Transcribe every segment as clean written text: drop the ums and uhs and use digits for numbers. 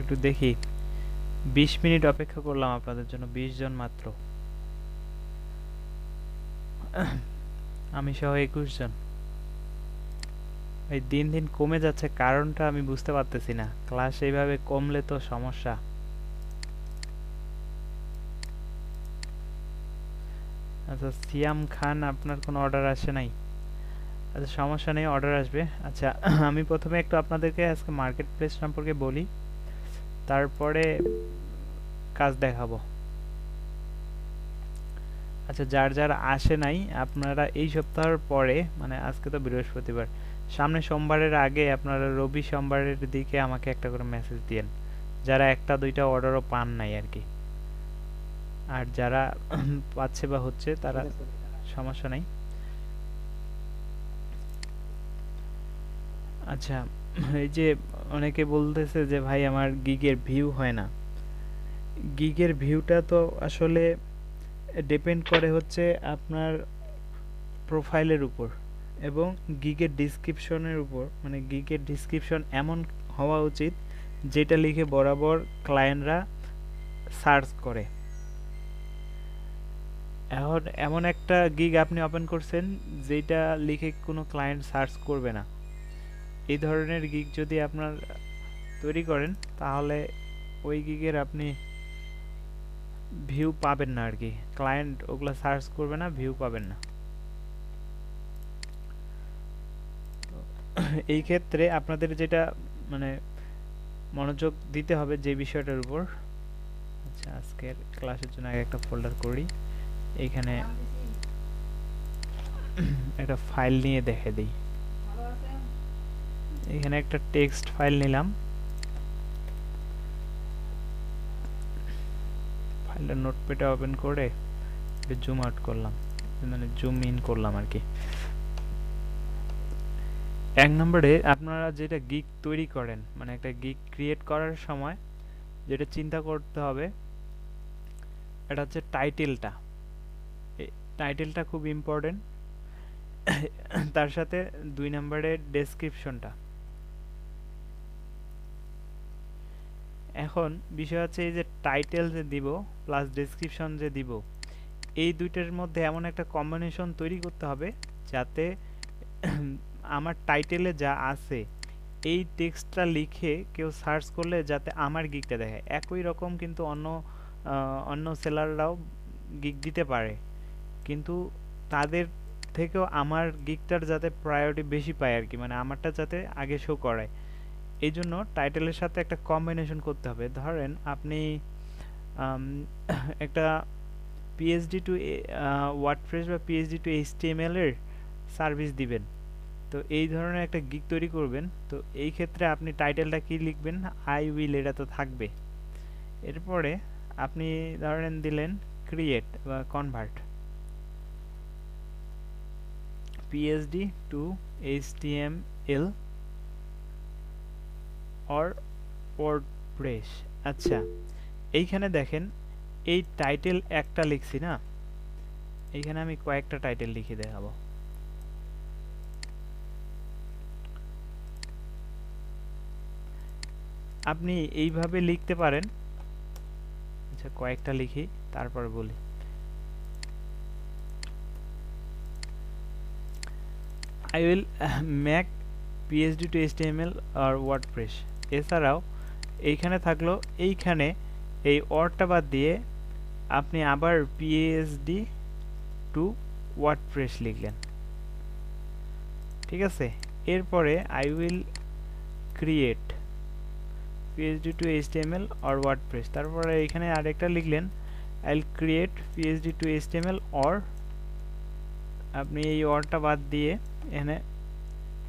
একটু দেখি। 20 মিনিট অপেক্ষা করলাম আপনাদের জন্য, 20 জন মাত্র, আমি সহ 21 জন। এই দিন দিন কমে যাচ্ছে, কারণটা আমি বুঝতে পারতেছি না। ক্লাস এইভাবে কমলে তো সমস্যা। আচ্ছা সিয়াম খান, আপনার কোনো অর্ডার আসে নাই? আচ্ছা সমস্যা নেই, অর্ডার আসবে। আচ্ছা আমি প্রথমে একটু আপনাদেরকে আজকে মার্কেট প্লেস সম্পর্কে বলি, তারপরে কাজ দেখাবো। আচ্ছা যার যার আসে নাই, আপনারা এই সপ্তাহের পরে, মানে আজকে তো বৃহস্পতিবার, সামনে সোমবারের আগে আপনারা রবি সোমবারের দিকে আমাকে একটা করে মেসেজ দিয়েন, যারা একটা দুইটা অর্ডারও পান নাই আর কি। আর যারা পাচ্ছে বা হচ্ছে তারা সমস্যা নাই। আচ্ছা এই যে অনেকে বলতেছে যে ভাই আমার গিগের ভিউ হয় না। গিগের ভিউটা তো আসলে ডিপেন্ড করে হচ্ছে আপনার প্রোফাইলের উপর এবং গিগের ডিসক্রিপশনের উপর। মানে গিগের ডিসক্রিপশন এমন হওয়া উচিত যেটা লিখে বরাবর ক্লায়েন্টরা সার্চ করে। এখন এমন একটা গিগ আপনি ওপেন করছেন যেটা লিখে কোনো ক্লায়েন্ট সার্চ করবে না, এই ধরনের গিগ যদি আপনার তৈরি করেন তাহলে ওই গিগের আপনি ভিউ পাবেন না আর কি। ক্লায়েন্ট ওগুলো সার্চ করবে না, ভিউ পাবেন না। এই ক্ষেত্রে আপনাদের যেটা মানে মনোযোগ দিতে হবে যে বিষয়টার উপর। আচ্ছা আজকের ক্লাসের জন্য আগে একটা ফোল্ডার করি। এইখানে একটা ফাইল নিয়ে দেখে দিই। এখানে একটা টেক্সট ফাইল নিলাম, ফাইলটা নোটপ্যাডে ওপেন করে জুম আউট করলাম, মানে জুম ইন করলাম আর কি। 1 নম্বরে আপনারা যেটা গিগ তৈরি করেন, মানে একটা গিগ ক্রিয়েট করার সময় যেটা চিন্তা করতে হবে, এটা হচ্ছে টাইটেলটা। টাইটেলটা খুব ইম্পর্টেন্ট। তার সাথে 2 নম্বরে ডেসক্রিপশনটা। এখন বিষয় হচ্ছে এই যে টাইটেল যে দিব প্লাস ডেসক্রিপশন যে দিব, এই দুইটার মধ্যে এমন একটা কম্বিনেশন তৈরি করতে হবে যাতে আমার টাইটেলে যা আছে এই টেক্সটটা লিখে কেউ সার্চ করলে যাতে আমার গিগটা দেখায়। একই রকম কিন্তু অন্য সেলাররাও গিগ দিতে পারে, কিন্তু তাদের থেকেও আমার গিগটার যাতে প্রায়োরিটি বেশি পায় আর কি, মানে আমারটা যাতে আগে শো করায়। এই জন্য টাইটেলের সাথে একটা কম্বিনেশন করতে হবে। ধরেন আপনি আম, একটা পিএইচডি টু ওয়ার্ডপ্রেস বা পিএইচডি টু এইচটিএমএল এর সার্ভিস দিবেন, তো এই ধরনের একটা গিগ তৈরি করবেন। তো এই ক্ষেত্রে আপনি টাইটেলটা কি লিখবেন? আই উইল, এটা তো থাকবে। এরপরে আপনি ধরেন দিলেন ক্রিয়েট বা convert PhD to HTML or WordPress. আচ্ছা এইখানে দেখেন এই টাইটেল একটা লিখছি না, এইখানে আমি কয়েকটা টাইটেল লিখে দেখাবো। আপনি এইভাবে লিখতে পারেন। আচ্ছা কয়েকটা লিখি তারপর বলি। I will make PhD to HTML আর ওয়ার্ডপ্রেস। এছাড়াও এইখানে থাকলো, এইখানে এই অরটা বাদ দিয়ে আপনি আবার পিএইচডি টু ওয়ার্ডপ্রেস লিখলেন, ঠিক আছে। এরপরে I will create PhD to HTML or WordPress, তারপরে এখানে আরেকটা লিখলেন I will create PhD to HTML or, আপনি এই অরটা বাদ দিয়ে এখানে,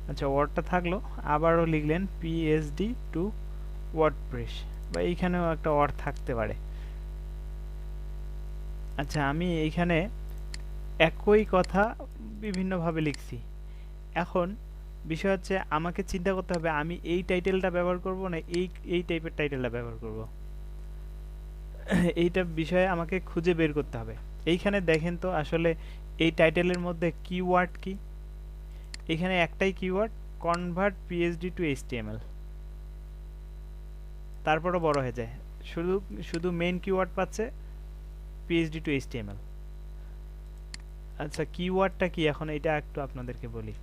আচ্ছা ওয়ার্ডটা থাকলো, আবারও লিখলেন পিএইচডি টু ওয়ার্ডপ্রেস, বা এইখানেও একটা ওয়ার্ড থাকতে পারে। আচ্ছা আমি এইখানে একই কথা বিভিন্নভাবে লিখছি। এখন বিষয় হচ্ছে আমাকে চিন্তা করতে হবে আমি এই টাইটেলটা ব্যবহার করব না এই টাইপের টাইটেলটা ব্যবহার করব। এইটা বিষয়ে আমাকে খুঁজে বের করতে হবে। এইখানে দেখেন তো আসলে এই টাইটেলের মধ্যে কিওয়ার্ড কি? এখানে একটাই keyword, convert PhD to HTML. তারপরও বড় হয়ে যায়। শুধু শুধু মেইন কিওয়ার্ড পাচ্ছে পিএইচডি টু এইচটিএমএল। আচ্ছা, কিওয়ার্ডটা কি এখন এটা একটু আপনাদেরকে বলি।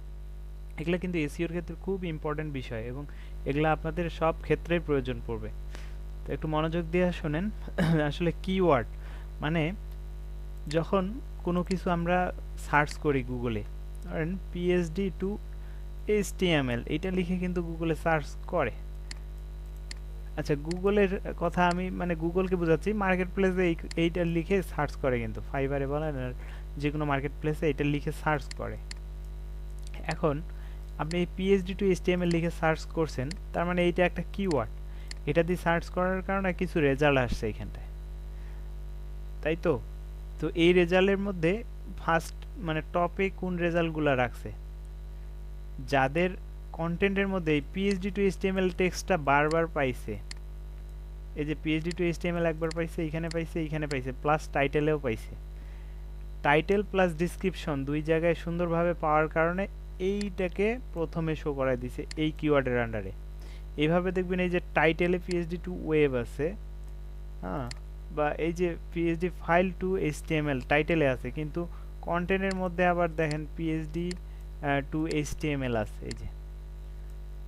এগুলো কিন্তু এসইওর ক্ষেত্রে খুব ইম্পর্টেন্ট বিষয় এবং এগুলো আপনাদের সব ক্ষেত্রেই প্রয়োজন পড়বে। তো একটু মনোযোগ দিয়ে শোনেন। আসলে কিওয়ার্ড মানে যখন কোনো কিছু আমরা সার্চ করি গুগলে, ধরেন পিএইচডি টু এইচটিএমএল এটা লিখে কিন্তু গুগলে সার্চ করে। আচ্ছা, গুগলের কথা আমি মানে গুগলকে বোঝাচ্ছি, মার্কেট প্লেসে এইটা লিখে সার্চ করে, কিন্তু ফাইবারে বলেন আর যে কোনো মার্কেট প্লেসে এটা লিখে সার্চ করে। এখন আপনি এই পিএইচডি টু এইচটিএমএল লিখে সার্চ করছেন, তার মানে এইটা একটা কিওয়ার্ড। এটা দিয়ে সার্চ করার কারণে কিছু রেজাল্ট আসছে এইখানটায়, তাই তো? তো এই রেজাল্টের মধ্যে ফার্স্ট মানে টপে কোন রেজাল্টগুলো রাখছে, যাদের কন্টেন্টের মধ্যে এই পিএইচডি টু এইচটিএমএল টেক্সটটা বারবার পাইছে, এই যে পিএইচডি টু এইচটিএমএল একবার পাইছে, এইখানে পাইছে, এইখানে পাইছে, প্লাস টাইটেলেও পাইছে। টাইটেল প্লাস ডিসক্রিপশন দুই জায়গায় সুন্দরভাবে পাওয়ার কারণে এইটাকে প্রথমে শো করায় দিছে এই কিওয়ার্ডের আন্ডারে। এইভাবে দেখবেন এই যে টাইটেলে পিএইচডি টু ওয়েব আছে, হ্যাঁ, বা এই যে পিএইচডি ফাইল টু এইচটিএমএল টাইটেলে আছে, কিন্তু কন্টেন্টের মধ্যে আবার দেখেন পিএইচডি টু এইচটিএমএল আছে এই যে।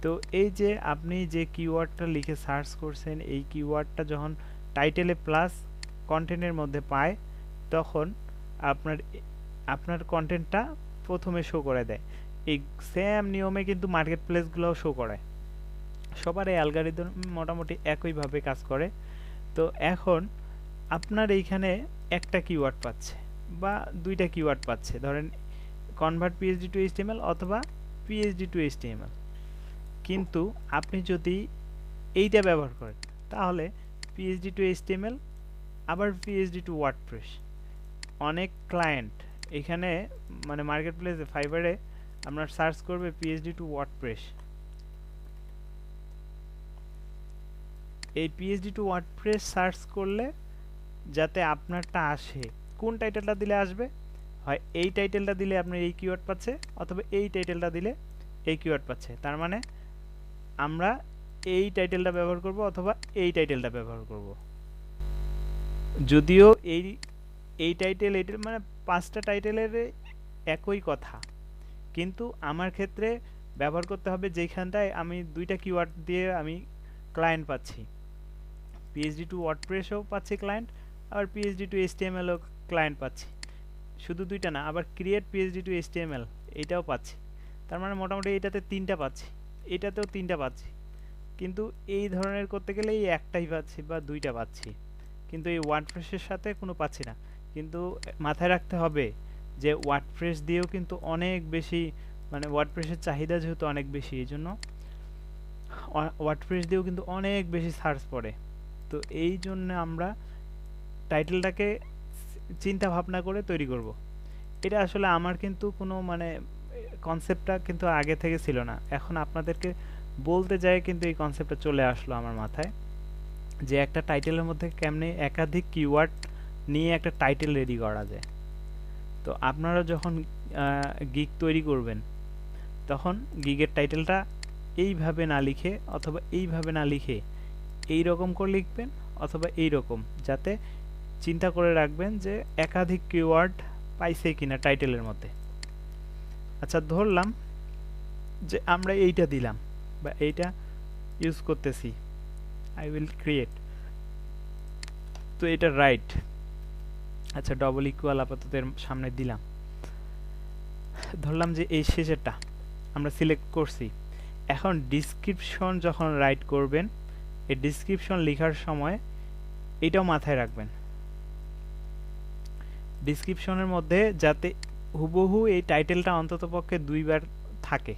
তো এই যে আপনি যে কিওয়ার্ডটা লিখে সার্চ করছেন, এই কিওয়ার্ডটা যখন টাইটেলে প্লাস কন্টেন্টের মধ্যে পায়, তখন আপনার আপনার কন্টেন্টটা প্রথমে শো করে দেয়। এই সেম নিয়মে কিন্তু মার্কেট প্লেসগুলোও শো করায়। সবার এই অ্যালগরিদম মোটামুটি একইভাবে কাজ করে। তো এখন আপনার এইখানে একটা কিওয়ার্ড পাচ্ছে বা দুইটা কিওয়ার্ড পাচ্ছে, ধরেন কনভার্ট পিএইচডি টু এইচটিএমএল অথবা পিএইচডি টু এইচটিএমএল। কিন্তু আপনি যদি এইটা ব্যবহার করেন, তাহলে পিএইচডি টু এইচটিএমএল আবার পিএইচডি টু ওয়ার্ডপ্রেস। অনেক ক্লায়েন্ট এখানে মানে মার্কেট প্লেসে ফাইবারে আপনার সার্চ করবে পিএইচডি টু ওয়ার্ডপ্রেস। এই পিএইচডি টু ওয়ার্ডপ্রেস সার্চ করলে যাতে আপনারটা আসে, কোন টাইটেলটা দিলে আসবে, হয় এই টাইটেলটা দিলে আপনার এই কিওয়ার্ড পাচ্ছে, অথবা এই টাইটেলটা দিলে এই কিওয়ার্ড পাচ্ছে। তার মানে আমরা এই টাইটেলটা ব্যবহার করব অথবা এই টাইটেলটা ব্যবহার করব। যদিও এই এই টাইটেল এইটার মানে পাঁচটা টাইটেলের একই কথা, কিন্তু আমার ক্ষেত্রে ব্যবহার করতে হবে যেখানটায় আমি দুইটা কিওয়ার্ড দিয়ে আমি ক্লায়েন্ট পাচ্ছি। পিএইচডি টু ওয়ার্ডপ্রেসও পাচ্ছি ক্লায়েন্ট, আবার পিএইচডি টু এইচটিএমএলও ক্লায়েন্ট পাচ্ছি। শুধু দুইটা না, আবার ক্রিয়েট পিএইচডি টু এইচটিএমএল এইটাও পাচ্ছি। তার মানে মোটামুটি এটাতে তিনটা পাচ্ছি, এটাতেও তিনটা পাচ্ছি। কিন্তু এই ধরনের করতে গেলে এই একটাই পাচ্ছি বা দুইটা পাচ্ছি, কিন্তু এই ওয়ার্ডপ্রেসের সাথে কোনো পাচ্ছি না। কিন্তু মাথায় রাখতে হবে যে ওয়ার্ডপ্রেস দিয়েও কিন্তু অনেক বেশি মানে ওয়ার্ডপ্রেসের চাহিদা যেহেতু অনেক বেশি, এই জন্য ওয়ার্ডপ্রেস দিয়েও কিন্তু অনেক বেশি সার্চ পড়ে। তো এই জন্য আমরা টাইটেলটাকে চিন্তা ভাবনা করে তৈরি করব। এটা আসলে আমার কিন্তু কোনো মানে কনসেপ্টটা কিন্তু আগে থেকে ছিল না, এখন আপনাদেরকে বলতে যাই কিন্তু এই কনসেপ্টটা চলে আসলো আমার মাথায়, যে একটা টাইটেলের মধ্যে কেমনে একাধিক কিওয়ার্ড নিয়ে একটা টাইটেল রেডি করা যায়। তো আপনারা যখন গিগ তৈরি করবেন, তখন গিগের টাইটেলটা এইভাবে না লিখে অথবা এইভাবে না লিখে এই রকম করে লিখবেন অথবা এই রকম, যাতে চিন্তা করে রাখবেন যে একাধিক কিওয়ার্ড পাইছে কিনা টাইটেলের মধ্যে। আচ্ছা, ধরলাম যে আমরা এইটা দিলাম বা এইটা ইউজ করতেছি, আই উইল ক্রিয়েট, তো এটা রাইট। আচ্ছা, ডবল ইকুয়াল আপাতত এর সামনে দিলাম। ধরলাম যে এই শেষেরটা আমরা সিলেক্ট করছি। এখন ডিসক্রিপশন যখন রাইট করবেন, এই ডিসক্রিপশন লেখার সময় এটাও মাথায় রাখবেন, ডিসক্রিপশনের মধ্যে যাতে হুবহু এই টাইটেলটা অন্ততপক্ষে দুইবার থাকে।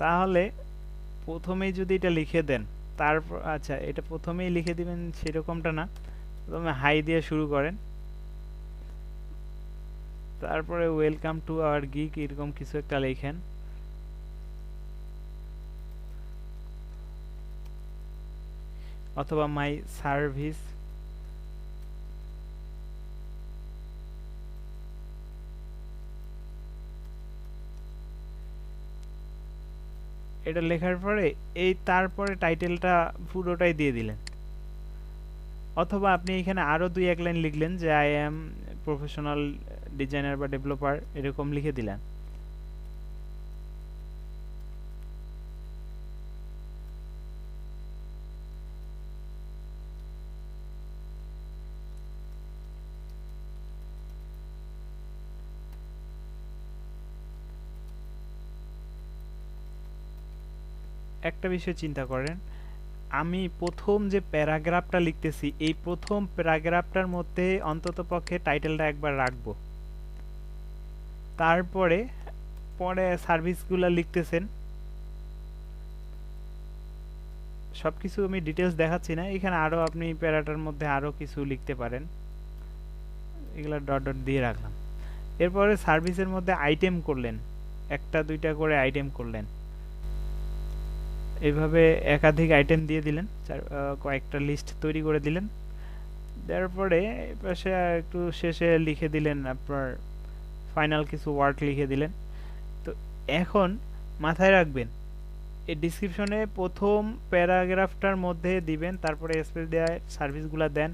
তাহলে প্রথমেই যদি এটা লিখে দেন, তারপর আচ্ছা এটা প্রথমেই লিখে দিবেন সেরকমটা না, প্রথমে হাই দিয়ে শুরু করেন, তারপরে ওয়েলকাম টু আওয়ার গিগ এরকম কিছু একটা লেখেন, অথবা মাই সার্ভিস, এটা লেখার পরে এই তারপরে টাইটেলটা পুরোটাই দিয়ে দিলেন, অথবা আপনি এখানে আরো 2-1 লাইন লিখলেন যে আই অ্যাম প্রফেশনাল ডিজাইনার বা ডেভেলপার, এরকম লিখে দিলেন। একটা বিষয় চিন্তা করেন, আমি প্রথম যে প্যারাগ্রাফটা লিখতেছি এই প্রথম প্যারাগ্রাফটার মধ্যে অন্ততপক্ষে টাইটেলটা একবার রাখবো, তারপরে পরে সার্ভিসগুলো লিখতেছেন, সবকিছু আমি ডিটেলস দেখাচ্ছি না, এখানে আরো আপনি প্যারাটার মধ্যে আরো কিছু লিখতে পারেন, এগুলা ডট ডট দিয়ে রাখলাম। এরপরে সার্ভিসের মধ্যে আইটেম করলেন, একটা দুইটা করে আইটেম করলেন, এইভাবে একাধিক আইটেম দিয়ে দিলেন, কয়েকটা লিস্ট তৈরি করে দিলেন। তারপরে পাশে একটু শেষে লিখে দিলেন আপনার ফাইনাল কিছু ওয়ার্ড লিখে দিলেন। তো এখন মাথায় রাখবেন এই ডিসক্রিপশনে প্রথম প্যারাগ্রাফটার মধ্যে দিবেন, তারপরে স্পেস দেওয়া সার্ভিসগুলো দেন,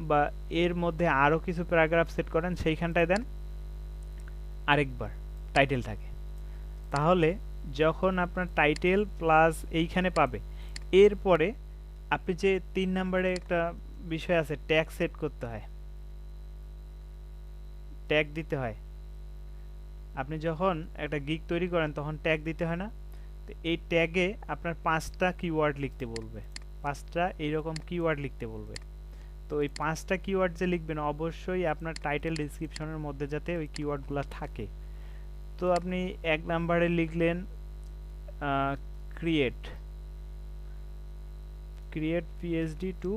বা এর মধ্যে আরও কিছু প্যারাগ্রাফ সেট করেন, সেইখানটায় দেন আরেকবার টাইটেল থাকে। তাহলে যখন আপনার টাইটেল প্লাস এইখানে পাবে, এরপরে আপনি যে 3 নম্বরে একটা বিষয় আছে ট্যাগ সেট করতে হয়, ট্যাগ দিতে হয়। আপনি যখন একটা গিগ তৈরি করেন তখন ট্যাগ দিতে হয় না? তো এই ট্যাগে আপনার 5টা কিওয়ার্ড লিখতে বলবে, 5টা এইরকম কিওয়ার্ড লিখতে বলবে। তো ওই 5টা কিওয়ার্ড যে লিখবেন অবশ্যই আপনার টাইটেল ডিসক্রিপশনের মধ্যে যাতে ওই কিওয়ার্ডগুলো থাকে। তো আপনি 1 নম্বরে লিখলেন ক্রিয়েট পিএইচডি টু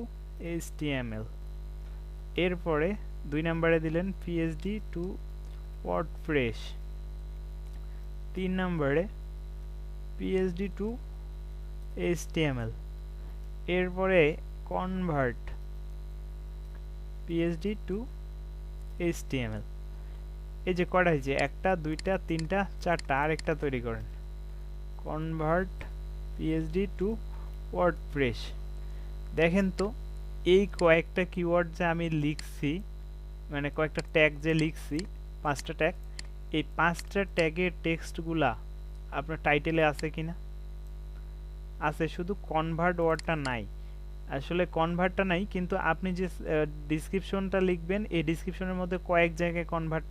এইচটিএমএল, এরপরে 2 নম্বরে দিলেন পিএইচডি টু ওয়ার্ডপ্রেস, 3 নম্বরে পিএইচডি টু এইচটিএমএল, এরপরে কনভার্ট পিএইচডি টু এইচটিএমএল। এই যে কটা হয়েছে, 1টা 2টা 3টা 4টা, আরেকটা তৈরি করেন কনভার্ট পিএইচডি টু ওয়ার্ডপ্রেস। দেখেন তো এই কয়েকটা কিওয়ার্ড যে আমি লিখছি, মানে কয়েকটা ট্যাগ যে লিখছি, 5টা ট্যাগ, এই 5টা ট্যাগের টেক্সটগুলা আপনার টাইটেলে আছে কিনা? আছে, শুধু কনভার্ট ওয়ার্ডটা নাই। আসলে কনভার্টটা নাই, কিন্তু আপনি যে ডিসক্রিপশনটা লিখবেন এই ডিসক্রিপশনের মধ্যে কয়েক জায়গায় কনভার্ট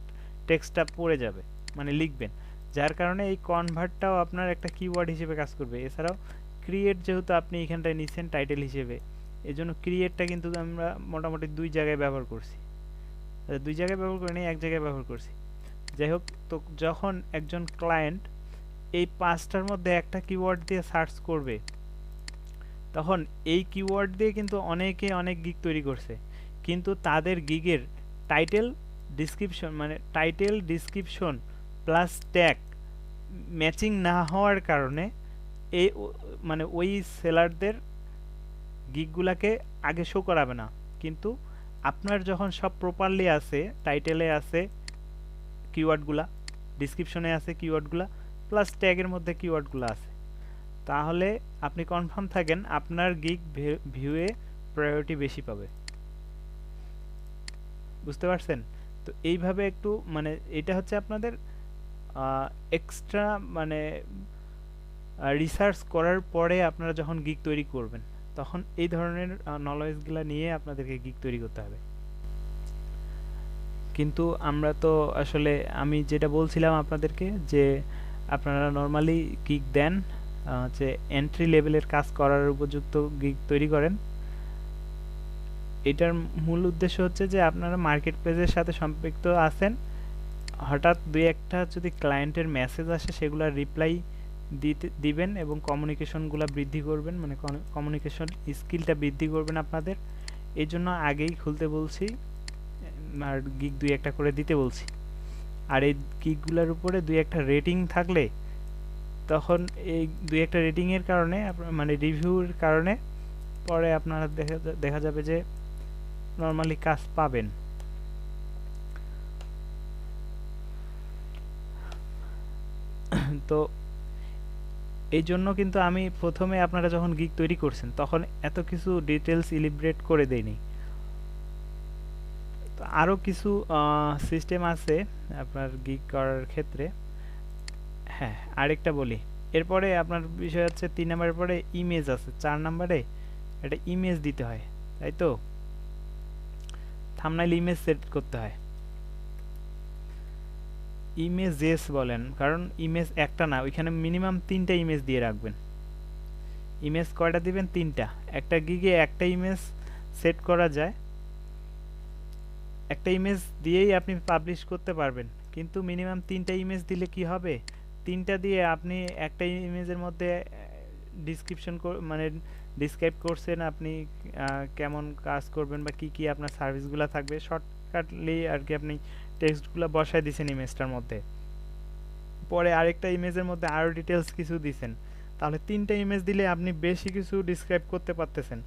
টেক্সটটা পড়ে যাবে, মানে লিখবেন, যার কারণে এই কনভার্টটাও আপনার একটা কিওয়ার্ড হিসেবে কাজ করবে। এছাড়াও ক্রিয়েট যেহেতু আপনি এখানটায় নিচ্ছেন টাইটেল হিসেবে, এজন্য ক্রিয়েটটা কিন্তু আমরা মোটামুটি 2 জায়গায় ব্যবহার করছি, 2 জায়গায় ব্যবহার করি নাই, 1 জায়গায় ব্যবহার করছি। যাই হোক, তো যখন একজন ক্লায়েন্ট এই 5টার মধ্যে একটা কিওয়ার্ড দিয়ে সার্চ করবে, তখন এই কিওয়ার্ড দিয়ে কিন্তু অনেকে অনেক গিগ তৈরি করছে, কিন্তু তাদের গিগের টাইটেল ডিসক্রিপশন, মানে title description plus tag matching না হওয়ার কারণে এই মানে ওই সেলারদের গিগগুলাকে আগে শো করাবে না। কিন্তু আপনার যখন সব প্রপারলি আছে, টাইটেলে আছে কিওয়ার্ডগুলা, ডিসক্রিপশনে আছে কিওয়ার্ডগুলা, প্লাস ট্যাগের মধ্যে কিওয়ার্ডগুলো আছে, তাহলে আপনি কনফার্ম থাকেন আপনার গিগ ভিউয়ে প্রায়োরিটি বেশি পাবে। বুঝতে পারছেন? তো এইভাবে একটু মানে এটা হচ্ছে আপনাদের এক্সট্রা মানে রিসার্চ করার পরে আপনারা যখন গিগ তৈরি করবেন তখন এই ধরনের নলেজগুলো নিয়ে আপনাদেরকে গিগ তৈরি করতে হবে। কিন্তু আমরা তো আসলে আমি যেটা বলছিলাম আপনাদেরকে যে আপনারা নর্মালি গিগ দেন, যে এন্ট্রি লেভেলের কাজ করার উপযুক্ত গিগ তৈরি করেন। এটার মূল উদ্দেশ্য হচ্ছে যে আপনারা মার্কেট প্লেসের সাথে সম্পৃক্ত আছেন, হঠাৎ 2-1টা যদি ক্লায়েন্টের মেসেজ আসে সেগুলো রিপ্লাই দিবেন এবং কমিউনিকেশনগুলো বৃদ্ধি করবেন, মানে কমিউনিকেশন স্কিলটা বৃদ্ধি করবেন আপনাদের। এই জন্য আগেই খুলতে বলছি আর গিগ 2-1টা করে দিতে বলছি। আর এই গিগগুলোর উপরে 2-1টা রেটিং থাকলে তখন এই 2-1টা রেটিংয়ের কারণে মানে রিভিউর কারণে পরে আপনারা দেখা যাবে যে নর্মালি কাজ পাবেন। তো এই জন্য কিন্তু আমি প্রথমে আপনারা যখন গিগ তৈরি করছেন তখন এত কিছু ডিটেলস ইলিবরেট করে দেইনি। তো আরও কিছু সিস্টেম আছে আপনার গিগ করার ক্ষেত্রে। হ্যাঁ, আরেকটা বলি। এরপরে আপনার বিষয় হচ্ছে 3 নাম্বারের পরে ইমেজ আছে, 4 নাম্বারে একটা ইমেজ দিতে হয়, তাই তো? থাম্বনেইল ইমেজ সেট করতে হয়। ইমেজেস বলেন, কারণ ইমেজ একটা না, ওইখানে মিনিমাম 3টা ইমেজ দিয়ে রাখবেন। ইমেজ কয়টা দিবেন? 3টা। একটা গিগে একটা ইমেজ সেট করা যায়, একটা ইমেজ দিয়েই আপনি পাবলিশ করতে পারবেন, কিন্তু মিনিমাম 3টা ইমেজ দিলে কি হবে, 3টা দিয়ে আপনি একটা ইমেজের মধ্যে ডিসক্রিপশন মানে ডিসক্রাইব করছেন আপনি কেমন কাজ করবেন বা কি কি আপনার সার্ভিসগুলো থাকবে, শর্টকাটলি আর কি আপনি টেক্সটগুলো বসায় দিয়েছেন ইমেজটার মধ্যে, পরে আরেকটা ইমেজের মধ্যে আরও ডিটেলস কিছু দিছেন, তাহলে 3টা ইমেজ দিলে আপনি বেশি কিছু ডিসক্রাইব করতে পারতেছেন।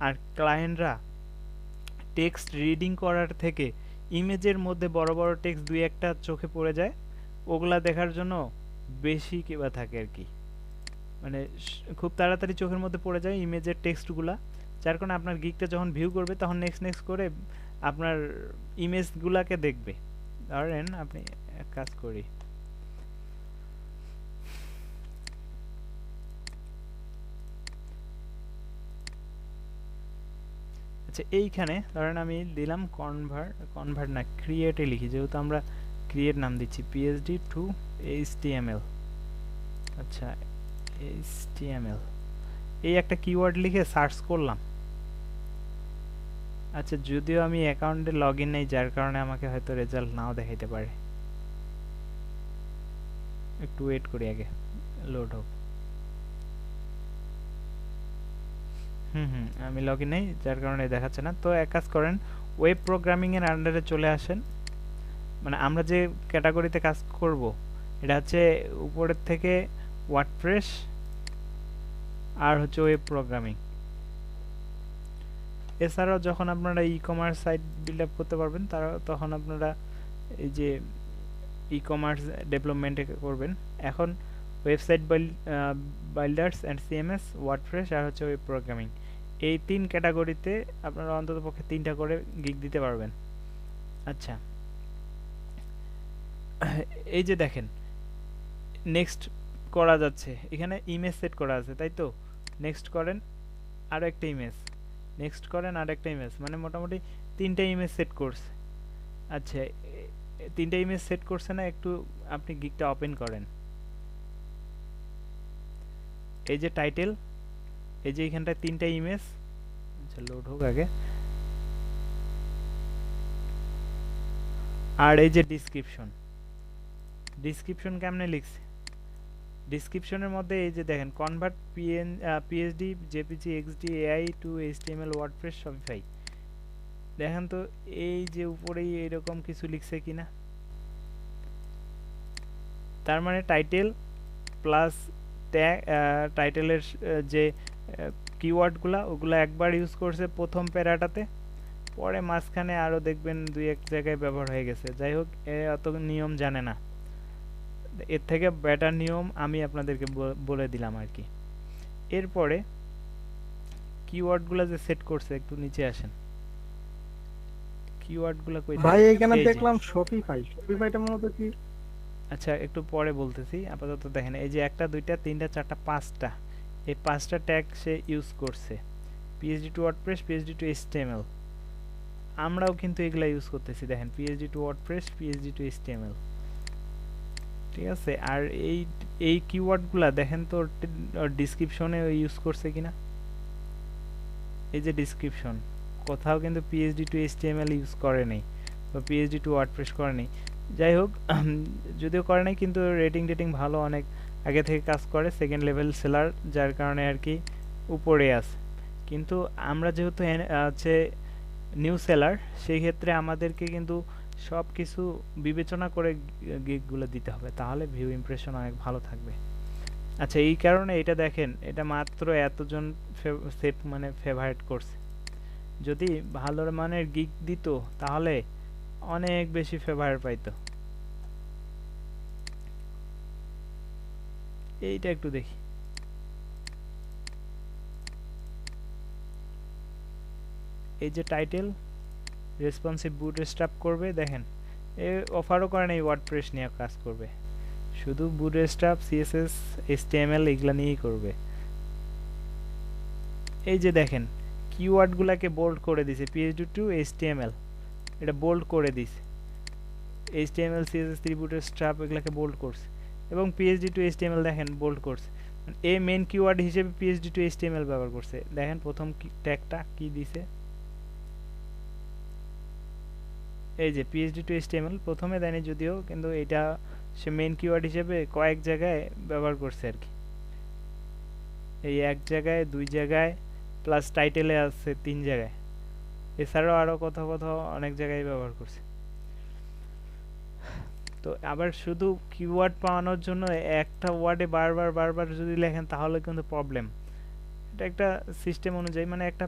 আর ক্লায়েন্টরা টেক্সট রিডিং করার থেকে ইমেজের মধ্যে বড় বড় টেক্সট দুই একটা চোখে পড়ে যায়, ওগুলা দেখার জন্য বেশি কিবা থাকে আর কি, মানে খুব তাড়াতাড়ি চোখের মধ্যে পড়ে যায় ইমেজের টেক্সটগুলা, যার কারণে আপনার গিগটা যখন ভিউ করবে তখন নেক্সট নেক্সট করে আপনার ইমেজগুলাকে দেখবে। ধরেন আপনি এক কাজ করি, আচ্ছা এইখানে ধরেন আমি দিলাম কনভার্ট না ক্রিয়েটে লিখি, যেহেতু আমরা ক্রিয়েট নাম দিচ্ছি পিএইচডি টু এইচটিএমএল। আচ্ছা এইচটিএমএল এই একটা কিওয়ার্ড লিখে সার্চ করলাম। আচ্ছা যদিও আমি অ্যাকাউন্টে লগ ইন নেই, যার কারণে আমাকে হয়তো রেজাল্ট নাও দেখাইতে পারে, একটু ওয়েট করি আগে লোড হোক। আমি লগ ইন নেই, যার কারণে দেখাচ্ছে না। তো এক কাজ করেন, ওয়েব প্রোগ্রামিং এর আন্ডারে চলে আসেন, মানে আমরা যে ক্যাটাগরিতে কাজ করব এটা হচ্ছে উপরের থেকে ওয়ার্ডপ্রেস আর হচ্ছে ওয়েব প্রোগ্রামিং। এছাড়াও যখন আপনারা e commerce site build up করতে পারবেন তখন আপনারা এই যে ই কমার্স ডেভেলপমেন্টে করবেন। এখন website builders and CMS, WordPress আর হচ্ছে ওয়েব প্রোগ্রামিং, এই 3 ক্যাটাগরিতে আপনারা অন্তত পক্ষে 3টা করে গিগ দিতে পারবেন। আচ্ছা এই যে দেখেন নেক্সট করা যাচ্ছে, এখানে ইমেজ সেট করা আছে, তাই তো? নেক্সট করেন আরও একটা ইমেজ, নেক্সট করেন আর একটা ইমেজ, মানে মোটামুটি 3টা ইমেজ সেট করছে। আচ্ছা 3টা ইমেজ সেট করছে না, একটু আপনি গিগটা ওপেন করেন, এই যে টাইটেল, এই যে এখানটায় 3টা ইমেজ। আচ্ছা লোড হোক আগে। আর এই যে ডিসক্রিপশন কেমনে লিখছে, ডিসক্রিপশনের মধ্যে এই যে দেখেন convert PhD JPG XD AI two HTML WordPress Shopify, দেখেন তো এই যে উপরেই এরকম কিছু লিখছে কিনা, তার মানে টাইটেল প্লাস টাইটেলের যে কিওয়ার্ডগুলা ওগুলা একবার ইউজ করছে প্রথম প্যারাটাতে, পরে মাঝখানে আরও দেখবেন 2-1 জায়গায় ব্যবহার হয়ে গেছে। যাই হোক অত নিয়ম জানে না, এর থেকে বেটার নিয়ম আমি আপনাদেরকে বলে দিলাম আর কি। এরপরে কিওয়ার্ডগুলো যে সেট করছে, একটু নিচে আসেন, কিওয়ার্ডগুলো কই ভাই এখানে দেখলাম শপিফাইটা মূলত কি? আচ্ছা একটু পরে বলতেছি, আপাতত দেখেন এই যে 1টা 2টা 3টা 4টা 5টা, এই 5টা ট্যাগ সে ইউজ করছে, PhD to WordPress, PhD to HTML, আমরাও কিন্তু এগুলা ইউজ করতেছি, দেখেন PhD to WordPress, PhD to HTML, ঠিক আছে? আর এই কিওয়ার্ডগুলা দেখেন তো ডিসক্রিপশনে ইউজ করছে কিনা, এই যে ডিসক্রিপশন কোথাও কিন্তু পিএইচডি টু এইচটিএমএল ইউজ করে নেই বা পিএইচডি টু ওয়ার্ডপ্রেস করে নেই। যাই হোক যদিও করে নাই, কিন্তু রেটিং ভালো, অনেক আগে থেকে কাজ করে, সেকেন্ড লেভেল সেলার, যার কারণে আর কি উপরে আছে। কিন্তু আমরা যেহেতু হচ্ছে নিউ সেলার, সেই ক্ষেত্রে আমাদেরকে কিন্তু সব কিছু বিবেচনা করে গিগগুলো দিতে হবে, তাহলে ভিউ ইমপ্রেশন অনেক ভালো থাকবে। আচ্ছা এই কারণে এটা দেখেন, এটা মাত্র এতজন মানে ফেভারিট করছে, যদি ভালো মানের গিগ দিত তাহলে অনেক বেশি ফেভারিট পাইতো। এইটা একটু দেখি, এই যে টাইটেল রেসপন্সিভ বুটস্ট্র্যাপ করবে, দেখেন এ অফারও করে না এই ওয়ার্ডপ্রেস নিয়ে কাজ করবে, শুধু বুটস্ট্র্যাপ সিএসএস এইচটিএমএল এগুলা নিয়েই করবে। এই যে দেখেন কিওয়ার্ডগুলোকে বোল্ড করে দিছে, পিএইচডি টু এইচটিএমএল এটা বোল্ড করে দিছে, এইচটিএমএল সিএসএস3 বুটস্ট্র্যাপ এগুলাকে বোল্ড করছে, এবং পিএইচডি টু এইচটিএমএল দেখেন বোল্ড করছে, এই মেইন কিওয়ার্ড হিসেবে পিএইচডি টু এইচটিএমএল ব্যবহার করছে। দেখেন প্রথম ট্যাগটা কি দিছে, এই যে পিএইচডি টু এইচটিএমএল প্রথমে দেয়নি যদিও, কিন্তু এটা সে মেইন কিওয়ার্ড হিসেবে কয়েক জায়গায় ব্যবহার করছে আর কি, এই এক জায়গায়, দুই জায়গায়, প্লাস টাইটেলে আছে 3 জায়গায়, এছাড়াও আরও কোথাও কোথাও অনেক জায়গায় ব্যবহার করছে। তো আবার শুধু কিওয়ার্ড পাওয়ানোর জন্য একটা ওয়ার্ডে বারবার বারবার যদি লেখেন তাহলে কিন্তু প্রবলেম। এটা একটা সিস্টেম অনুযায়ী, মানে একটা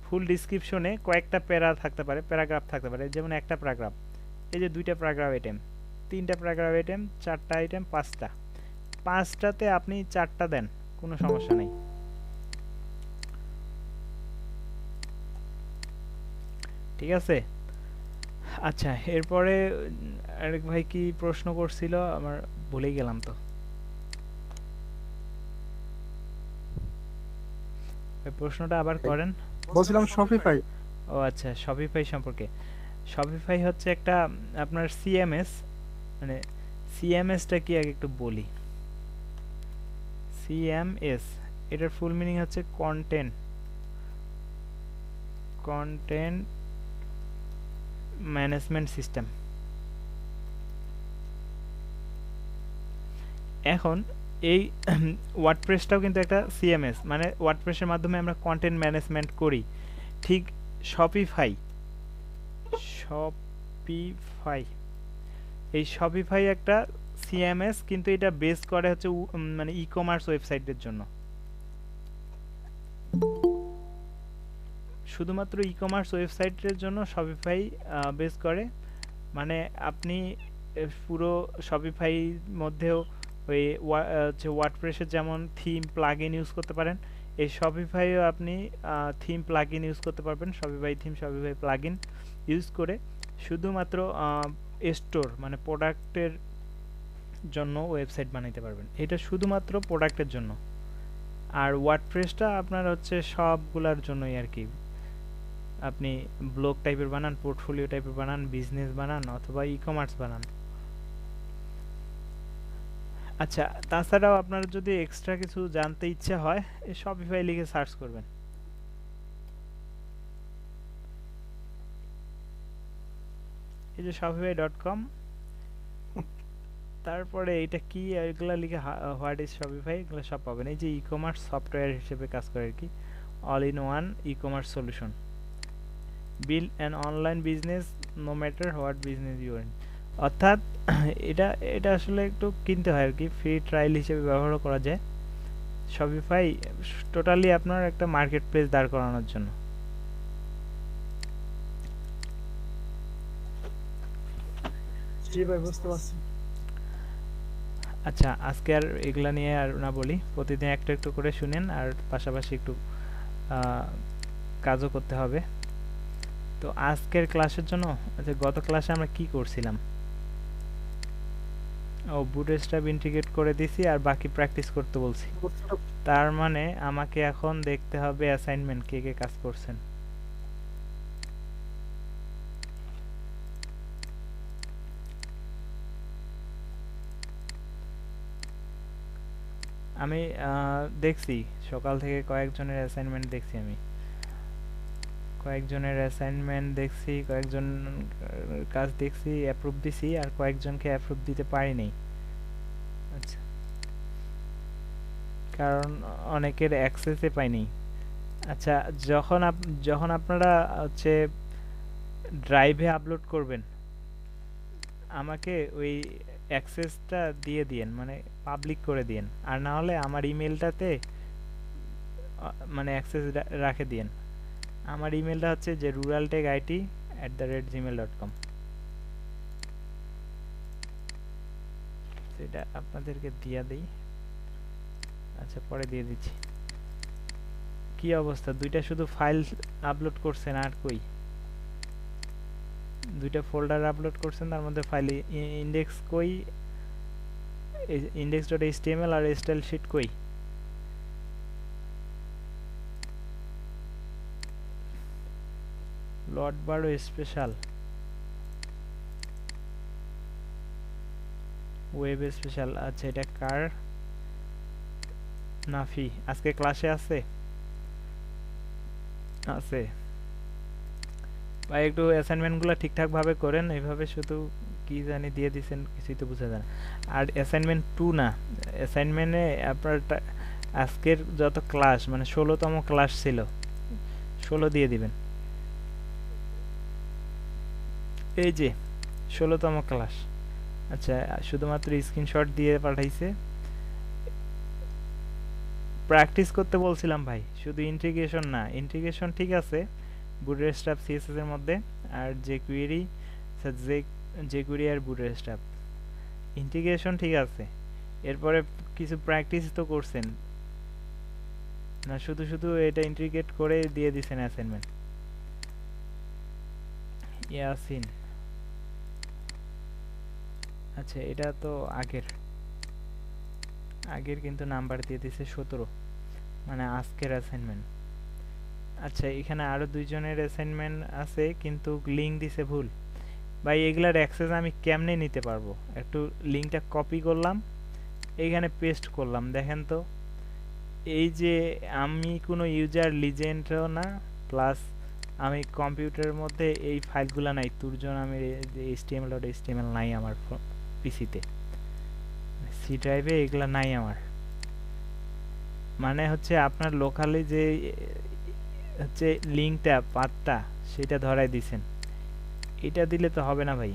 ফুল ডিসক্রিপশনে কয়েকটা প্যারা থাকতে পারে, প্যারাগ্রাফ থাকতে পারে, যেমন একটা প্যারাগ্রাফ, এই যে 2টা প্যারাগ্রাফ আইটেম, 3টা প্যারাগ্রাফ আইটেম, 4টা আইটেম, 5টা, 5টাতে আপনি 4টা দেন, কোনো সমস্যা নেই। ঠিক আছে। আচ্ছা, এরপরে আরেক ভাই কি প্রশ্ন করছিল আমার ভুলেই গেলাম তো, ওই প্রশ্নটা আবার করেন। বলছিলাম শপিফাই। ও আচ্ছা, শপিফাই সম্পর্কে। শপিফাই হচ্ছে একটা আপনার সিএমএস, মানে সিএমএসটা কি আগে একটু বলি। সিএমএস এটার ফুল মিনিং হচ্ছে কন্টেন্ট ম্যানেজমেন্ট সিস্টেম। এখন এই ওয়ার্ডপ্রেসটাও কিন্তু একটা সিএমএস, মানে ওয়ার্ডপ্রেসের মাধ্যমে আমরা কন্টেন্ট ম্যানেজমেন্ট করি, ঠিক শপিফাই এই শপিফাই একটা সিএমএস, কিন্তু এটা বেস করে হচ্ছে মানে ই কমার্স ওয়েবসাইটের জন্য, শুধুমাত্র ই কমার্স ওয়েবসাইটের জন্য শপিফাই বেস করে। মানে আপনি পুরো শপিফাই মধ্যেও ওই হচ্ছে ওয়ার্ডপ্রেসের যেমন থিম প্লাগইন ইউজ করতে পারেন, এই শপিফাইও আপনি থিম প্লাগইন ইউজ করতে পারবেন, Shopify theme, Shopify plugin use করে শুধুমাত্র স্টোর মানে প্রোডাক্টের জন্য ওয়েবসাইট বানাইতে পারবেন, এটা শুধুমাত্র প্রোডাক্টের জন্য। আর ওয়ার্ডপ্রেসটা আপনার হচ্ছে সবগুলার জন্যই আর কি, আপনি ব্লগ টাইপের বানান, পোর্টফোলিও টাইপের বানান, বিজনেস বানান, অথবা ই কমার্স বানান। আচ্ছা, তাছাড়াও আপনার যদি এক্সট্রা কিছু জানতে ইচ্ছা হয়, এই শপিফাই লিখে সার্চ করবেন। এই যে shopify.com, তারপরে এটা কি এগুলা লিখে হোয়াট ইজ শপিফাই, এগুলো সব পাবেন। এই যে ই কমার্স সফটওয়্যার হিসেবে কাজ করে আর কি, all in one e commerce solution, build an online business no matter what business you earn. অর্থাৎ এটা এটা আসলে একটু কিনতে হয় আর কি, ফ্রি ট্রায়াল হিসেবে ব্যবহারও করা যায়। শপিফাই টোটালি আপনার একটা মার্কেট প্লেস দাঁড় করানোর জন্য। জি ভাই, বুঝতে পারছি। আচ্ছা, আজকে আর এগুলা নিয়ে আর না বলি, প্রতিদিন একটু একটু করে শুনেন, আর পাশাপাশি একটু কাজও করতে হবে। তো আজকের ক্লাসের জন্য, আচ্ছা গত ক্লাসে আমরা কি করছিলাম, ও বুটস্ট্র্যাপ ইন্টিগ্রেট করে দিছি আর বাকি প্র্যাকটিস করতে বলছি। তার মানে আমাকে এখন দেখতে হবে অ্যাসাইনমেন্ট কে কে কাজ করছেন। আমি দেখছি সকাল থেকে কয়েকজনের অ্যাসাইনমেন্ট দেখছি, আমি কয়েকজনের অ্যাসাইনমেন্ট দেখছি, কয়েকজন কাজ দেখছি, অ্যাপ্রুভ দিছি, আর কয়েকজনকে অ্যাপ্রুভ দিতে পারিনি। আচ্ছা, কারণ অনেকের অ্যাক্সেসে পাইনি। আচ্ছা, যখন আপনারা হচ্ছে ড্রাইভে আপলোড করবেন, আমাকে ওই অ্যাক্সেসটা দিয়ে দিয়েন, মানে পাবলিক করে দিয়েন, আর না হলে আমার ইমেলটাতে মানে অ্যাক্সেস রাখে দিয়েন। আমার ইমেলটা হচ্ছে যে ruraltechit@gmail.com, সেটা আপনাদেরকে দিয়ে দিই। আচ্ছা, পরে দিয়ে দিচ্ছি। কি কি অবস্থা, দুইটা শুধু ফাইল আপলোড করছেন আর কই, দুইটা ফোল্ডার আপলোড করছেন তার মধ্যে ফাইল ইন্ডেক্স কই, index.html আর স্টাইল শীট কই? লট বারো স্পেশাল, ওয়েব স্পেশাল। আচ্ছা এটা কার? নাফি আজকে ক্লাসে আছে? আছে ভাই, একটু অ্যাসাইনমেন্টগুলো ঠিকঠাক ভাবে করেন, এইভাবে শুধু কি জানি দিয়ে দিছেন কিছুই তো বোঝা যায় না। আর অ্যাসাইনমেন্ট 2 না, অ্যাসাইনমেন্টে আপনার আজকের যত ক্লাস মানে 16তম ক্লাস ছিল 16 দিয়ে দিবেন। এই যে 16তম ক্লাস। আচ্ছা শুধুমাত্র স্ক্রিনশট দিয়ে পাঠাইছে। প্র্যাকটিস করতে বলছিলাম ভাই, শুধু ইন্টিগ্রেশন না, ইন্টিগ্রেশন ঠিক আছে বুটস্ট্র্যাপ সিএসএস এর মধ্যে, আর jQuery jQuery আর বুটস্ট্র্যাপ ইন্টিগ্রেশন ঠিক আছে। এরপরে কিছু প্র্যাকটিস তো করছেন না, শুধু শুধু এটা ইন্টিগ্রেট করে দিয়ে দিছেন অ্যাসাইনমেন্ট। ইয়াসিন, আচ্ছা এটা তো আগের কিন্তু নাম্বার দিয়ে দিছে 17, মানে আজকের অ্যাসাইনমেন্ট। আচ্ছা এখানে আরো দুইজনের অ্যাসাইনমেন্ট আছে কিন্তু লিংক দিছে ভুল। ভাই এগুলার অ্যাক্সেস আমি কেমনে নিতে পারবো? একটু লিংকটা কপি করলাম, এইখানে পেস্ট করলাম, দেখেন তো। এই যে আমি কোনো ইউজার লিজেন্ডও না, প্লাস আমি কম্পিউটারের মধ্যে এই ফাইলগুলো নাই, তুরজন আমি html.html নাই আমার পিসিতে, সি ড্রাইভে এগুলা নাই আমার। মানে হচ্ছে আপনার লোকালি যে হচ্ছে লিংকটা পাথটা সেটা ধরাই দিছেন, এটা দিলে তো হবে না ভাই।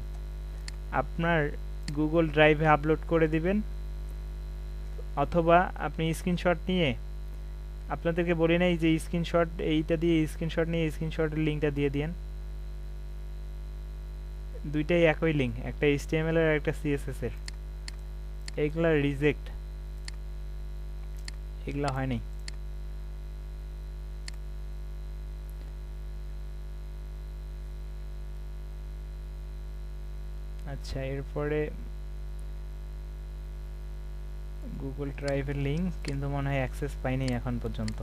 আপনার গুগল ড্রাইভে আপলোড করে দিবেন, অথবা আপনি স্ক্রিনশট নিয়ে, আপনাদেরকে বলি নাই যে স্ক্রিনশট এইটা দিয়ে স্ক্রিনশট নিয়ে স্ক্রিনশটের লিংকটা দিয়ে দিয়েন। দুইটাই একই লিংক, একটা HTML এর আর একটা CSS এর। এগুলা রিজেক্ট, এগুলা হয়নি। আচ্ছা এরপরে গুগল ড্রাইভের লিংক কিন্তু মনে হয় অ্যাক্সেস পাইনি এখন পর্যন্ত।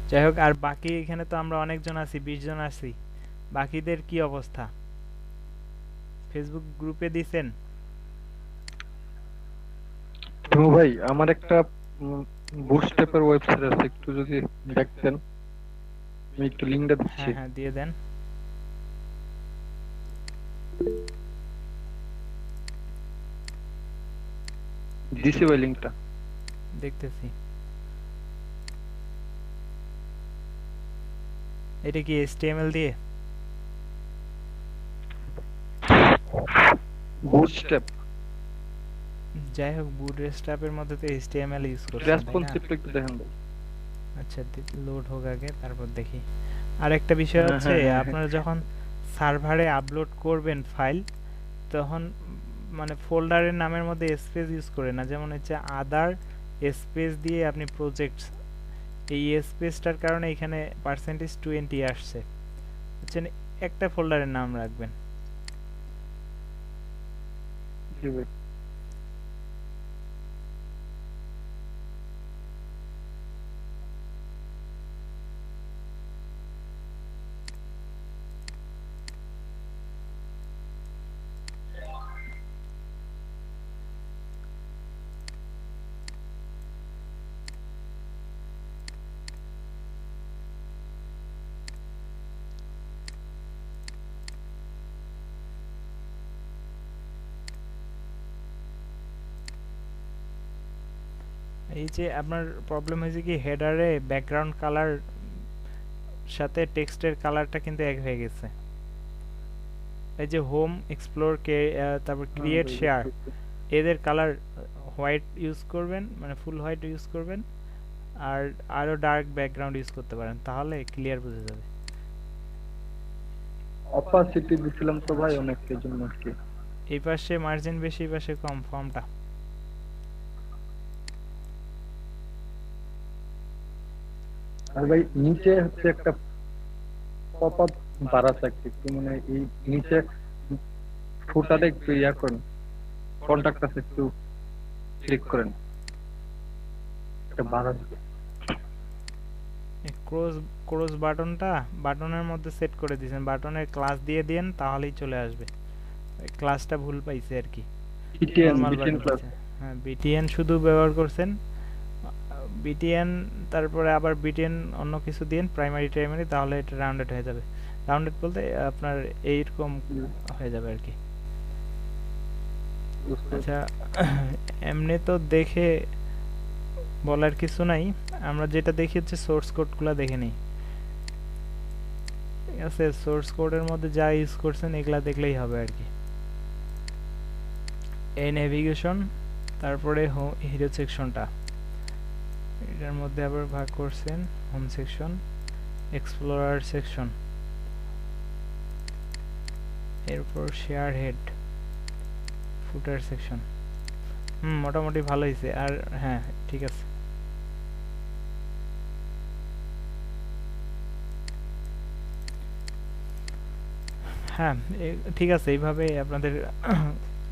যাই হোক, আর বাকি এখানে তো আমরা অনেকজন আছি, 20 জন আছি, বাকিদের কি অবস্থা? ফেসবুক গ্রুপে দিছেন? তো ভাই আমার একটা বুটস্ট্র্যাপের ওয়েবসাইট আছে, একটু যদি দেখতেন। আমি একটু লিংকটা দিচ্ছি। হ্যাঁ হ্যাঁ দিয়ে দেন। দিছি ভাই লিংকটা। দেখতেছি। এটা কি HTML দিয়ে? বুটস্ট্র্যাপ যাই হোক, বুটস্ট্র্যাপের মধ্যে তো HTML ইউজ করছেন তাই না? রেসপন্সিভটা একটু দেখেন ভাই। আচ্ছা লোড হোক আগে, তারপর দেখি। আরেকটা বিষয় হচ্ছে আপনারা যখন সার্ভারে আপলোড করবেন ফাইল, তখন মানে ফোল্ডারের নামের মধ্যে স্পেস ইউজ করে না, যেমন হচ্ছে আদার স্পেস দিয়ে আপনি প্রজেক্টস, এই স্পেসটার কারণে এখানে %20 আসছে, বুঝছেন? একটা ফোল্ডারের নাম রাখবেন। জি ভাই। এই যে আপনার প্রবলেম হয়েছে কি, হেডারে ব্যাকগ্রাউন্ড কালার সাথে টেক্সটের কালারটা কিন্তু এক হয়ে গেছে। এই যে হোম, এক্সপ্লোর, তারপর ক্রিয়েট, শেয়ার, এদের কালার হোয়াইট ইউজ করবেন, মানে ফুল হোয়াইট ইউজ করবেন, আর আরো ডার্ক ব্যাকগ্রাউন্ড ইউজ করতে পারেন, তাহলে ক্লিয়ার বোঝা যাবে। অপাসিটি দিছিলাম তো ভাই অনেক, এর জন্য আর কি। এই পাশে মার্জিন বেশি, এই পাশে কম ফর্মটা। আর ভাই নিচে হচ্ছে একটা পপ আপ বার আছে একটা, একটু মানে এই নিচে ফুটারে একটু ইয়া করেন, কন্টাক্ট আছে, একটু ক্লিক করেন, একটা বার আসবে। ক্রস ক্রস বাটনটা বাটনের মধ্যে সেট করে দিয়েছেন, বাটনের ক্লাস দিয়ে দেন তাহলেই চলে আসবে। ক্লাসটা ভুল পাইছে আর কি, BTN normal BTN button class. দিচ্ছে। হ্যাঁ, বিটিএন শুধু ব্যবহার করছেন, বিটিএন তারপরে আবার বিটিএন অন্য কিছু দিন প্রাইমারি টাইমারি, তাহলে এটা রাউন্ডেড হয়ে যাবে। রাউন্ডেড বলতে আপনার এইরকম হয়ে যাবে আর কি। আচ্ছা, এমনি তো দেখে বলার কিছু নাই, আমরা যেটা দেখি হচ্ছে সোর্স কোডগুলো দেখে নিই। ঠিক আছে, সোর্স কোডের মধ্যে যা ইউজ করছেন এগুলা দেখলেই হবে আর কি। এই নেভিগেশন, তারপরে হিরো সেকশনটা, এটার মধ্যে আবার ভাগ করছেন হোম সেকশন, এক্সপ্লোরার সেকশন, এরপর শেয়ার হেড, ফুটার সেকশন। মোটামুটি ভালো হয়েছে। আর হ্যাঁ, ঠিক আছে। হ্যাঁ, ঠিক আছে, এইভাবে আপনাদের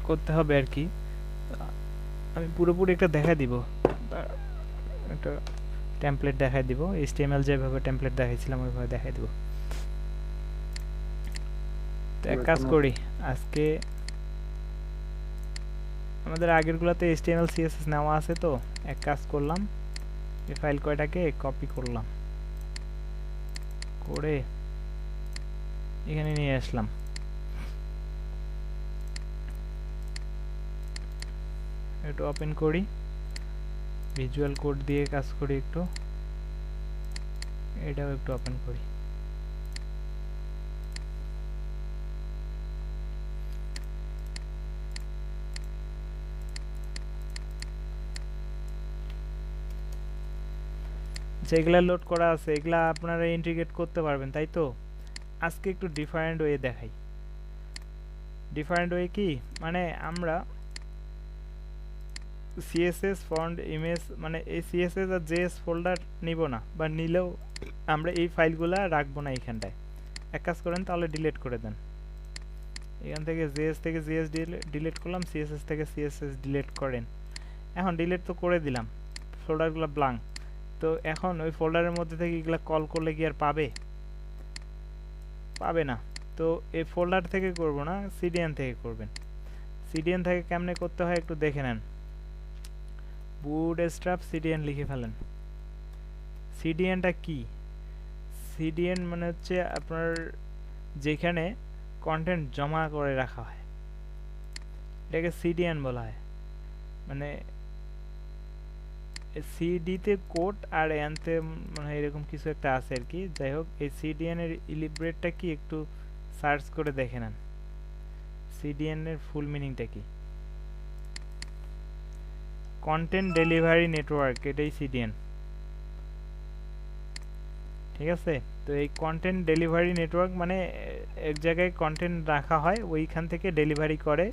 করতে হবে আর কি। আমি পুরোপুরি একটা দেখাই দিব, একটা টেমপ্লেট দেখাই দিব, HTML যেভাবে টেমপ্লেট দেখাইছিলাম ওইভাবে দেখাই দিব। তো এক কাজ করি, আজকে আমাদের আগেরগুলোতে HTML CSS নেওয়া আছে, তো এক কাজ করলাম, এই ফাইল কয়টাকে কপি করলাম, করে এখানে নিয়ে আসলাম। একটু ওপেন করি, ভিজুয়াল কোড দিয়ে কাজ করি একটু, এটাও একটু ওপেন করি। যেগুলা লোড করা আছে এগুলা আপনারা ইন্টিগ্রেট করতে পারবেন, তাই তো? আজকে একটু ডিফারেন্ট ওয়ে দেখাই। ডিফারেন্ট ওয়ে কি মানে, আমরা সিএসএস ফন্ট ইমেজ মানে এই সিএসএস আর জেএস ফোল্ডার নিব না, বা নিলেও আমরা এই ফাইলগুলা রাখবো না এইখানটায়। এক কাজ করেন, তাহলে ডিলিট করে দেন। এখান থেকে জেএস থেকে জেএস ডিলিট করলাম, সিএসএস থেকে সিএসএস ডিলিট করেন। এখন ডিলিট তো করে দিলাম, ফোল্ডারগুলো ব্লাঙ্ক। তো এখন ওই ফোল্ডারের মধ্যে থেকে এগুলা কল করলে কি আর পাবে? পাবে না। তো এই ফোল্ডার থেকে করব না, সিডিএন থেকে করবেন। সিডিএন থেকে কেমনে করতে হয় একটু দেখে নেন। বুটস্ট্র্যাপ সিডিএন লিখে ফেলেন। সিডিএনটা কি? সিডিএন মানে হচ্ছে আপনার যেখানে কন্টেন্ট জমা করে রাখা হয়, এটাকে সিডিএন বলা হয়। মানে সিডিতে কোড আর এনতে মানে এরকম কিছু একটা আছে আর কি। যাই হোক, এই সিডিএন এর ইলিব্রেটটা কি একটু সার্চ করে দেখে নেন, সিডিএন এর ফুল মিনিংটা কি। কন্টেন্ট ডেলিভারি নেটওয়ার্ক, এটাই সিডিএন। ঠিক আছে, তো এই কন্টেন্ট ডেলিভারি নেটওয়ার্ক মানে এক জায়গায় কন্টেন্ট রাখা হয়, ওইখান থেকে ডেলিভারি করে,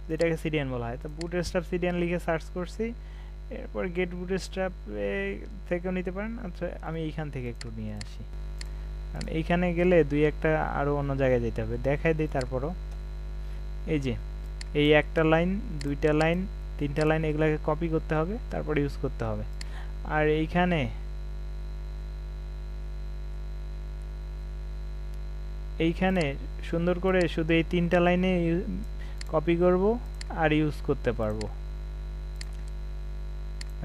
যেটাকে সিডিএন বলা হয়। তো বুটস্ট্র্যাপ সিডিএন লিখে সার্চ করছি, এরপর গেট বুটস্ট্র্যাপ থেকেও নিতে পারেন। আচ্ছা, আমি এইখান থেকে একটু নিয়ে আসি, কারণ এইখানে গেলে দুই একটা আরও অন্য জায়গায় যেতে হবে, দেখাই দিই তারপরও। এই যে এই একটা লাইন, দুইটা লাইন, তিনটা লাইন, এগুলাকে কপি করতে হবে, তারপরে ইউজ করতে হবে। আর এইখানে সুন্দর করে শুধু এই তিনটা লাইনে কপি করব আর ইউজ করতে পারবো।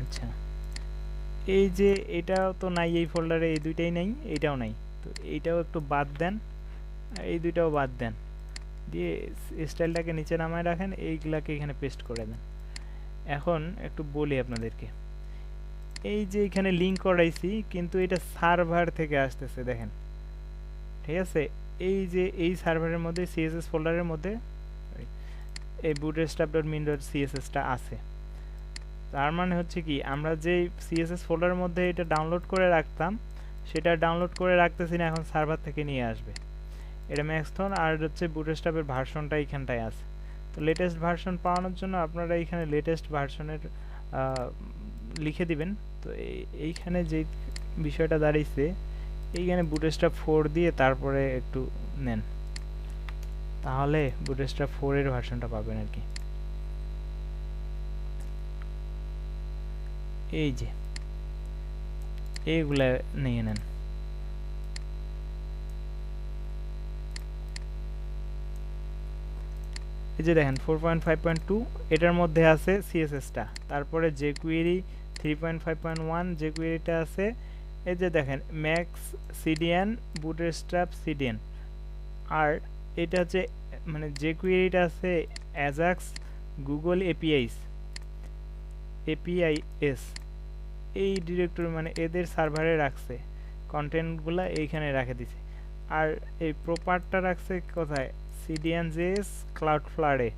আচ্ছা, এই যে এটাও তো নাই এই ফোল্ডারে, এই দুইটাই নাই, এইটাও নাই, তো এইটাও একটু বাদ দেন, আর এই দুইটাও বাদ দেন, দিয়ে স্টাইলটাকে নিচে নামায় রাখেন, এইগুলাকে এখানে পেস্ট করে দেন। এখন একটু বলি আপনাদেরকে, এই যে এখানে লিঙ্ক করাইছি, কিন্তু এটা সার্ভার থেকে আসতেছে, দেখেন। ঠিক আছে, এই যে এই সার্ভারের মধ্যে সিএসএস ফোল্ডারের মধ্যে এই bootstrap.min.css-টা আছে। তার মানে হচ্ছে কি, আমরা যে সিএসএস ফোল্ডারের মধ্যে এটা ডাউনলোড করে রাখতাম, সেটা ডাউনলোড করে রাখতেছি না, এখন সার্ভার থেকে নিয়ে আসবে। এটা ম্যাক্সথন, আর হচ্ছে বুটস্ট্র্যাপের ভার্সনটা এইখানটায় আছে। তো লেটেস্ট ভার্সন পাওয়ানোর জন্য আপনারা এইখানে লেটেস্ট ভার্সনের লিখে দিবেন। তো এইখানে যে বিষয়টা দাঁড়িয়েছে এইখানে বুটস্ট্র্যাপ 4 দিয়ে তারপরে একটু নেন, তাহলে বুটস্ট্র্যাপ 4 এর ভার্সনটা পাবেন আর কি। এই যে এইগুলা নিয়ে নেন। এই যে দেখেন 4.5.2 এটার মধ্যে আছে সিএসএসটা, তারপরে jQuery 3.5.1 jQueryটা আছে। এই যে দেখেন ম্যাক্স সিডিএন বুটস্ট্র্যাপ সিডিএন, আর এটা হচ্ছে মানে jQueryটা আছে অ্যাজাক্স গুগল এপিআইএস এই ডিরেক্টরি মানে এদের সার্ভারে রাখছে, কন্টেন্টগুলা এইখানে রেখে দিছে। আর এই প্রপারটা রাখছে কোথায়, সিডিএন.js ক্লাউডফ্লারে।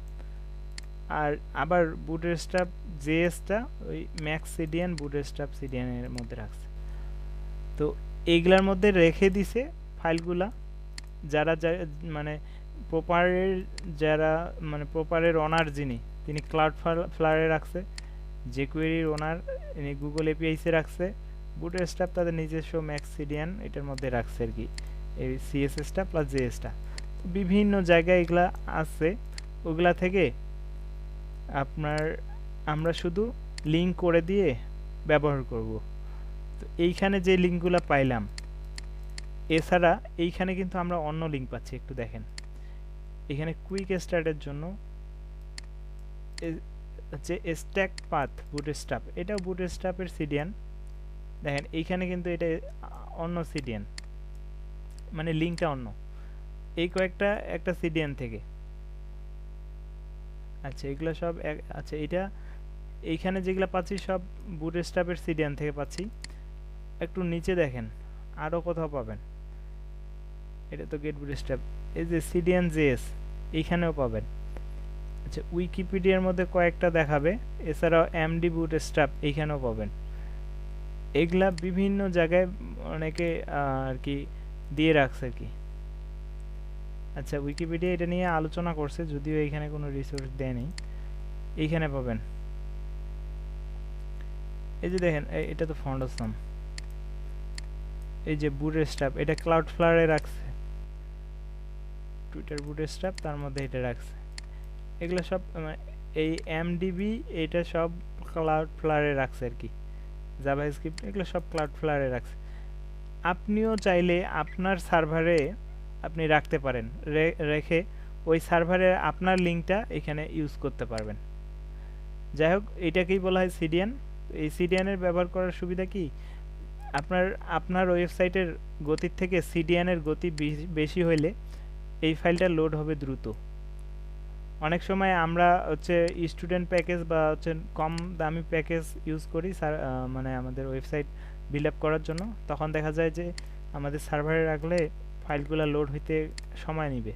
আর আবার বুটস্ট্র্যাপ জেএসটা ওই ম্যাক্স সিডিএন বুটস্ট্র্যাপ সিডিএন এর মধ্যে রাখছে। তো এইগুলার মধ্যে রেখে দিছে ফাইলগুলা, যারা মানে প্রপারের যারা মানে প্রপারের ওনার যিনি তিনি ক্লাউডফ্লারে রাখছে, jQueryর ওনার ইনি গুগল এপিআইসে রাখছে, বুটস্ট্র্যাপ তাদের নিজস্ব ম্যাক্স সিডিএন এটার মধ্যে রাখছে আর কি, এই সিএসএসটা প্লাস জেএসটা। বিভিন্ন জায়গায় এগুলা আছে, ওগুলা থেকে আপনার আমরা শুধু লিঙ্ক করে দিয়ে ব্যবহার করব। তো এইখানে যে লিঙ্কগুলো পাইলাম, এছাড়া এইখানে কিন্তু আমরা অন্য লিঙ্ক পাচ্ছি, একটু দেখেন এখানে কুইক স্টার্টের জন্য হচ্ছে স্ট্যাক পাথ বুটস্ট্র্যাপ, এটাও বুটস্ট্র্যাপের সিডিএন। দেখেন এইখানে কিন্তু এটা অন্য সিডিএন, মানে লিঙ্কটা অন্য, এই কয়েকটা একটা সিডিএন থেকে। আচ্ছা এগুলো সব আচ্ছা এটা এইখানে যেগুলো পাচ্ছি সব বুটস্ট্র্যাপের সিডিএন থেকে পাচ্ছি। একটু নিচে দেখেন আরও কোথাও পাবেন, এটা তো গেট বুটস্ট্র্যাপ, এই যে সিডিএন.js এইখানেও পাবেন। আচ্ছা উইকিপিডিয়ার মধ্যে কয়েকটা দেখাবে, এছাড়াও এমডি বুটস্ট্র্যাপ এইখানেও পাবেন। এগুলা বিভিন্ন জায়গায় অনেকে আর কি দিয়ে রাখছে আর কি। আচ্ছা উইকিপিডিয়া এটা নিয়ে আলোচনা করছে, যদিও এখানে কোনো রিসোর্স দেয়নি, এইখানে পাবেন। এই যে দেখেন এটা তো ফাউন্ডেশন, এই যে বুটস্ট্র্যাপ এটা ক্লাউডফ্লারে রাখছে, টুইটার বুটস্ট্র্যাপ তার মধ্যে এটা রাখছে। এগুলো সব এই এমডিবি এটা সব ক্লাউডফ্লারে রাখছে আর কি, জাভাস্ক্রিপ্ট এগুলো সব ক্লাউডফ্লারে রাখছে। আপনিও চাইলে আপনার সার্ভারে আপনি রাখতে পারেন, রেখে ওই সার্ভারে আপনার লিঙ্কটা এখানে ইউজ করতে পারবেন। যাই হোক এটাকেই বলা হয় সিডিএন। এই সিডিএনের ব্যবহার করার সুবিধা কি, আপনার ওয়েবসাইটের গতির থেকে সিডিএনের গতি বেশি হইলে এই ফাইলটা লোড হবে দ্রুত। অনেক সময় আমরা হচ্ছে স্টুডেন্ট প্যাকেজ বা হচ্ছে কম দামি প্যাকেজ ইউজ করি মানে আমাদের ওয়েবসাইট বিল্ড আপ করার জন্য, তখন দেখা যায় যে আমাদের সার্ভারে রাখলে ফাইলগুলো লোড হইতে সময় নেবে,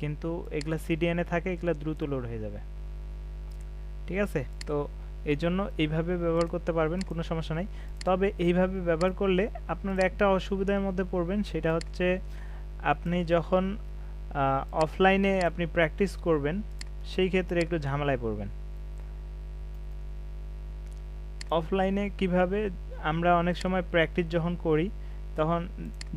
কিন্তু এগুলা সিডিএনে থাকে, এগুলা দ্রুত লোড হয়ে যাবে। ঠিক আছে, তো এই জন্য এইভাবে ব্যবহার করতে পারবেন, কোনো সমস্যা নাই। তবে এইভাবে ব্যবহার করলে আপনার একটা অসুবিধার মধ্যে পড়বেন, সেটা হচ্ছে আপনি যখন অফলাইনে আপনি প্র্যাকটিস করবেন সেই ক্ষেত্রে একটু ঝামেলায় পড়বেন। অফলাইনে কিভাবে, আমরা অনেক সময় প্র্যাকটিস যখন করি তখন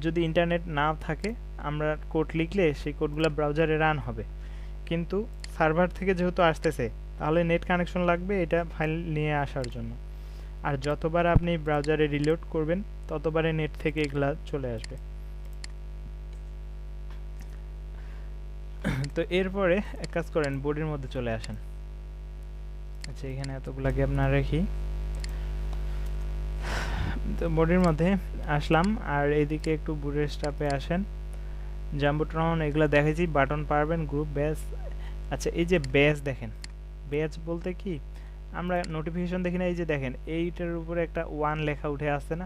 যদি ইন্টারনেট না থাকে আমরা কোড লিখলে সেই কোডগুলো ব্রাউজারে রান হবে, কিন্তু সার্ভার থেকে যেহেতু আসতেছে তাহলে নেট কানেকশন লাগবে এটা ফাইল নিয়ে আসার জন্য। আর যতবার আপনি ব্রাউজারে রিলোড করবেন ততবারে নেট থেকে এগুলা চলে আসবে। তো এরপরে এক কাজ করেন, বোর্ডের মধ্যে চলে আসেন। আচ্ছা এখানে এতগুলা গ্যাপ না রেখি, তো বোর্ডের মধ্যে আসলাম, আর এইদিকে একটু বুটস্ট্র্যাপে আসেন, জাম্বোট্রন এগুলা দেখেছি, বাটন পারবেন, গ্রুপ ব্যাচ। আচ্ছা এই যে ব্যাচ দেখেন, ব্যাচ বলতে কি আমরা নোটিফিকেশন দেখি না, এই যে দেখেন এইটার উপরে একটা 1 লেখা উঠে আসছে না,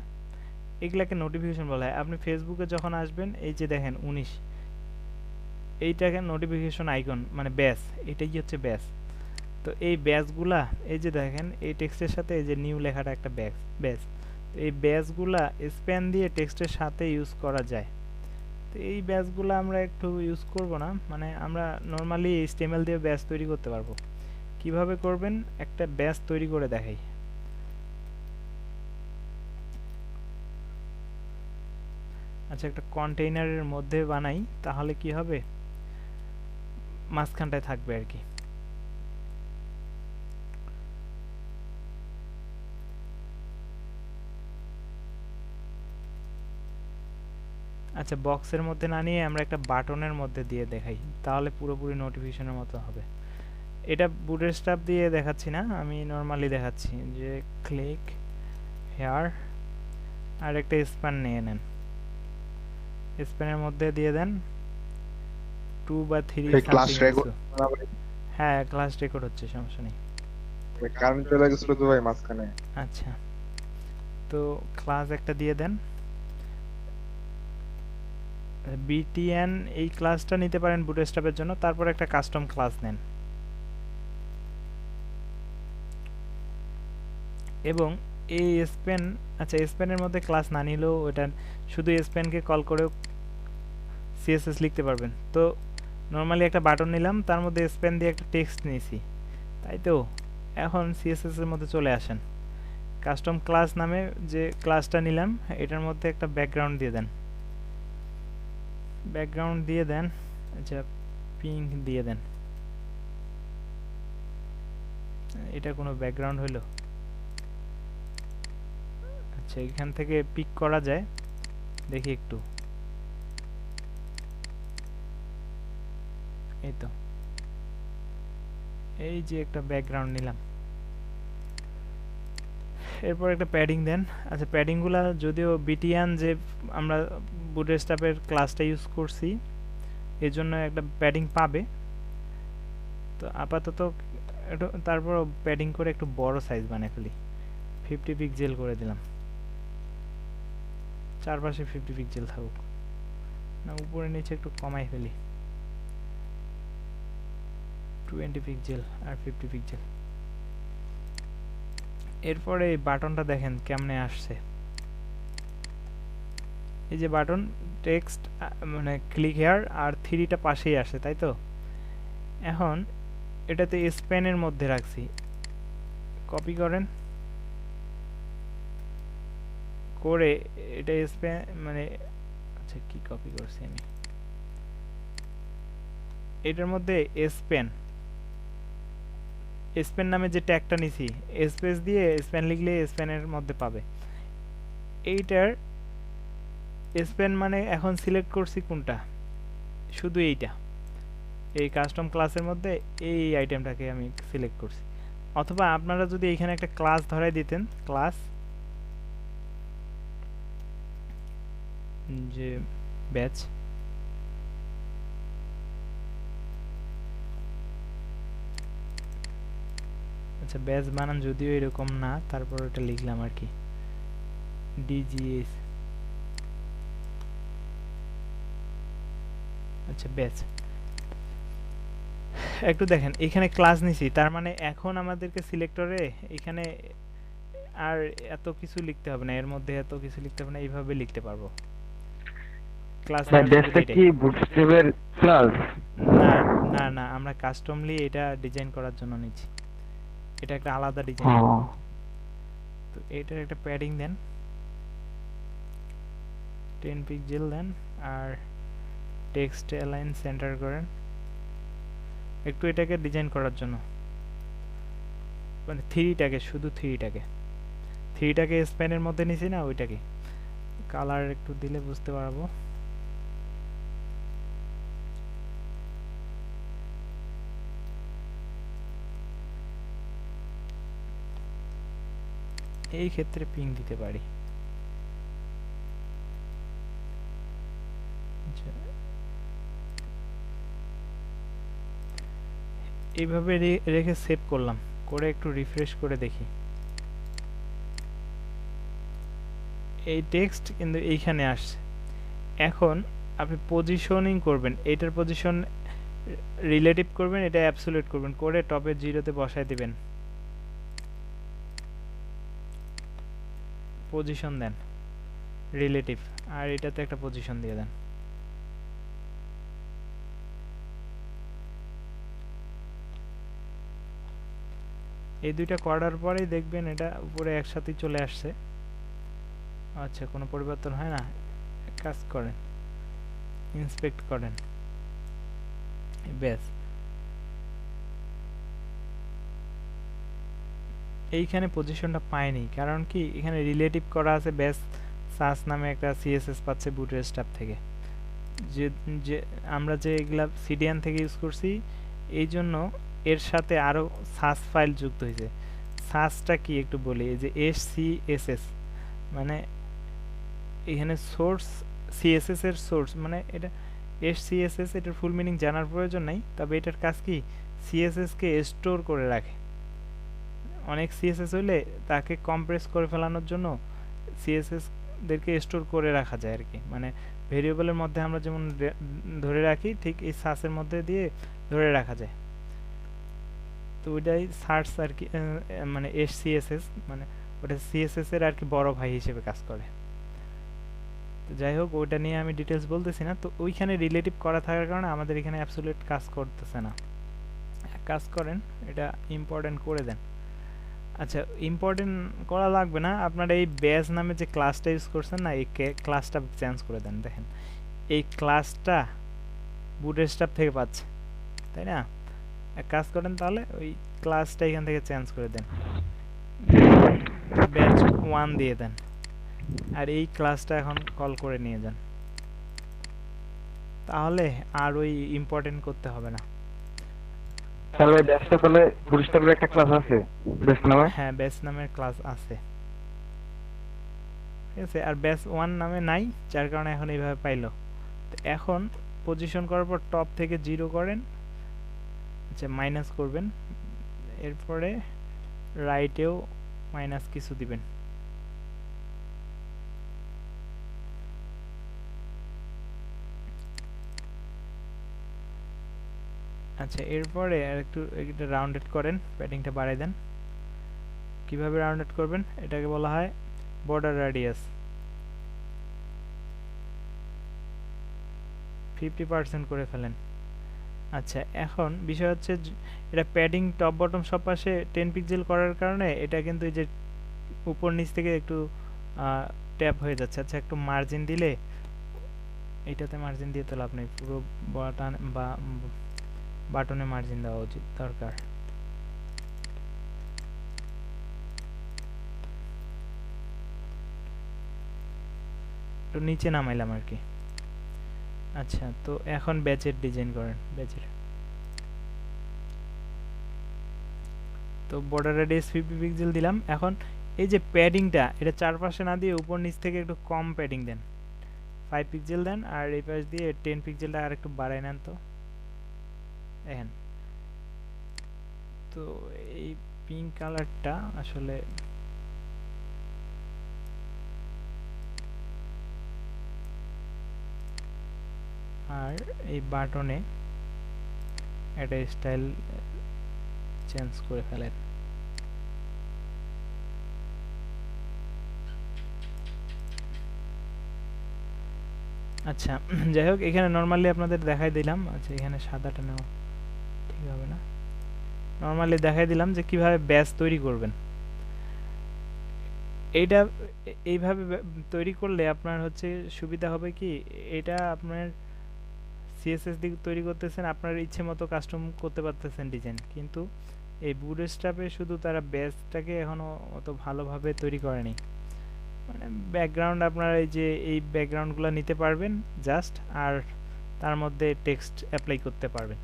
এগুলাকে নোটিফিকেশন বলা হয়। আপনি ফেসবুকে যখন আসবেন এই যে দেখেন 19, এইটাকে নোটিফিকেশন আইকন মানে ব্যাচ, এটাই হচ্ছে ব্যাচ। তো এই ব্যাচগুলা এই যে দেখেন এই টেক্সটের সাথে এই যে নিউ লেখাটা একটা ব্যাচ, তো এই ব্যাচগুলা স্প্যান দিয়ে টেক্সটের সাথে ইউজ করা যায়। তো এই ব্যাচগুলো আমরা একটু ইউজ করব না, মানে আমরা নরমালি HTML দিয়ে ব্যাচ তৈরি করতে পারবো। কিভাবে করবেন, একটা ব্যাচ তৈরি করে দেখাই। আচ্ছা, একটা কন্টেইনারের মধ্যে বানাই, তাহলে কি হবে, মাঝখানটায় থাকবে আর কি। আচ্ছা, বক্সের মধ্যে না নিয়ে আমরা একটা বাটনের মধ্যে দিয়ে দেখাই, তাহলে পুরোপুরি নোটিফিকেশনের মতো হবে। এটা বুটস্ট্র্যাপ দিয়ে দেখাচ্ছি না, আমি নর্মালি দেখাচ্ছি যে ক্লিক হেয়ার আর একটা স্প্যান নিয়ে নেন, স্প্যানের মধ্যে দিয়ে দেন 2 বা 3 ক্লাস সামথিং রেকর্ড কিছু। হ্যাঁ, ক্লাস রেকর্ড হচ্ছে, সমস্যা নেই। কারেন্ট চলে গেছিল তো ভাই মাঝখানে। আচ্ছা, তো ক্লাস একটা দিয়ে দেন btn, এই ক্লাসটা নিতে পারেন বুটস্ট্র্যাপের জন্য, তারপর একটা কাস্টম ক্লাস নেন এবং এই স্পেন, আচ্ছা স্পেনের মধ্যে ক্লাস না নিলেও ওটা শুধু স্পেনকে কল করেও সিএসএস লিখতে পারবেন। তো নর্মালি একটা বাটন নিলাম, তার মধ্যে স্পেন দিয়ে একটা টেক্সট নিয়েছি, তাই তো। এখন সিএসএস এর মধ্যে চলে আসেন, কাস্টম ক্লাস নামে যে ক্লাসটা নিলাম এটার মধ্যে একটা ব্যাকগ্রাউন্ড দিয়ে দেন, ব্যাকগ্রাউন্ড দিয়ে দেন, আচ্ছা পিঙ্ক দিয়ে দেন। এটা কোনো ব্যাকগ্রাউন্ড হলো? আচ্ছা, এখান থেকে পিক করা যায়, দেখি একটু। এই তো, এই যে একটা ব্যাকগ্রাউন্ড নিলাম, এরপর একটা প্যাডিং দেন। আচ্ছা, প্যাডিংগুলা যদিও বিটিয়ান যে আমরা বুটস্ট্র্যাপের ক্লাসটা ইউজ করছি এর জন্য একটা প্যাডিং পাবে, তো আপাতত তারপর প্যাডিং করে একটু বড় সাইজ বানিয়ে ফেলি, 50 পিক্সেল করে দিলাম, চারপাশে 50 পিক্সেল থাকুক, না উপরে নিচে একটু কমাই ফেলি, 20 পিক্সেল আর 50 পিক্সেল। এরপরে এই বাটনটা দেখেন কেমনে আসছে, এই যে বাটন টেক্সট মানে ক্লিক হেয়ার আর 3টা পাশেই আসে, তাই তো। এখন এটাতে স্প্যানের মধ্যে রাখছি, কপি করেন, করে এটা স্প্যান মানে, আচ্ছা কি কপি করছি আমি, এটার মধ্যে স্প্যান স্প্যান নামে যে ট্যাগটা নিছি, স্পেস দিয়ে স্প্যান লিখলে স্প্যানের মধ্যে পাবে। এইটার স্প্যান মানে এখন সিলেক্ট করছি কোনটা, শুধু এইটা, এই কাস্টম ক্লাসের মধ্যে এই আইটেমটাকে আমি সিলেক্ট করছি। অথবা আপনারা যদি এখানে একটা ক্লাস ধরাই দিতেন, ক্লাস যে ব্যাচ, আচ্ছা ব্যাচ বানান যদিও এরকম না, তারপর ওটা লিখলাম আর কি, ডিজিএস, আচ্ছা ব্যাচ। একটু দেখেন এখানে ক্লাস নিছি, তার মানে এখন আমাদেরকে সিলেক্টরে এখানে আর এত কিছু লিখতে হবে না, এর মধ্যে এত কিছু লিখতে হবে না, এইভাবে লিখতে পারবো। ক্লাস ভাই বেসটা কি বুটস্ট্র্যাপের ক্লাস? না না না, আমরা কাস্টমলি এটা ডিজাইন করার জন্য নিচ্ছি, এটা একটা আলাদা ডিজাইন। তো এটার একটা প্যাডিং দেন, 10 পিক্সেল দেন, আর টেক্সট অ্যালাইন সেন্টার করেন একটু এটাকে ডিজাইন করার জন্য, মানে থ্রিটাকে, শুধু থ্রিটাকে স্প্যানের মধ্যে নিছি না, ওইটাকে কালার একটু দিলে বুঝতে পারবো। এই ক্ষেত্রে পিং দিতে পারি, এইভাবে রেখে সেভ করলাম, করে একটু রিফ্রেশ করে দেখি, এই টেক্সট কিন্তু এইখানে আসছে। এখন আপনি পজিশনিং করবেন, এটার পজিশন রিলেটিভ করবেন, এটা অ্যাবসলিউট করবেন, করে টপে 0-তে বসায় দিবেন, পজিশন দেন রিলেটিভ, আর এটাতে একটা পজিশন দিয়ে দেন। এই দুইটা করার পরেই দেখবেন এটা উপরে একসাথেই চলে আসছে। আচ্ছা, কোনো পরিবর্তন হয় না, কাজ করেন, ইন্সপেক্ট করেন, ব্যাস। এইখানে পজিশনটা পায়নি, কারণ কি এখানে রিলেটিভ করা আছে ব্যাস সাস নামে একটা সিএসএস পাচ্ছে বুটস্ট্র্যাপ থেকে, যে যে আমরা যে এগুলা সিডিএন থেকে ইউজ করছি, এই জন্য এর সাথে আরো সাস ফাইল যুক্ত হয়েছে। সাসটা কি একটু বলি, এই যে এসসিএসএস মানে এখানে সোর্স, সিএসএস এর সোর্স মানে এটা এসসিএসএস, এটার ফুল মিনিং জানার প্রয়োজন নাই, তবে এটার কাজ কি সিএসএস কে স্টোর করে রাখে। অনেক সিএসএস হইলে তাকে কম্প্রেস করে ফেলানোর জন্য সিএসএস দেরকে স্টোর করে রাখা যায় আর কি, মানে ভেরিয়েবলের মধ্যে আমরা যেমন ধরে রাখি ঠিক এই সাসের মধ্যে দিয়ে ধরে রাখা যায়। তো ওইটাই সার্চ আর কি, মানে এসসিএসএস মানে ওটা সিএসএস এর আর কি বড় ভাই হিসেবে কাজ করে। তো যাই হোক, ওইটা নিয়ে আমি ডিটেলস বলতেছি না। তো ওইখানে রিলেটিভ করা থাকার কারণে আমাদের এখানে অ্যাবসলিউট কাজ করতেছে না। কাজ করেন, এটা ইম্পর্টেন্ট করে দেন। আচ্ছা, ইম্পর্টেন্ট করা লাগবে না, আপনারা এই ব্যাজ নামে যে ক্লাসটা ইউজ করছেন না, এই ক্লাসটা চেঞ্জ করে দেন। দেখেন এই ক্লাসটা বুটস্ট্র্যাপ থেকে পাচ্ছে, তাই না? এক কাজ করেন তাহলে, ওই ক্লাসটা এখান থেকে চেঞ্জ করে দেন, ব্যাচ 1 দিয়ে দেন, আর এই ক্লাসটা এখন কল করে নিয়ে যান, তাহলে আর ওই ইম্পর্টেন্ট করতে হবে না। তাহলে ব্যাচটা তাহলে বুটস্ট্র্যাপের একটা ক্লাস আছে ব্যাচ নামে? হ্যাঁ, ব্যাচ নামের ক্লাস আছে, ঠিক আছে। আর ব্যাচ 1 নামে নাই, যার কারণে এখন এইভাবে পাইলো। তো এখন পজিশন করার পর টপ থেকে 0 করেন, আচ্ছা মাইনাস করবেন, এরপরে রাইটেও মাইনাস কিছু দিবেন। আচ্ছা, এরপরে আর একটু এটা রাউন্ডেড করেন, প্যাডিংটা বাড়াই দেন। কিভাবে রাউন্ডেড করবেন? এটাকে বলা হয় বর্ডার রাডিয়াস, 50% করে ফেলেন। আচ্ছা, এখন বিষয় হচ্ছে এটা প্যাডিং টপ বটম সব পাশে 10 পিক্সেল করার কারণে এটা কিন্তু এই যে উপর নিচ থেকে একটু ট্যাপ হয়ে যাচ্ছে। আচ্ছা, একটু মার্জিন দিলে, এইটাতে মার্জিন দিয়ে তো লাভ নেই, পুরো বাটন বা বাটনে মার্জিন দেওয়া উচিত দরকার। একটু নিচে নামাইলাম আর কি। আচ্ছা, তো এখন ব্যাচের ডিজাইন করেন, ব্যাচের। তো বর্ডার রেডিয়াস 50 পিক্সেল দিলাম। এখন এই যে প্যাডিংটা, এটা চারপাশে না দিয়ে উপর নিচ থেকে একটু কম প্যাডিং দেন, 5 পিক্সেল দেন, আর এই পাশ দিয়ে 10 পিক্সেলটা আর একটু বাড়াই নেন। তো দেখেন, তো এই পিঙ্ক কালারটা আসলে আর এই বাটনে একটা স্টাইল চেঞ্জ করে ফেলেন। আচ্ছা, যাই হোক, এখানে নর্মালি আপনাদের দেখাই দিলাম। আচ্ছা, এখানে সাদাটা নেওয়া ঠিক হবে না, নর্মালি দেখাই দিলাম যে কিভাবে ব্যাচ তৈরি করবেন। এইটা এইভাবে তৈরি করলে আপনার হচ্ছে সুবিধা হবে কি, এটা আপনার সিএসএস দিয়ে তৈরি করতেছেন, আপনার ইচ্ছে মতো কাস্টম করতে পারতেছেন ডিজাইন, কিন্তু এই বুটস্ট্র্যাপে শুধু তারা ব্যাচটাকে এখনো অত ভালোভাবে তৈরি করেনি। মানে ব্যাকগ্রাউন্ড আপনারা এই যে এই ব্যাকগ্রাউন্ডগুলো নিতে পারবেন জাস্ট, আর তার মধ্যে টেক্সট অ্যাপ্লাই করতে পারবেন।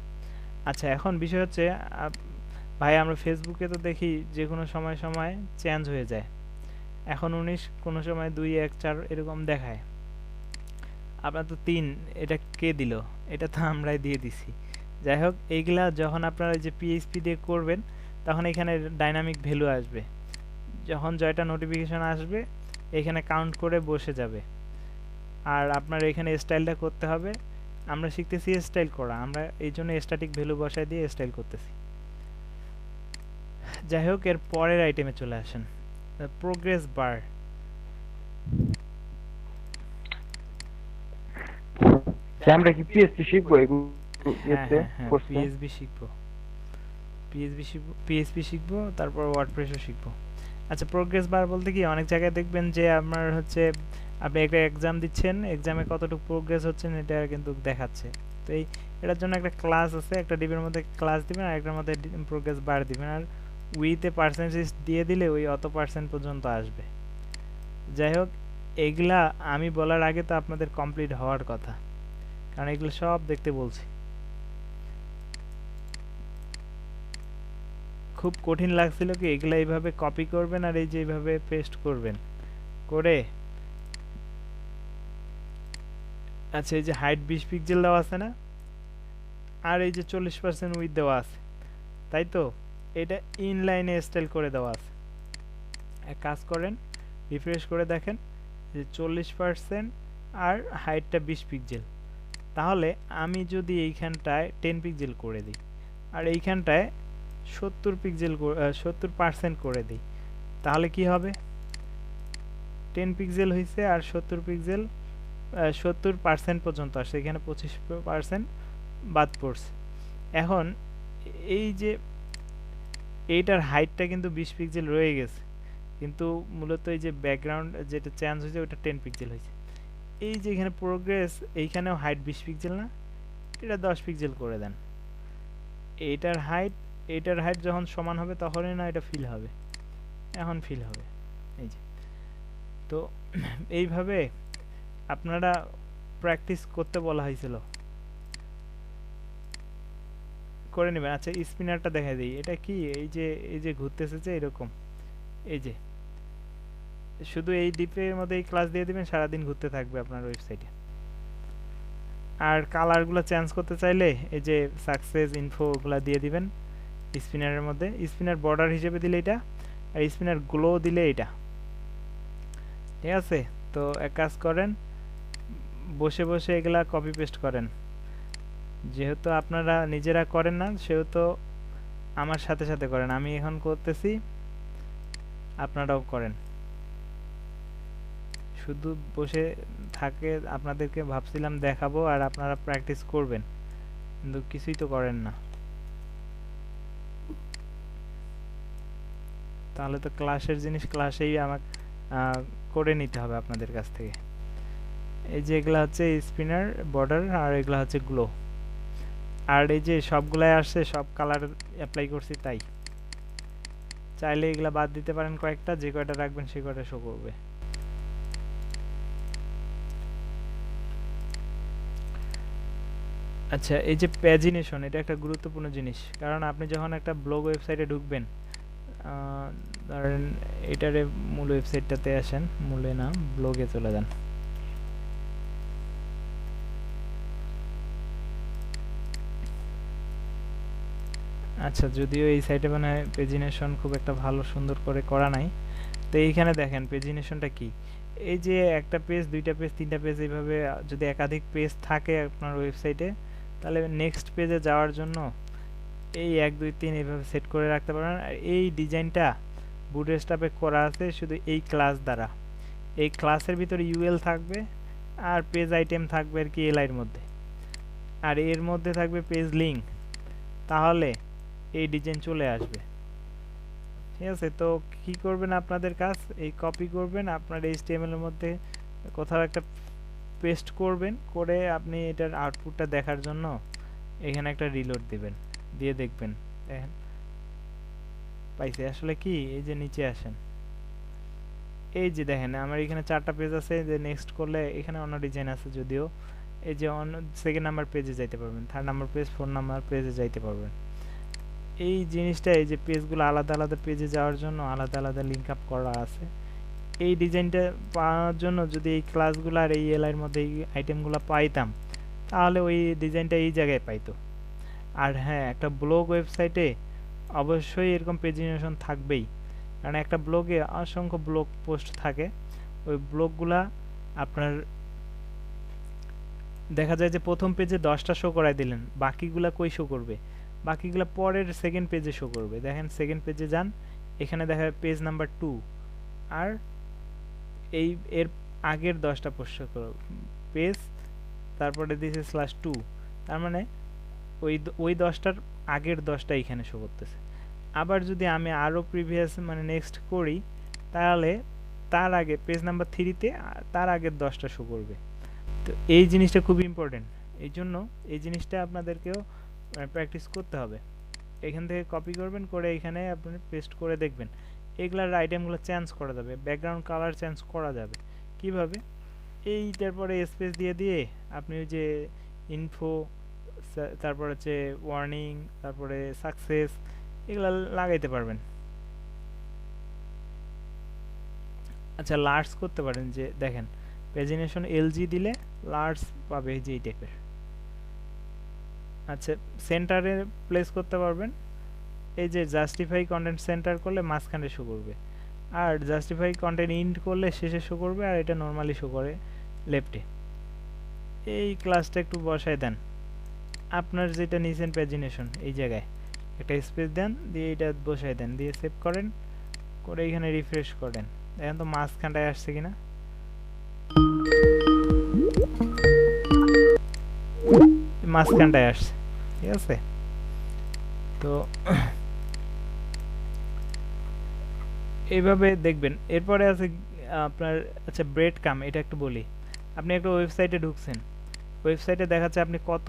আচ্ছা, এখন বিষয় হচ্ছে ভাই আমরা ফেসবুকে তো দেখি যে কোনো সময় সময় চেঞ্জ হয়ে যায়, এখন 19, কোনো সময় 2, 1, 4 এরকম দেখায়। আপনার তো 3, এটা কে দিল? এটা তো আমরাই দিয়ে দিছি। যাই হোক, এইগুলা যখন আপনারা যে পিএইচপি দিয়ে করবেন, তখন এখানে ডাইনামিক ভ্যালু আসবে, যখন জয়টা নোটিফিকেশন আসবে এখানে কাউন্ট করে বসে যাবে। আর আপনার এখানে স্টাইলটা করতে হবে, আমরা শিখতেছি স্টাইল করা, আমরা এই জন্য স্ট্যাটিক ভ্যালু বসায় দিয়ে স্টাইল করতেছি। যাই হোক, এর পরের আইটেমে চলে আসেন, প্রোগ্রেস বার। আমরা কি পিএসপি শিখবো? পিএসবি শিখবো, পিএসপি শিখবো, তারপর ওয়ার্ডপ্রেসও শিখবো। আচ্ছা, প্রোগ্রেস বার বলতে কি, অনেক জায়গায় দেখবেন যে আপনার হচ্ছে আপনি একটা এক্সাম দিচ্ছেন, এক্সামে কতটুকু প্রোগ্রেস হচ্ছেন এটা কিন্তু দেখাচ্ছে। তো এটার জন্য একটা ক্লাস আছে, একটা ডিবির মধ্যে ক্লাস দিবেন আর একটার মধ্যে প্রোগ্রেস বার দিবেন, আর উইথে পার্সেন্টেজ দিয়ে দিলে ওই অত পার্সেন্ট পর্যন্ত আসবে। যাই হোক, এগুলা আমি বলার আগে তো আপনাদের কমপ্লিট হওয়ার কথা, কারণ এগুলো সব দেখতে বলছি। খুব কঠিন লাগছিল কি এগুলা এইভাবে কপি করবেন আর এই যে এইভাবে পেস্ট করবেন করে। আচ্ছা, এই যে হাইট 20 পিক্সেল দেওয়া আছে না, আর এই যে 40% উইথ দেওয়া আছে, তাই তো? এটা ইনলাইনে স্টাইল করে দেওয়া আছে। এক কাজ করেন, রিফ্রেশ করে দেখেন যে 40% আর হাইটটা 20 পিক্সেল। তাহলে আমি যদি এইখানটায় 10 পিক্সেল করে দিই আর এইখানটায় 70% করে দিই, তাহলে কি হবে? 10 পিক্সেল হয়েছে আর 70 পিক্সেল 70% পর্যন্ত আসছে, এখানে 25% বাদ পড়ছে। এখন এই যে এইটার হাইটটা কিন্তু 20 পিক্সেল রয়ে গেছে, কিন্তু মূলত এই যে ব্যাকগ্রাউন্ড যেটা চেঞ্জ হয়েছে ওটা 10 পিক্সেল হয়েছে। এই যে এখানে প্রোগ্রেস, এইখানেও হাইট 20 পিক্সেল না, এটা 10 পিক্সেল করে দেন। এইটার হাইট যখন সমান হবে তখনই না এটা ফিল হবে, এখন ফিল হবে। এই যে, তো এইভাবে আপনারা প্র্যাকটিস করতে বলা হয়েছিল, করে নেবেন। আচ্ছা, স্পিনারটা দেখা দিই, এটা কি? এই যে ঘুরতেছে যে এরকম, এই যে শুধু এই ডিপের মধ্যে এই ক্লাস দিয়ে দিবেন, সারাদিন ঘুরতে থাকবে আপনার ওয়েবসাইটে। আর কালারগুলো চেঞ্জ করতে চাইলে এই যে সাকসেস ইনফো ওগুলা দিয়ে দিবেন স্পিনারের মধ্যে। স্পিনার বর্ডার হিসেবে দিলে এটা, আর স্পিনার গ্লো দিলে এটা, ঠিক আছে? তো এক কাজ করেন, বসে বসে এগুলা কপি পেস্ট করেন। যেহেতু আপনারা নিজেরা করেন না, সেহেতু আমার সাথে সাথে করেন। আমি এখন করতেছি, আপনারাও করেন। শুধু বসে থাকে আপনাদেরকে ভাবছিলাম দেখাবো আর আপনারা প্র্যাকটিস করবেন, কিন্তু কিছুই তো করেন না। তাহলে তো ক্লাসের জিনিস ক্লাসেই আমাকে করে নিতে হবে আপনাদের কাছ থেকে। এই যে এগুলা হচ্ছে স্পিনার বর্ডার আর এগুলা হচ্ছে গ্লো, আর এই যে সবগুলাই আসছে, সব কালার অ্যাপ্লাই করছি, তাই চাইলে এগুলা বাদ দিতে পারেন কয়েকটা, যে কয়টা রাখবেন সে কয়টা শো করবে। আচ্ছা, এই যে প্যাজিনেশন, এটা একটা গুরুত্বপূর্ণ জিনিস, কারণ আপনি যখন একটা ব্লগ ওয়েবসাইটে ঢুকবেন, ধরেন এটারে মূল ওয়েবসাইটটাতে আসেন, মূলে না ব্লগে চলে যান। আচ্ছা, যদিও এই সাইটে মানে পেজিনেশন খুব একটা ভালো সুন্দর করে করা নাই, তো এইখানে দেখেন পেজিনেশনটা কি। এই যে একটা পেজ, দুইটা পেজ, তিনটা পেজ, এইভাবে যদি একাধিক পেজ থাকে আপনার ওয়েবসাইটে, তাহলে নেক্সট পেজে যাওয়ার জন্য এই 1 2 3 এইভাবে সেট করে রাখতে পারেন। আর এই ডিজাইনটা বুটস্ট্র্যাপে করা আছে শুধু এই ক্লাস দ্বারা। এই ক্লাসের ভিতরে ইউএল থাকবে আর পেজ আইটেম থাকবে আর কি এল এর মধ্যে, আর এর মধ্যে থাকবে পেজ লিঙ্ক, তাহলে এই ডিজাইন চলে আসবে। ঠিক আছে? তো কি করবেন, আপনাদের কাজ এই কপি করবেন, আপনার HTML এর মধ্যে কোথাও একটা পেস্ট করবেন, করে আপনি এটার আউটপুটটা দেখার জন্য এখানে একটা রিলোড দিবেন, দিয়ে দেখবেন। দেখেন পাইছে আসলে কি, এই যে নিচে আসেন, এই যে দেখেন আমার এখানে 4টা পেজ আছে, যে নেক্সট করলে এখানে অন্য ডিজাইন আছে যদিও, এই যে অন্য সেকেন্ড নাম্বার পেজে যাইতে পারবেন, থার্ড নাম্বার পেজ, 4 নাম্বার পেজে যাইতে পারবেন। এই জিনিসটা, এই যে পেজগুলো আলাদা আলাদা পেজে যাওয়ার জন্য আলাদা আলাদা লিঙ্ক আপ করা আছে। এই ডিজাইনটা পাওয়ার জন্য যদি এই ক্লাসগুলো আর এই এলআইয়ের মধ্যে এই আইটেমগুলো পাইতাম, তাহলে ওই ডিজাইনটা এই জায়গায় পাইতো। আর হ্যাঁ, একটা ব্লগ ওয়েবসাইটে অবশ্যই এরকম পেজিনেশন থাকবেই, কারণ একটা ব্লগে অসংখ্য ব্লগ পোস্ট থাকে। ওই ব্লগগুলা আপনার দেখা যায় যে প্রথম পেজে 10টা শো করাই দিলেন, বাকিগুলা কই শো করবে? বাকিগুলা পরের সেকেন্ড পেজে শো করবে। দেখেন সেকেন্ড পেজে যান, এখানে দেখা পেজ নাম্বার 2, আর এই এর আগের 10টা পোস্ট শো করবে পেজ, তারপরে দিয়েছে /2, তার মানে ওই 10টার আগের 10টা এখানে শো করতেছে। আবার যদি আমি আরও প্রিভিয়াস মানে নেক্সট করি, তাহলে তার আগে পেজ নাম্বার 3 তে তার আগের 10টা শো করবে। তো এই জিনিসটা খুব ইম্পর্টেন্ট, এই জন্য এই জিনিসটা আপনাদেরকেও প্র্যাকটিস করতে হবে। এখান থেকে কপি করবেন, করে এখানে আপনি পেস্ট করে দেখবেন এগুলার আইটেমগুলো চেঞ্জ করা যাবে, ব্যাকগ্রাউন্ড কালার চেঞ্জ করা যাবে। কিভাবে? এইটার পরে স্পেস দিয়ে দিয়ে আপনি ওই যে ইনফো, তারপর হচ্ছে ওয়ার্নিং, তারপরে সাকসেস, এগুলো লাগাইতে পারবেন। আচ্ছা, লার্জ করতে পারেন, যে দেখেন প্রেজেন্টেশন এলজি দিলে লার্জ পাবে এই যে এই টাইপের। আচ্ছা, সেন্টারে প্লেস করতে পারবেন, এই যে জাস্টিফাই কন্টেন্ট সেন্টার করলে মাঝখানে শো করবে, আর জাস্টিফাই কন্টেন্ট ইন্ড করলে শেষে শো করবে, আর এটা নর্মালি শো করে লেফটে। এই ক্লাসটা একটু বসায় দেন, আপনার যেটা নিয়েছেন প্রেজেন্টেশন এই জায়গায় একটা স্পেস দেন, দিয়ে এটা বসায় দেন, দিয়ে সেভ করেন, করে এখানে রিফ্রেশ করেন। দেখেন তো মাঝখানটায় আসছে কিনা। মাঝখানটায় আসছে, ঠিক আছে। তো এইভাবে দেখবেন। এরপরে আছে আপনার, আচ্ছা ব্রেড কাম, এটা একটু বলি। আপনি একটা ওয়েবসাইটে ঢুকছেন, ওয়েবসাইটে দেখাচ্ছে আপনি কত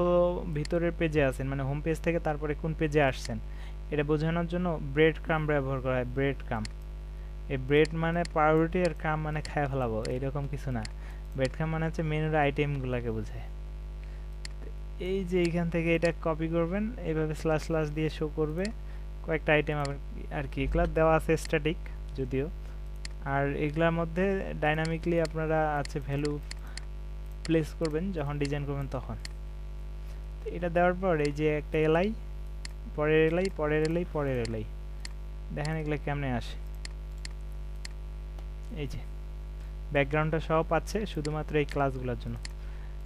ভিতরের পেজে আছেন, মানে হোম পেজ থেকে তারপরে কোন পেজে আসছেন, এটা বোঝানোর জন্য ব্রেড কাম ব্যবহার করা হয়। ব্রেড কাম, এই ব্রেড মানে পাউরুটি, আর কাম মানে খায় ফেলাবো, এইরকম কিছু না। ব্রেড কাম মানে হচ্ছে মেনুর আইটেমগুলোকে বোঝায়। এই যে এইখান থেকে এটা কপি করবেন, এইভাবে স্ল্যাশ স্ল্যাশ দিয়ে শো করবে কয়েকটা আইটেম আর কি। এগুলা দেওয়া আছে স্ট্যাটিক যদিও, আর এগুলার মধ্যে ডাইনামিকলি আপনারা আছে ভ্যালু প্লেস করবেন যখন ডিজাইন করবেন তখন। এটা দেওয়ার পর এই যে একটা এলআই, পরের এলআই, পরের এলআই, পরের এলআই, দেখেন এগুলো কেমনে আসে। এই যে ব্যাকগ্রাউন্ডটা সহ পাচ্ছে শুধুমাত্র এই ক্লাসগুলোর জন্য।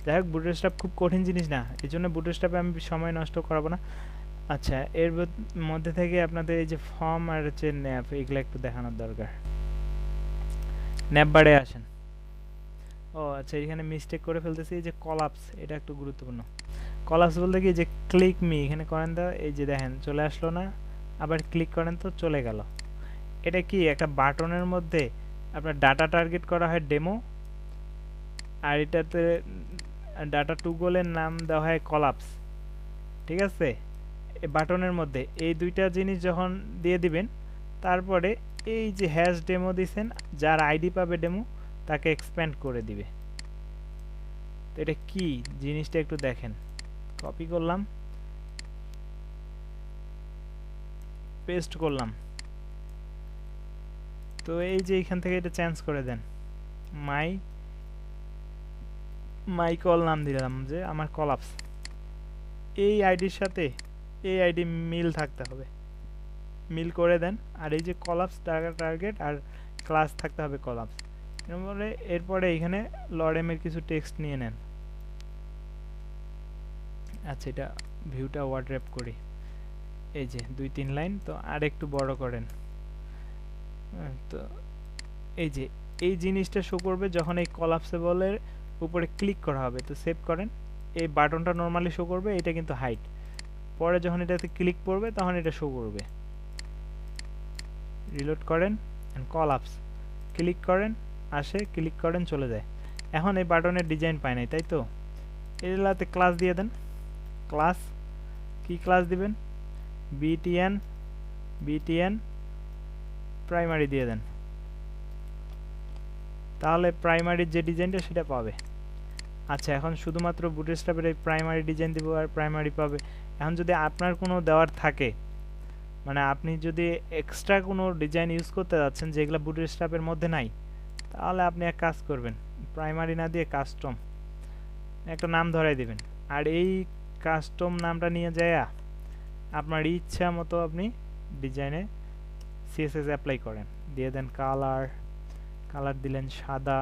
যাই হোক, বুটস্ট্র্যাপ খুব কঠিন জিনিস না, এই জন্য বুটস্ট্র্যাপে আমি সময় নষ্ট করাবো না। আচ্ছা, এর মধ্যে থেকে আপনাদের এই যে ফর্ম আর হচ্ছে ন্যাপ, এগুলো একটু দেখানোর দরকার। ন্যাপ বারে আসেন। ও আচ্ছা, এখানে মিস্টেক করে ফেলতেছি, এই যে কলাপস, এটা একটু গুরুত্বপূর্ণ। কলাপস বলতে কি, যে ক্লিক মি এখানে করেন তো এই যে দেখেন চলে আসলো না, আবার ক্লিক করেন তো চলে গেল। এটা কি একটা বাটনের মধ্যে আপনার ডাটা টার্গেট করা হয় ডেমো, আর এটাতে ডাটা টুগলের নাম দেওয়া হয় কলাপস, ঠিক আছে। এই বাটনের মধ্যে এই দুইটা জিনিস যখন দিয়ে দিবেন, তারপরে এই যে হ্যাশ ডেমো দিছেন, যার আইডি পাবে ডেমো তাকে এক্সপ্যান্ড করে দিবে। তো এটা কি জিনিসটা একটু দেখেন, কপি করলাম, পেস্ট করলাম, তো এই যে এখান থেকে এটা চেঞ্জ করে দেন, মাই কল নাম দিলাম, যে আমার কলাপস, এই আইডির সাথে এই আইডি মিল থাকতে হবে, মিল করে দেন। আর এই যে কলাপস টার্গেট আর ক্লাস থাকতে হবে কলাপস। এরপরে এখানে লরেম এর কিছু টেক্সট নিয়ে নেন। আচ্ছা, এটা ভিউটা ওয়ার্ড র্যাপ করি, এই যে 2-3 লাইন, তো আর একটু বড় করেন। তো এই যে এই জিনিসটা শো করবে যখন এই কলাপসেবলের উপরে ক্লিক করা হবে। তো সেভ করেন, এই বাটনটা নরমালি শো করবে, এটা কিন্তু হাইট, পরে যখন এটাতে ক্লিক করবে তখন এটা শো করবে। রিলোড করেন, কলাপস, ক্লিক করেন, আসে, ক্লিক করেন, চলে যায়। এখন এই বাটনের ডিজাইন পায় নাই, তাই তো। এগুলাতে ক্লাস দিয়ে দেন। ক্লাস কি ক্লাস দিবেন? বিটিএন প্রাইমারি দিয়ে দেন, তাহলে প্রাইমারির যে ডিজাইনটা সেটা পাবে। আচ্ছা, এখন শুধুমাত্র বুটস্ট্র্যাপের এই প্রাইমারি ডিজাইন দিব আর প্রাইমারি পাবে। এখন যদি আপনার কোনো দেওয়ার থাকে, মানে আপনি যদি এক্সট্রা কোনো ডিজাইন ইউজ করতে যাচ্ছেন যেগুলো বুটস্ট্র্যাপের মধ্যে নাই, তাহলে আপনি এক কাজ করবেন, প্রাইমারি না দিয়ে কাস্টম একটা নাম ধরাই দিবেন, আর এই কাস্টম নামটা নিয়ে যায় আপনার ইচ্ছা মতো আপনি ডিজাইনে সিএসএস অ্যাপ্লাই করেন, দিয়ে দেন কালার দিলেন সাদা,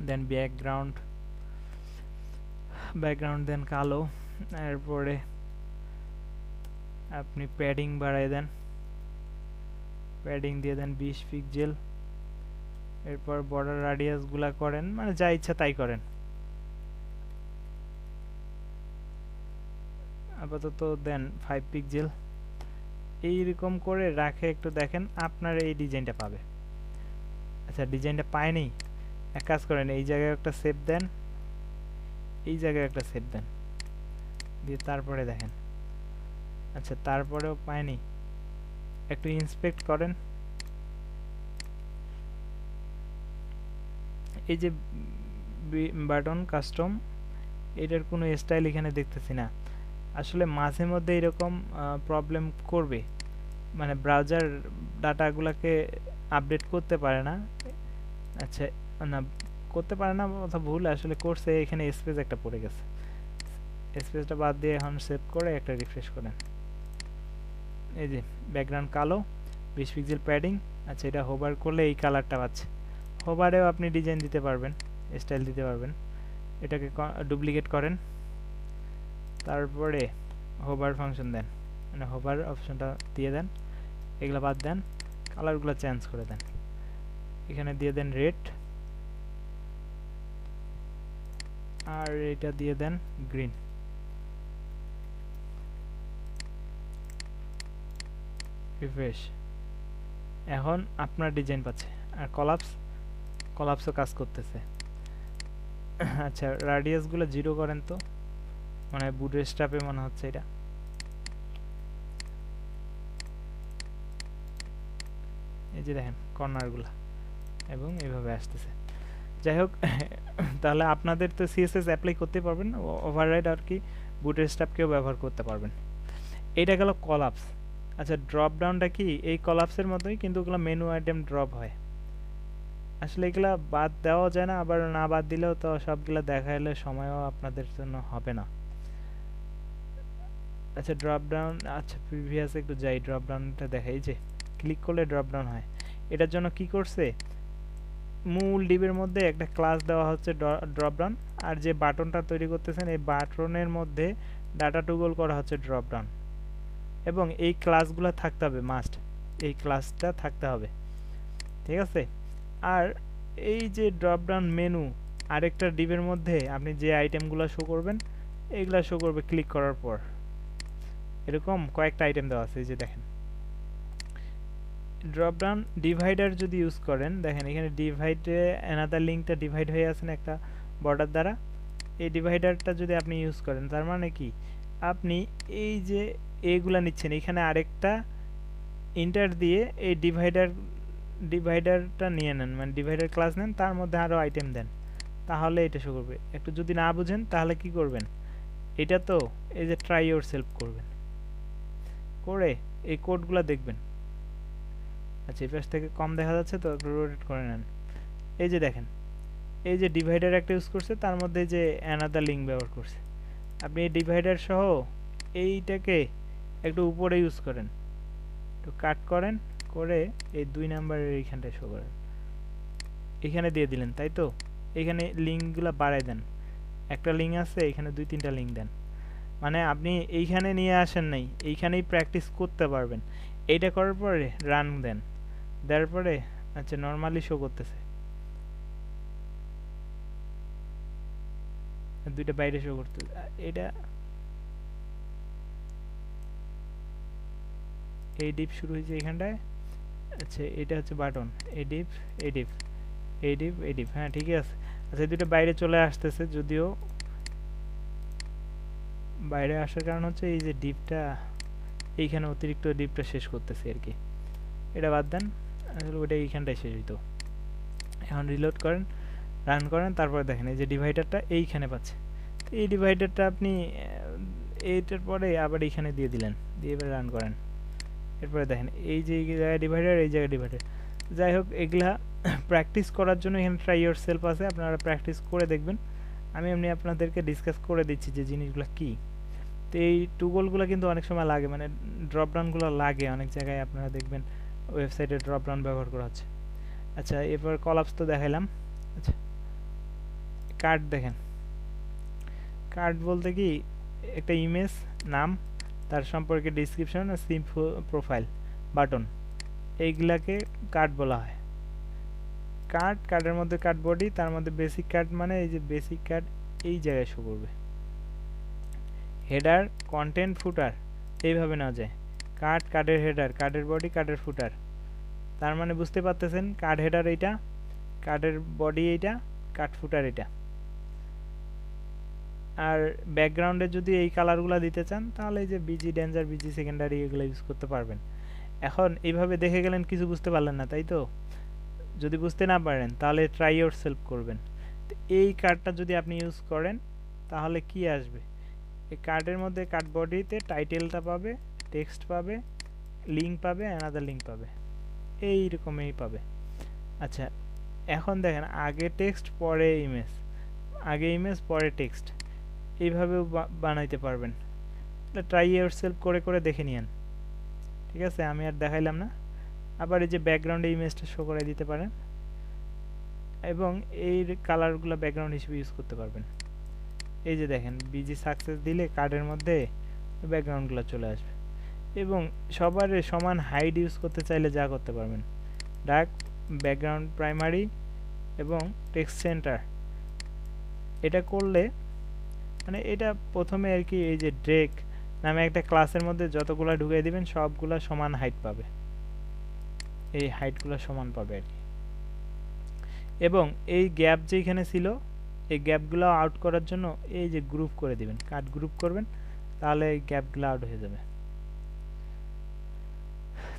দেন ব্যাকগ্রাউন্ড দেন কালো, এরপরে আপনি প্যাডিং বাড়াই দেন, প্যাডিং দিয়ে দেন 20 পিক্সেল, এরপর বর্ডার রাডিয়াস গুলা করেন, মানে যা ইচ্ছা তাই করেন। আপাতত দেন 5 পিক্সেল, এইরকম করে রাখে একটু দেখেন আপনার এই ডিজাইনটা পাবে। আচ্ছা ডিজাইনটা পায়নি, এক কাজ করেন এই জায়গায় একটা সেভ দেন, এই জায়গায় একটা সেভ দেন, দিয়ে তারপরে দেখেন। আচ্ছা তারপরেও পায়নি, একটু ইন্সপেক্ট করেন। এই যে বাটন কাস্টম, এটার কোনো স্টাইল এখানে দেখতেছি না। আসলে মাঝে মধ্যে এরকম প্রবলেম করবে, মানে ব্রাউজার ডাটাগুলোকে আপডেট করতে পারে না। আচ্ছা না করতে পারে না কথা ভুল, আসলে করছে, এখানে স্পেস একটা পড়ে গেছে, স্পেসটা বাদ দিয়ে এখন সেভ করে একটা রিফ্রেশ করেন। এই যে ব্যাকগ্রাউন্ড কালো, 20 পিক্সেল প্যাডিং। আচ্ছা এটা হোভার করলে এই কালারটা পাচ্ছে। হোভারেও আপনি ডিজাইন দিতে পারবেন, স্টাইল দিতে পারবেন। এটাকে ডুপ্লিকেট করেন, তারপরে হোভার ফাংশন দেন, মানে হোভার অপশনটা দিয়ে দেন, এগুলো বাদ দেন, কালারগুলো চেঞ্জ করে দেন, এখানে দিয়ে দেন রেড, আর এটা দিয়ে দেন গ্রিন। রিফ্রেশ, এখন আপনার ডিজাইন পাচ্ছে। আর কলাপসও কাজ করতেছে। আচ্ছা রাডিয়াসগুলো 0 করেন তো, মানে বুটস্ট্র্যাপে মনে হচ্ছে এটা। এই যে দেখেন কর্নারগুলো এবং এইভাবে আসতেছে। যাই হোক তাহলে আপনাদের তো সিএসএস অ্যাপ্লাই করতে পারবেন, ওভাররাইড আর কি বুটস্ট্র্যাপকেও ব্যবহার করতে পারবেন। এইটা গেল কলাপস। আচ্ছা ড্রপ ডাউনটা কি এই কলাপসের মতোই, কিন্তু ওগুলো মেনু আইটেম ড্রপ হয়। আসলে এগুলা বাদ দেওয়া যায় না, আবার না বাদ দিলেও তো সবগুলা দেখাইলে সময়ও আপনাদের জন্য হবে না। আচ্ছা ড্রপ ডাউন, আচ্ছা প্রিভিয়াস একটু যাই, ড্রপ ডাউনটা দেখাই, যে ক্লিক করলে ড্রপ ডাউন হয়। এটার জন্য কি করছে, মূল ডিবের মধ্যে একটা ক্লাস দেওয়া হচ্ছে ড্রপ ডাউন, আর যে বাটনটা তৈরি করতেছেন এই বাটনের মধ্যে ডাটা টুগল করা হচ্ছে ড্রপ ডাউন, এবং এই ক্লাসগুলো থাকতে হবে মাস্ট, এই ক্লাসটা থাকতে হবে, ঠিক আছে। আর এই যে ড্রপ ডাউন মেনু আরেকটা ডিবের মধ্যে আপনি যে আইটেমগুলো শো করবেন এইগুলা শো করবে ক্লিক করার পর। এরকম কয়েকটা আইটেম দেওয়া আছে, এই যে দেখেন ড্রপ ডাউন ডিভাইডার যদি ইউজ করেন, দেখেন এখানে ডিভাইডে অ্যানাদার লিঙ্কটা ডিভাইড হয়ে আছে না একটা বর্ডার দ্বারা। এই ডিভাইডারটা যদি আপনি ইউজ করেন তার মানে কি, আপনি এই যে এইগুলা নিচ্ছেন, এখানে আরেকটা ইন্টার দিয়ে এই ডিভাইডারটা নিয়ে নেন, মানে ডিভাইডার ক্লাস নেন, তার মধ্যে আরও আইটেম দেন, তাহলে এটা শো করবে। একটু যদি না বুঝেন তাহলে কি করবেন, এটা তো এই যে ট্রাই ইউর সেলফ করবেন, করে এই কোডগুলো দেখবেন। আচ্ছা এই পাশ থেকে কম দেখা যাচ্ছে তো একটু রোটেট করে নেন। এই যে দেখেন এই যে ডিভাইডার একটা ইউজ করছে, তার মধ্যে যে অ্যানাদার লিঙ্ক ব্যবহার করছে। আপনি এই ডিভাইডার সহ এইটাকে একটু উপরে ইউজ করেন, একটু কাট করেন, করে এই 2 নাম্বারের এইখানটায় শো করেন, এখানে দিয়ে দিলেন, তাই তো। এখানে লিঙ্কগুলো বাড়ায় দেন, একটা লিঙ্ক আছে এখানে 2-3টা লিঙ্ক দেন, মানে আপনি এইখানে নিয়ে আসেন নাই, এইখানেই প্র্যাকটিস করতে পারবেন। এইটা করার পরে রান দেন, দেওয়ার পরে আচ্ছা নর্মালি শো করতেছে, দুইটা বাইরে শো করতে, এটা এই ডিপ শুরু হয়েছে এখানটায়। আচ্ছা এটা হচ্ছে বাটন, এই ডিপ এই ডিপ এই ডিপ এই ডিপ, হ্যাঁ ঠিকই আছে। আচ্ছা দুটো বাইরে চলে আসতেছে, যদিও বাইরে আসার কারণ হচ্ছে এই যে ডিপটা এইখানে অতিরিক্ত ডিপটা শেষ করতেছে আর কি, এটা বাদ দেন, আসলে ওটা এইখানটায় শেষ হইতো। এখন রিলোড করেন, রান করেন, তারপরে দেখেন এই যে ডিভাইডারটা এইখানে পাচ্ছে, তো এই ডিভাইডারটা আপনি এইটার পরে আবার এইখানে দিয়ে দিলেন, দিয়ে এবার রান করেন। এরপরে দেখেন এই যে এই জায়গায় ডিভাইডার, এই জায়গায় ডিভাইডার। যাই হোক এগুলা প্র্যাকটিস করার জন্য এখানে ট্রাই ইউর সেলফ আছে, আপনারা প্র্যাকটিস করে দেখবেন। আমি এমনি আপনাদেরকে ডিসকাস করে দিচ্ছি যে জিনিসগুলো কী। তো এই টুগলগুলো কিন্তু অনেক সময় লাগে, মানে ড্রপডাউনগুলো লাগে অনেক জায়গায়, আপনারা দেখবেন ওয়েবসাইটে ড্রপডাউন ব্যবহার করা হচ্ছে। আচ্ছা এরপর কলাপস তো দেখাইলাম। আচ্ছা কার্ড দেখেন, কার্ড বলতে কি একটা ইমেজ, নাম, তার সম্পর্কে ডিসক্রিপশন আর সিম্পল প্রোফাইল বাটন, এইগুলাকে কার্ড বলা হয়। কার্ডের মধ্যে কার্ড বডি, তার মধ্যে বেসিক কার্ড, মানে এই যে বেসিক কার্ড এই জায়গায় শো করবে। হেডার, কন্টেন্ট, ফুটার এইভাবে নেওয়া যায়। কার্ডের হেডার, কার্ডের বডি, কার্ডের ফুটার, তার মানে বুঝতে পারতেছেন কার্ড হেডার এইটা, কার্ডের বডি এইটা, কার্ড ফুটার এটা। আর ব্যাকগ্রাউন্ডে যদি এই কালারগুলো দিতে চান তাহলে এই যে বিজি ডেঞ্জার, বিজি সেকেন্ডারি এগুলো ইউজ করতে পারবেন। এখন এইভাবে দেখে গেলেন, কিছু বুঝতে পারলেন না, তাই তো? যদি বুঝতে না পারেন তাহলে ট্রাই ইয়োর সেলফ করবেন। তো এই কার্ডটা যদি আপনি ইউজ করেন তাহলে কি আসবে, এই কার্ডের মধ্যে কার্ড বডিতে টাইটেলটা পাবে, টেক্সট পাবে, লিঙ্ক পাবে, অ্যানাদার লিঙ্ক পাবে, এইরকমই পাবে। আচ্ছা, এখন দেখেন আগে টেক্সট পরে ইমেজ, আগে ইমেজ পরে টেক্সট, এইভাবেও বানাইতে পারবেন। ট্রাই ইয়োর সেলফ করে করে দেখে নিন। ঠিক আছে, আমি আর দেখাইলাম না। আবার এই যে ব্যাকগ্রাউন্ডে ইমেজটা শো করে দিতে পারেন এবং এই কালারগুলো ব্যাকগ্রাউন্ড হিসেবে ইউজ করতে পারবেন। এই যে দেখেন বিজি সাকসেস দিলে কার্ডের মধ্যে ব্যাকগ্রাউন্ডগুলো চলে আসবে। এবং সবার সমান হাইড ইউজ করতে চাইলে যা করতে পারবেন, ডার্ক ব্যাকগ্রাউন্ড প্রাইমারি এবং টেক্সট সেন্টার, এটা করলে মানে এটা প্রথমে আর কি এই যে ড্রেক নামে একটা ক্লাসের মধ্যে যতগুলো ঢুকিয়ে দিবেন সবগুলা সমান হাইট পাবে, এই হাইটগুলো সমান পাবে আর কি। এবং এই গ্যাপ যেখানে ছিল এই গ্যাপগুলো আউট করার জন্য এই যে গ্রুপ করে দিবেন, কাট গ্রুপ করবেন, তাহলে এই গ্যাপগুলো আউট হয়ে যাবে।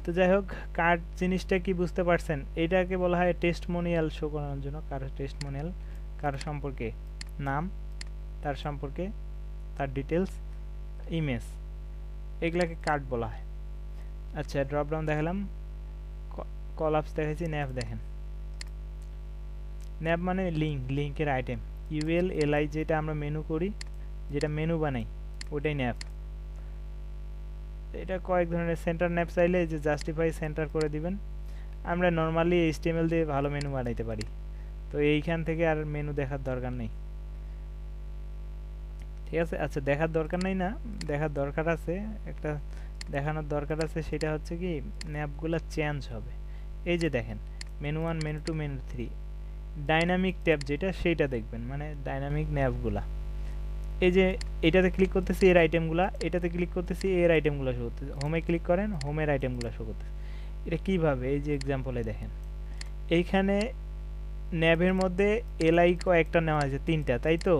তো যাই হোক, কার্ড জিনিসটা কি বুঝতে পারছেন? এটাকে বলা হয় টেস্টমোনিয়াল শো করানোর জন্য, কারো টেস্টমোনিয়াল, কারো সম্পর্কে নাম, তার সম্পর্কে তার ডিটেলস, ইমেজ, এগুলাকে কার্ড বলা হয়। আচ্ছা, ড্রপ ডাউন দেখালাম, কলাপস দেখেছি, ন্যাপ দেখেন। ন্যাপ মানে লিঙ্ক, লিঙ্কের আইটেম, ইউএল এলআই যেটা আমরা মেনু করি, যেটা মেনু বানাই ওটাই ন্যাপ। এটা কয়েক ধরনের, সেন্টার ন্যাপ চাইলে যে জাস্টিফাই সেন্টার করে দিবেন। আমরা নর্মালি এইচটিএমএল দিয়ে ভালো মেনু বানাইতে পারি, তো এইখান থেকে আর মেনু দেখার দরকার নেই। ঠিক আছে, আচ্ছা দেখার দরকার নেই না, দেখার দরকার আছে, একটা দেখানোর দরকার আছে, সেটা হচ্ছে কি ন্যাপগুলো চেঞ্জ হবে। এই যে দেখেন menu 1, menu 2, menu 3, dynamic tab যেটা সেইটা দেখবেন, মানে ডাইনামিক ন্যাপগুলা। এই যে এটাতে ক্লিক করতেছি এর আইটেমগুলা, এটাতে ক্লিক করতেছি এর আইটেমগুলো শো করতেছে, হোমে ক্লিক করেন হোমের আইটেমগুলো শো করতেছে। এটা কিভাবে, এই যে এক্সাম্পলে দেখেন এইখানে ন্যাবের মধ্যে এলআই কয়েকটা নেওয়া হয়েছে, 3টা, তাই তো?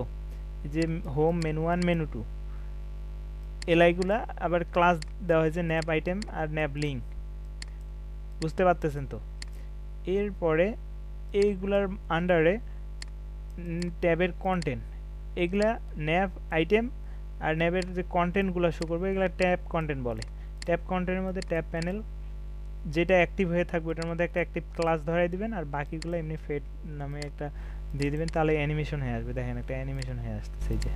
যে হোম, মেনু 1, মেনু 2, এলআইগুলা আবার ক্লাস দেওয়া হয়েছে ন্যাপ আইটেম আর ন্যাপ লিঙ্ক, বুঝতে পারতেছেন তো? এরপরে এইগুলার আন্ডারে ট্যাবের কন্টেন্ট, এগুলা ন্যাপ আইটেম আর ন্যাবের যে কন্টেন্টগুলো শো করবে এগুলা ট্যাব কন্টেন্ট বলে। ট্যাব কন্টেন্টের মধ্যে ট্যাব প্যানেল যেটা অ্যাক্টিভ হয়ে থাকবে ওটার মধ্যে একটা অ্যাক্টিভ ক্লাস ধরাই দিবেন, আর বাকিগুলো এমনি ফেড নামে একটা দিয়ে দিবেন, তাহলে অ্যানিমেশন হয়ে আসবে। দেখেন একটা অ্যানিমেশন হয়ে আসতেছে, এই যে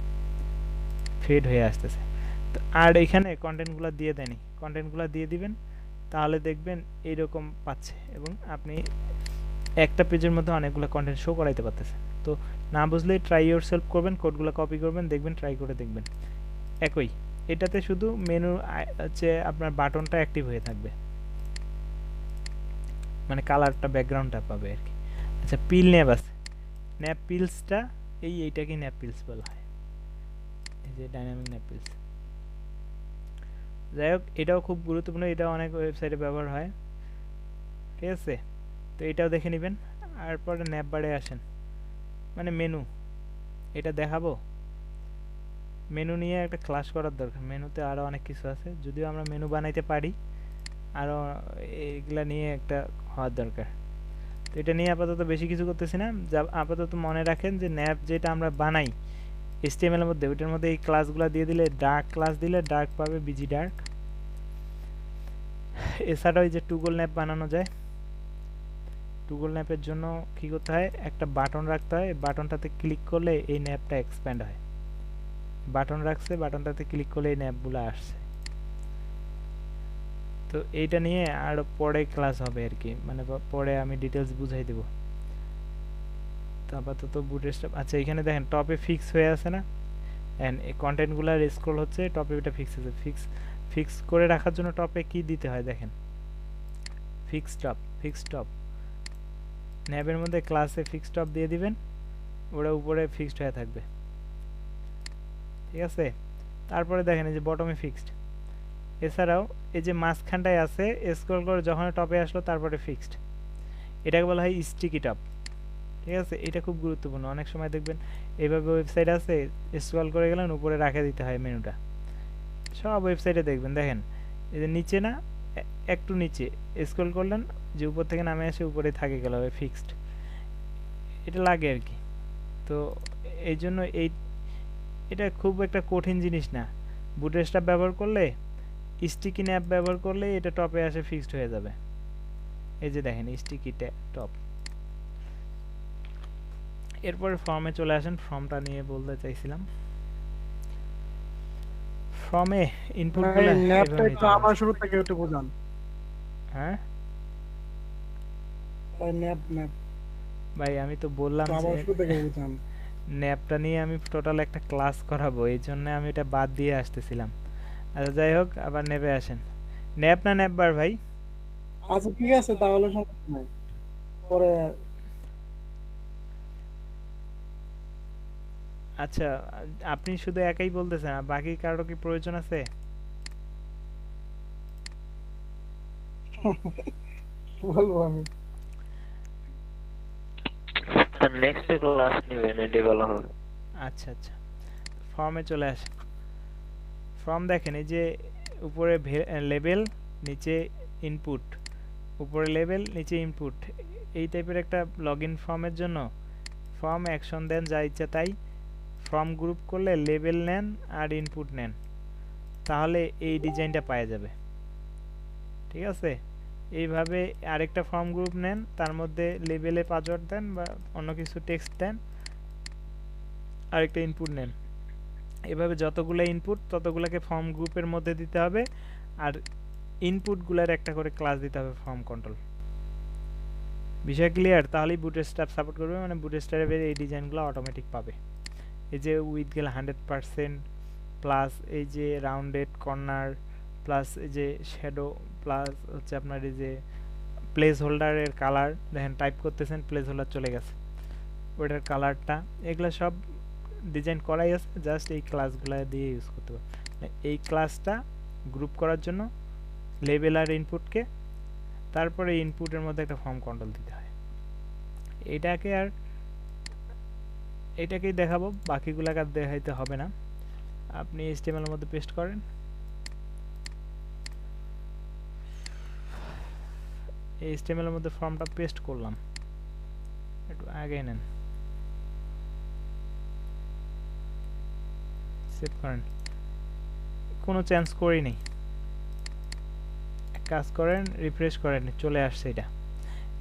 ফেড হয়ে আসতেছে। তো আর এখানে কন্টেন্টগুলো দিয়ে দেয়নি, কন্টেন্টগুলো দিয়ে দিবেন, তাহলে দেখবেন এইরকম পাচ্ছে এবং আপনি একটা পেজের মধ্যে অনেকগুলো কন্টেন্ট শো করাইতে পারতেছেন। তো না বুঝলে ট্রাই ইয়োর সেলফ করবেন, কোডগুলো কপি করবেন, দেখবেন, ট্রাই করে দেখবেন। একই এটাতে শুধু মেনু হচ্ছে আপনার বাটনটা অ্যাক্টিভ হয়ে থাকবে, মানে কালারটা ব্যাকগ্রাউন্ডটা পাবে আর কি। আচ্ছা, পিল ন্যাপ আছে, ন্যাপ পিলসটা এইটাকে ন্যাপ পিলস বলা হয়, এই যে ডাইনামিক ন্যাপ পিলস। যাই হোক, এটাও খুব গুরুত্বপূর্ণ, এটাও অনেক ওয়েবসাইটে ব্যবহার হয়। ঠিক আছে, তো এটাও দেখে নেবেন। আর পরে ন্যাপ বারে আসেন, মানে মেনু, এটা দেখাবো। মেনু নিয়ে একটা ক্লাস করার দরকার, মেনুতে আরও অনেক কিছু আছে, যদিও আমরা মেনু বানাইতে পারি, আরও এইগুলা নিয়ে একটা হওয়ার দরকার। তো এটা নিয়ে আপাতত বেশি কিছু করতেছি না, যা আপাতত মনে রাখেন যে ন্যাপ যেটা আমরা বানাই এইচটিএমএল এর মধ্যে, ওইটার মধ্যে এই ক্লাসগুলো দিয়ে দিলে, ডার্ক ক্লাস দিলে ডার্ক পাবে, বিজি ডার্ক। এছাড়াও এই যে টুগল ন্যাপ বানানো যায়, টুগল ন্যাপের জন্য কি করতে হয়, একটা বাটন রাখতে হয়, বাটনটাতে ক্লিক করলে এই ন্যাপটা এক্সপ্যান্ড হয়। বাটন রাখছে, বাটনটাতে ক্লিক করলে এই ন্যাপগুলো আসছে। তো এইটা নিয়ে আরো পরে ক্লাস হবে আর কি, মানে পরে আমি ডিটেলস বুঝাই দেব। তো আপাতত বুটস্ট্র্যাপ, আচ্ছা এখানে দেখেন টপে ফিক্স হয়ে আছে না, এন্ড এই কন্টেন্টগুলো স্ক্রল হচ্ছে, টপে এটা ফিক্স আছে। ফিক্স করে রাখার জন্য টপে কি দিতে হয় দেখেন, ফিক্স টপ। ন্যাবের মধ্যে ক্লাসে ফিক্স টপ দিয়ে দিবেন, ওটা উপরে ফিক্সড হয়ে থাকবে। ঠিক আছে, তারপরে দেখেন এই যে বটমে ফিক্সড। এছাড়াও এই যে মাঝখানটায় আছে, স্ক্রল করে যখন টপে আসলো তারপরে ফিক্সড, এটাকে বলা হয় স্টিকি টপ। ঠিক আছে, এটা খুব গুরুত্বপূর্ণ। অনেক সময় দেখবেন এইভাবে ওয়েবসাইট আছে, স্ক্রল করে গেলেন উপরে রাখে দিতে হয় মেনুটা। সব ওয়েবসাইটে দেখবেন, দেখেন এই যে নিচে না, একটু নিচে স্ক্রল করলেন যে উপর থেকে নামে এসে উপরে থাকে গেল ফিক্সড, এটা লাগে আর কি। তো এই জন্য এটা খুব একটা কঠিন জিনিস না। বুটস্ট্র্যাপ ব্যবহার করলে, স্টিকি ন্যাপ ব্যবহার করলে এটা টপে আসে ফিক্সড হয়ে যাবে। এই যে দেখেন স্টিকি টপ। এরপরে ফর্মে চলে আসেন, ফর্মটা নিয়ে বলতে চাইছিলাম। ফর্মে ইনপুটগুলো ন্যাপটা এভাবে একটু নিতে হবে। আবার শুরু থেকে একটু বোঝান। হ্যাঁ ন্যাপ ভাই, আমি তো বললাম তো আবার যে শুরু থেকে বোঝান। ন্যাপটা নিয়ে আমি টোটাল একটা ক্লাস করাবো, এই জন্য আমি এটা বাদ দিয়ে আসতেছিলাম। আচ্ছা যাই হোক, আবার ন্যাপে আসেন। ন্যাপ না ন্যাপ বার ভাই? আচ্ছা ঠিক আছে, তাহলে সমস্যা নাই, পরে আচ্ছা, আপনি শুধু একাই বলতেছেন, আর বাকি কারো কি প্রয়োজন আছে? কি বলবো আমি। নেক্সট ক্লাস নেবেন, এটি বলা হবে। আচ্ছা আচ্ছা, ফর্মে চলে আসেন। ফর্ম দেখেন, এই যে উপরে লেবেল, নিচে ইনপুট, উপরে লেবেল নিচে ইনপুট, এই টাইপের একটা লগইন ফর্মের জন্য ফর্ম অ্যাকশন দেন যা ইচ্ছা তাই। ফর্ম গ্রুপ করলে লেবেল নেন আর ইনপুট নেন, তাহলে এই ডিজাইনটা পাওয়া যাবে। ঠিক আছে, এইভাবে আরেকটা ফর্ম গ্রুপ নেন, তার মধ্যে লেবেলে পাসওয়ার্ড দেন বা অন্য কিছু টেক্সট দেন, আরেকটা ইনপুট নেন। এভাবে যতগুলো ইনপুট ততগুলোকে ফর্ম গ্রুপের মধ্যে দিতে হবে, আর ইনপুটগুলোর একটা করে ক্লাস দিতে হবে ফর্ম কন্ট্রোল। বিষয় ক্লিয়ার? তাহলেই বুটস্ট্র্যাপ সাপোর্ট করবে, মানে বুটস্ট্র্যাপের এই ডিজাইনগুলো অটোমেটিক পাবে। এই যে উইথ গেল 100%, প্লাস এই যে রাউন্ডেড কর্নার, প্লাস এই যে শ্যাডো, প্লাস হচ্ছে আপনার এই যে প্লেস হোল্ডারের কালার, দেখেন টাইপ করতেছেন প্লেস হোল্ডার চলে গেছে, ওইটার কালারটা, এগুলো সব ডিজাইন করাই আছে, জাস্ট এই ক্লাসগুলো দিয়ে ইউজ করতে পারবে। এই ক্লাসটা গ্রুপ করার জন্য লেবেল আর ইনপুটকে, তারপরে ইনপুটের মধ্যে একটা ফর্ম কন্ট্রোল দিতে হয়। এটাকেই দেখাবো, বাকিগুলোকে আর দেখাইতে হবে না। আপনি HTML এর মধ্যে পেস্ট করেন। এই HTML এর মধ্যে ফর্মটা পেস্ট করলাম, একটু আগে নেন, সেভ করেন, কোনো চেঞ্জ করি নেই, কাজ করেন, রিফ্রেশ করেন, চলে আসছে এটা।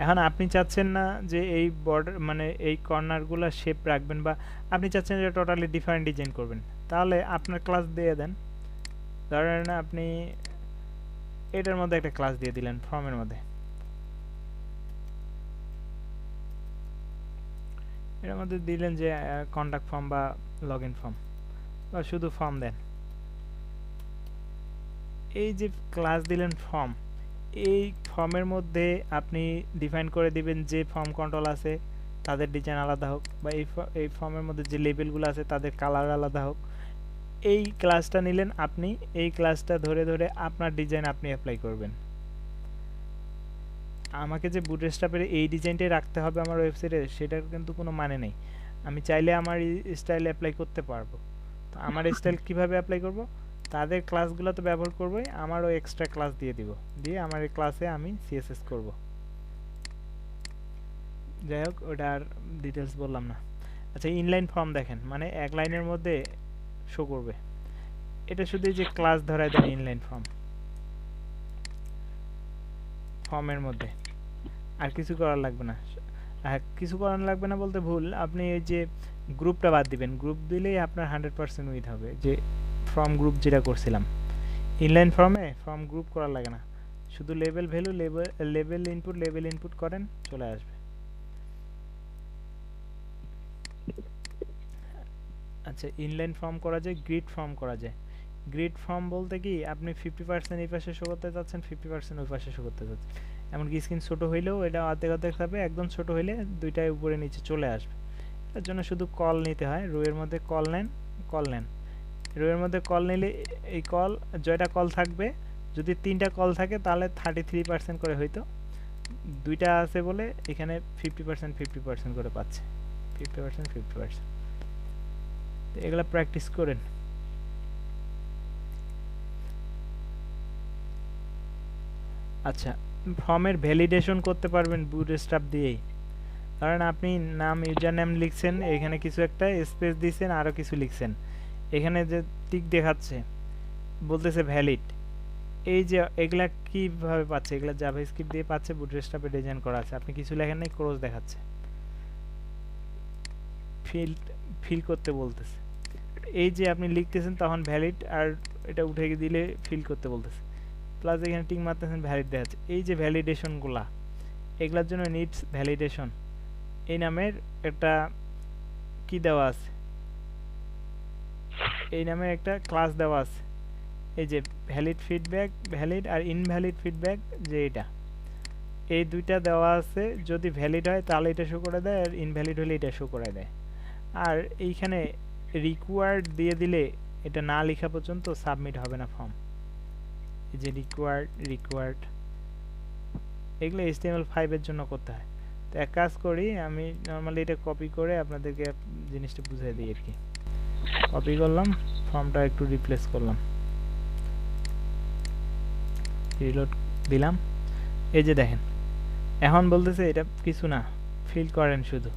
এখন আপনি চাচ্ছেন না যে এই বর্ডার মানে এই কর্নারগুলো শেপ রাখবেন, বা আপনি চাচ্ছেন যে টোটালি ডিফারেন্ট ডিজাইন করবেন, তাহলে আপনার ক্লাস দিয়ে দেন। ধরেন আপনি এটার মধ্যে একটা ক্লাস দিয়ে দিলেন ফর্মের মধ্যে, এটার মধ্যে দিলেন যে কন্টাক্ট ফর্ম বা লগইন ফর্ম, বা শুধু ফর্ম দেন। এই যে ক্লাস দিলেন ফর্ম, এই ফর্মের মধ্যে আপনি ডিফাইন করে দিবেন যে ফর্ম কন্ট্রোল আছে তাদের ডিজাইন আলাদা হোক, বা এই ফর্মের মধ্যে যে লেবেলগুলো আছে তাদের কালার আলাদা হোক। এই ক্লাসটা নিলেন আপনি, এই ক্লাসটা ধরে ধরে আপনার ডিজাইন আপনি অ্যাপ্লাই করবেন। আমাকে যে বুটস্ট্র্যাপের এই ডিজাইনটাই রাখতে হবে আমার ওয়েবসাইটে, সেটার কিন্তু কোনো মানে নেই। আমি চাইলে আমার স্টাইল অ্যাপ্লাই করতে পারবো। তো আমার স্টাইল কিভাবে অ্যাপ্লাই করব? তাদের ক্লাসগুলো তো ব্যবহার করবোই, আমারও এক্সট্রা ক্লাস দিয়ে দিব, দিয়ে আমার এই ক্লাসে আমি CSS করব। যাই হোক, ওটা আর ডিটেলস বললাম না। আচ্ছা, ইনলাইন ফর্ম দেখেন, মানে এক লাইনের মধ্যে শো করবে, এটা শুধু এই যে ক্লাস ধরায় দেন ইনলাইন ফর্মের মধ্যে, আর কিছু করার লাগবে না। কিছু করার লাগবে না বলতে ভুল, আপনি এই যে গ্রুপটা বাদ দিবেন, গ্রুপ দিলেই আপনার 100% উইথ হবে, যে ফর্ম গ্রুপ যেটা করছিলাম। ইনলাইন ফর্মে ফর্ম গ্রুপ করা লাগে না, শুধু লেবেল ভ্যালু, লেবেল ইনপুট করেন, চলে আসবে। আচ্ছা, ইনলাইন ফর্ম করা যায়, গ্রিড ফর্ম করা যায়। গ্রিড ফর্ম বলতে কি, আপনি 50% এই পাশে শো করতে চাচ্ছেন, 50% ওই পাশে শো করতে চাচ্ছেন, এমনকি স্ক্রিন ছোট হইলেও এটা অর্ধেক অর্ধেক থাকবে, একদম ছোট হইলে দুইটাই উপরে নিচে চলে আসবে। তার জন্য শুধু কল নিতে হয়, রোয়ের মধ্যে কল নেন, রোয়ের মধ্যে কল নিলে এই কল জয়টা কল থাকবে, যদি 3টা কল থাকে তাহলে 33% করে হইতো, দুইটা আছে বলে এখানে 50% 50% করে পাচ্ছে, 50% 50%। তো এগুলা প্র্যাকটিস করেন। আচ্ছা, ফর্মের ভ্যালিডেশন করতে পারবেন বুটস্ট্র্যাপ দিয়েই। ধরেন আপনি নাম ইউজার নেম লিখছেন, এখানে কিছু একটা স্পেস দিয়েছেন, আরও কিছু লিখছেন, এখানে যে টিক দেখাচ্ছে বলতেছে ভ্যালিড। এই যে এগুলা কিভাবে পাচ্ছে, এগুলা জাভাস্ক্রিপ্ট দিয়ে পাচ্ছে, বুটস্ট্র্যাপে ডিজাইন করা আছে। আপনি কিছু লেখেন নাই, ক্রস দেখাচ্ছে, ফিল করতে বলতেছে। এই যে আপনি লিখতেছেন তখন ভ্যালিড, আর এটা উঠে দিলে ফিল করতে বলতেছে, প্লাস এখানে টিক মারতেছেন ভ্যালিড দেখাচ্ছে। এই যে ভ্যালিডেশনগুলা, এগুলার জন্য নিডস ভ্যালিডেশন এই নামের একটা কি দেওয়া আছে, এই নামের একটা ক্লাস দেওয়া আছে। এই যে ভ্যালিড ফিডব্যাক, ভ্যালিড আর ইনভ্যালিড ফিডব্যাক, যে এটা এই দুইটা দেওয়া আছে। যদি ভ্যালিড হয় তাহলে এটা শো করে দেয়, আর ইনভ্যালিড হলে এটা শো করে দেয়। আর এইখানে রিকোয়ার্ড দিয়ে দিলে এটা না লেখা পর্যন্ত সাবমিট হবে না ফর্ম। এই যে রিকোয়ার্ড এগুলো HTML5 এর জন্য করতে হয়। তো এক কাজ করি, আমি নর্মালি এটা কপি করে আপনাদেরকে জিনিসটা বুঝিয়ে দিই আর কি। কপি করলাম, ফর্মটা একটু রিপ্লেস করলাম, রিলোড দিলাম। এই যে দেখেন এখন বলতেছে এটা কিছু না, ফিল করেন, শুধু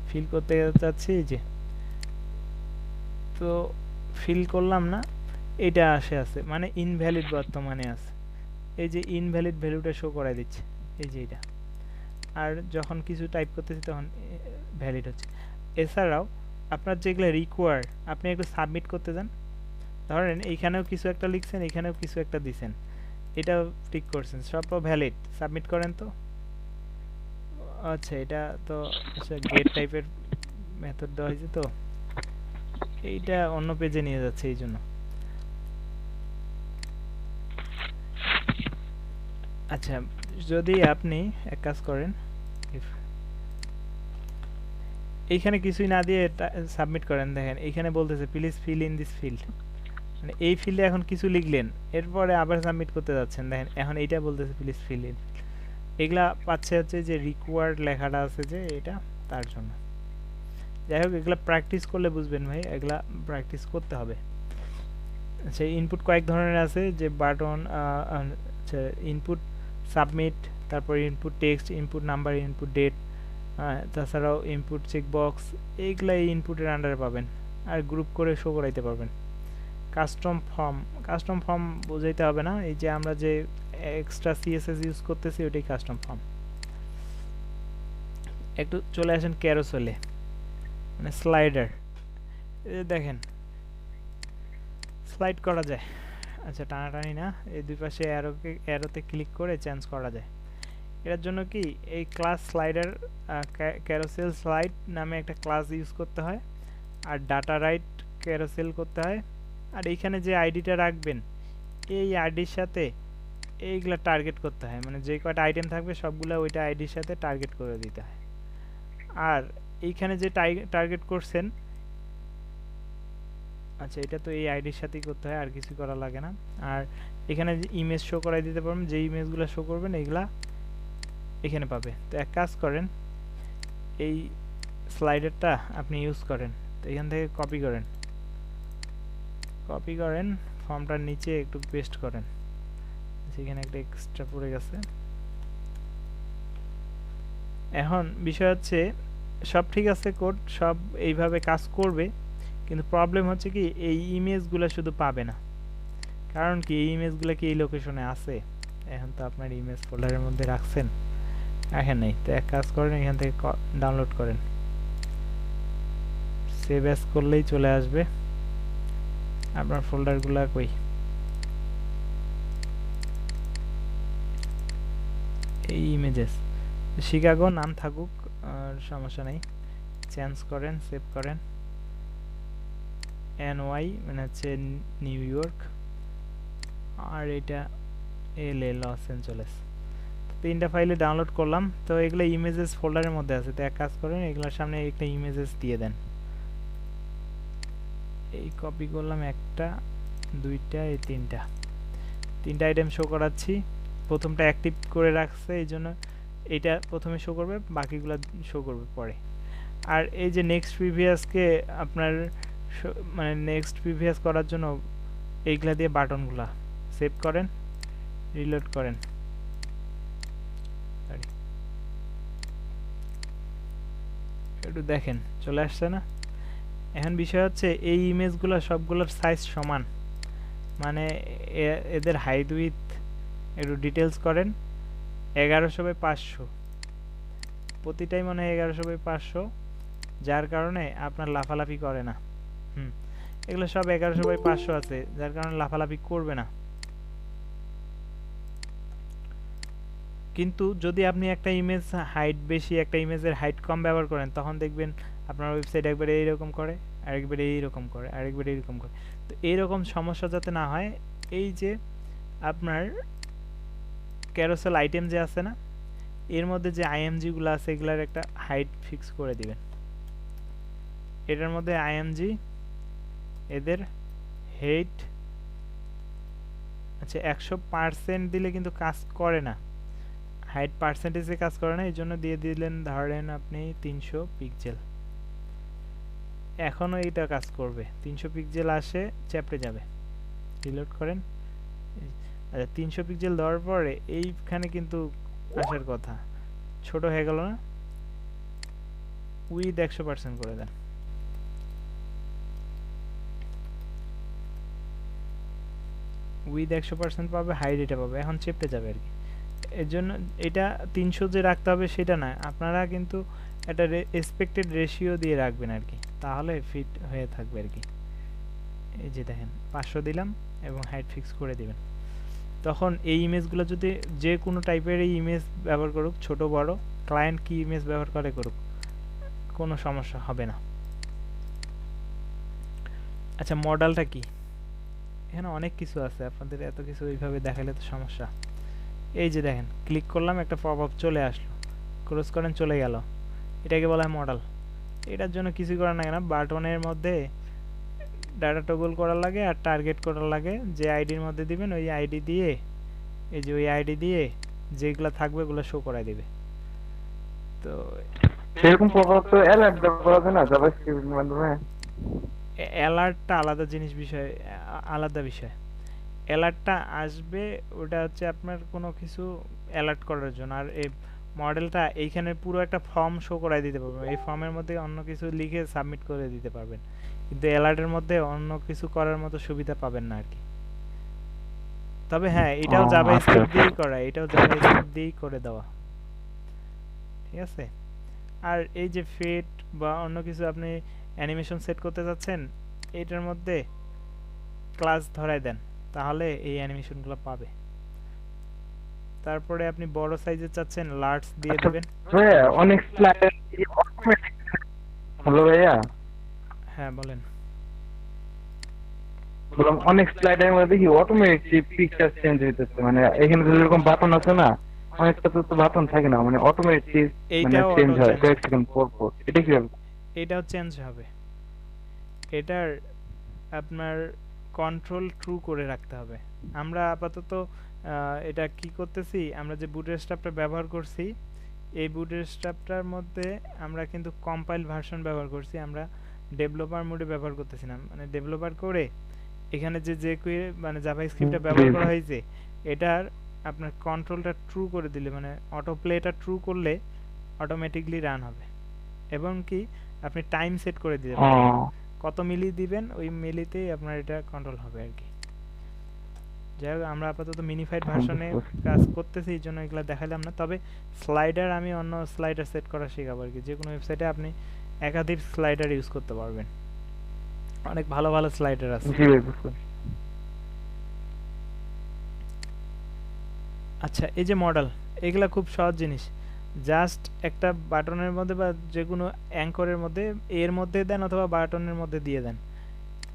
ফিল করতে চাচ্ছি। এই যে তো ফিল করলাম না, এটা আছে মানে ইনভ্যালিড বর্তমানে আছে। এই যে ইনভ্যালিড ভ্যালুটা শো করাই দিচ্ছে, এই যে এটা। আর যখন কিছু টাইপ করতেছি তখন ভ্যালিড হচ্ছে। এছাড়াও আপনার যেগুলো রিকোয়ার, আপনি একটু সাবমিট করতে যান, ধরেন এইখানেও কিছু একটা লিখছেন, এখানেও কিছু একটা দিছেন, এটাও টিক করছেন, সব ভ্যালিড, সাবমিট করেন। তো আচ্ছা, এটা তো গেট টাইপের মেথড দেওয়া হয়েছে, তো এইটা অন্য পেজে নিয়ে যাচ্ছে, এই জন্য। আচ্ছা, যদি আপনি এক কাজ করেন, এইখানে কিছুই না দিয়ে সাবমিট করেন, দেখেন এইখানে বলতেছে please fill in this field, মানে এই ফিল্ডে এখন কিছু লিখলেন, এরপরে আবার সাবমিট করতে যাচ্ছেন, দেখেন এখন এইটা বলতেছে প্লিজ ফিল ইন। এগুলা পাচ্ছে হচ্ছে যে রিকোয়ার্ড লেখাটা আছে যে এটা, তার জন্য। যাই হোক, এগুলা প্র্যাকটিস করলে বুঝবেন ভাই, এগুলা প্র্যাকটিস করতে হবে। আচ্ছা, ইনপুট কয়েক ধরনের আছে, যে বাটন, আচ্ছা ইনপুট সাবমিট, তারপর input text, input number, input date, তাছাড়াও ইনপুট চেকবক্স, এইগুলা এই ইনপুটের আন্ডারে পাবেন। আর গ্রুপ করে শো করাইতে পারবেন। কাস্টম ফর্ম বোঝাইতে হবে না, এই যে আমরা যে এক্সট্রা CSS ইউজ করতেছি ওইটাই কাস্টম ফর্ম। একটু চলে আসেন ক্যারোসেলে, মানে স্লাইডার। দেখেন স্লাইড করা যায়। আচ্ছা, টানাটানি না, এই দুই পাশে অ্যারোতে ক্লিক করে চেঞ্জ করা যায়। এটার জন্য কি এই ক্লাস স্লাইডার, ক্যারোসেল স্লাইড নামে একটা ক্লাস ইউজ করতে হয়, আর ডাটা রাইট ক্যারোসেল করতে হয়। আর এইখানে যে আইডিটা রাখবেন, এই আইডির সাথে এইগুলা টার্গেট করতে হয়, মানে যে কয়টা আইটেম থাকবে সবগুলা ওইটা আইডির সাথে টার্গেট করে দিতে হয়। আর এইখানে যে টার্গেট করছেন, আচ্ছা এটা তো এই আইডির সাথেই করতে হয়, আর কিছু করা লাগে না। আর এখানে যে ইমেজ শো করাই দিতে পারবেন, যে ইমেজগুলো শো করবেন এইগুলা এখানে পাবে। তো এক কাজ করেন, এই স্লাইডারটা আপনি ইউজ করেন, তো এখান থেকে কপি করেন, ফর্মটার নিচে একটু পেস্ট করেন, সেখানে একটা এক্সট্রা পড়ে গেছে। এখন বিষয় হচ্ছে সব ঠিক আছে, কোড সব এইভাবে কাজ করবে, কিন্তু প্রবলেম হচ্ছে কি এই ইমেজগুলো শুধু পাবে না। কারণ কি এই ইমেজগুলো কি এই লোকেশনে আছে? এখন তো আপনার ইমেজ ফোল্ডারের মধ্যে রাখছেন, এখন নেই। তো এক কাজ করেন, এখান থেকে ডাউনলোড করেন, সেভ অ্যাজ করলেই চলে আসবে। আপনার ফোল্ডারগুলো কই? এই ইমেজেস, শিকাগো নাম থাকুক, আর সমস্যা নেই, চেঞ্জ করেন, সেভ করেন। NY মানে হচ্ছে নিউ ইয়র্ক, আর এটা LA লস অ্যাঞ্জেলেস। তিনটা ফাইলে ডাউনলোড করলাম। তো এগুলো ইমেজেস ফোল্ডারের মধ্যে আছে। তো এক কাজ করেন, এগুলোর সামনে একটা ইমেজেস দিয়ে দেন। এই কপি করলাম, একটা, দুইটা, এই তিনটা আইটেম শো করাচ্ছি। প্রথমটা অ্যাক্টিভ করে রাখছে, এই জন্য এটা প্রথমে শো করবে, বাকিগুলো শো করবে পরে। আর এই যে নেক্সট প্রিভিয়াসকে আপনার মানে নেক্সট প্রিভিয়াস করার জন্য এইগুলা দিয়ে বাটনগুলা সেভ করেন, রিলোড করেন। একটু দেখেন চলে আসছে না? এখন বিষয় হচ্ছে এই ইমেজগুলো সবগুলোর সাইজ সমান, মানে এদের হাইট উইথ একটু ডিটেলস করেন 1100x500, প্রতিটাই মনে হয় 1100x500, যার কারণে আপনার লাফালাফি করে না। এগুলো সব 1100x500 আছে, যার কারণে লাফালাফি করবে না। কিন্তু যদি আপনি একটা ইমেজ হাইট বেশি, একটা ইমেজের হাইট কম ব্যবহার করেন, তখন দেখবেন আপনার ওয়েবসাইট একবারে এইরকম করে, আরেকবারে এইরকম করে, আরেকবারে এইরকম করে। তো এইরকম সমস্যা যাতে না হয়, এই যে আপনার ক্যারোসেল আইটেম যে আছে না, এর মধ্যে যে আইএমজি গুলো আছে এগুলার একটা হাইট ফিক্স করে দিবেন। এটার মধ্যে আইএমজি এদের হেড আচ্ছা 100% দিলে কিন্তু কাজ করে না, হাইট পার্সেন্টেজে কাজ করে না, এই জন্য দিয়ে দিলেন ধরেন আপনি 300 পিক্সেল। এখনও এইটা কাজ করবে, 300 পিক্সেল আসে চ্যাপটে যাবে। রিলোড করেন। আচ্ছা 300 পিক্সেল দেওয়ার পরে এইখানে কিন্তু আসার কথা, ছোট হয়ে গেল না? উইথ 100% করে দেন। উইথ 100% পাবে, হাইট এটা পাবে, এখন চেপটে যাবে আর কি। এর জন্য এটা 300 যে রাখতে হবে সেটা না, আপনারা কিন্তু একটা এক্সপেক্টেড রেশিও দিয়ে রাখবেন আর কি, তাহলে ফিট হয়ে থাকবে আর কি। এই যে দেখেন 500 দিলাম এবং হাইট ফিক্স করে দিবেন। তখন এই ইমেজগুলো যদি যে কোনো টাইপের এই ইমেজ ব্যবহার করুক, ছোট বড়, ক্লায়েন্ট কি ইমেজ ব্যবহার করে করুক, কোনো সমস্যা হবে না। আচ্ছা মডেলটা কি? এখানে অনেক কিছু আছে, আপনাদের এত কিছু এইভাবে দেখালে তো সমস্যা। এই যে দেখেন ক্লিক করলাম, একটা পপ আপ চলে আসলো, ক্রস করেন চলে গেল, এটাকে বলা হয় মডেল। এটার জন্য কিছু করার লাগে না, বাটনের মধ্যে ডাটা টগল করার লাগে আর টার্গেট করার লাগে। যে আইডির মধ্যে দিবেন ওই আইডি দিয়ে, এই যে ওই আইডি দিয়ে যেগুলো থাকবে ওগুলো শো করাই দিবে। তো সেরকম প্রভাব তো অ্যালার্ট করা যায় না জাভাস্ক্রিপ্টের মাধ্যমে? অ্যালার্টটা আলাদা জিনিস, বিষয় আলাদা বিষয়। অ্যালার্টটা আসবে ওটা হচ্ছে আপনার কোনো কিছু অ্যালার্ট করার জন্য, আর এই মডেলটা এইখানে পুরো একটা ফর্ম শো করাই দিতে পারবেন, এই ফর্মের মধ্যে অন্য কিছু লিখে সাবমিট করে দিতে পারবেন, কিন্তু অ্যালার্টের মধ্যে অন্য কিছু করার মতো সুবিধা পাবেন না আর কি। তবে হ্যাঁ এটাও জাভাস্ক্রিপ্ট দিয়েই করা, এটাও জাভাস্ক্রিপ্ট দিয়েই করে দেওয়া, ঠিক আছে। আর এই যে ফিট বা অন্য কিছু আপনি অ্যানিমেশন সেট করতে যাচ্ছেন, এটার মধ্যে ক্লাস ধরায় দেন, তাহলে এই অ্যানিমেশনগুলো পাবে। তারপরে আপনি বড় সাইজের চাচ্ছেন, লার্জ দিয়ে দিবেন। ভাইয়া অনেক স্লাইডার অটোমেটিক। হ্যালো ভাইয়া, হ্যাঁ বলেন। বললাম অনেক স্লাইডারের মধ্যে দেখি অটোমেটিক পিকচার চেঞ্জ হইতেছে, মানে এখানে যেরকম বাটন আছে না, অনেকটা তো বাটন থাকে না, মানে অটোমেটিক মানে এইটাও চেঞ্জ auto হয় change কয়েক সেকেন্ড পর পর। এটা কি হবে? এটাও চেঞ্জ হবে। এটার আপনার কন্ট্রোল ট্রু করে রাখতে হবে। আমরা আপাতত এটা কি করতেছি, আমরা যে বুটস্ট্র্যাপটা ব্যবহার করছি, এই বুটস্ট্র্যাপটার মধ্যে আমরা কিন্তু কম্পাইল ভার্সন ব্যবহার করছি, আমরা ডেভেলপার মোডে ব্যবহার করতেছি না। মানে ডেভেলপার করে এখানে যে মানে জাভাস্ক্রিপ্টটা ব্যবহার করা হয়েছে, এটার আপনার কন্ট্রোলটা ট্রু করে দিলে, মানে অটো প্লেটা ট্রু করলে অটোমেটিকলি রান হবে। এবং কি আপনি টাইম সেট করে দিতে পারবেন, কত মিলি দিবেন ওই মিলিতেই আপনার এটা কন্ট্রোল হবে আর কি। যাই হোক আমরা আপাতত মিনিফাইড ভার্সনে কাজ করতেছি, এই জন্য এগুলো দেখালাম না। তবে স্লাইডার আমি অন্য স্লাইডার সেট করা শেখাবো আর কি। যে কোনো ওয়েবসাইটে আপনি একাধিক স্লাইডার ইউজ করতে পারবেন, অনেক ভালো ভালো স্লাইডার আছে। আচ্ছা এই যে মডেল, এগুলা খুব সহজ জিনিস, জাস্ট একটা বাটনের মধ্যে বা যে কোনো অ্যাঙ্করের মধ্যে এর মধ্যে দেন অথবা বাটনের মধ্যে দিয়ে দেন,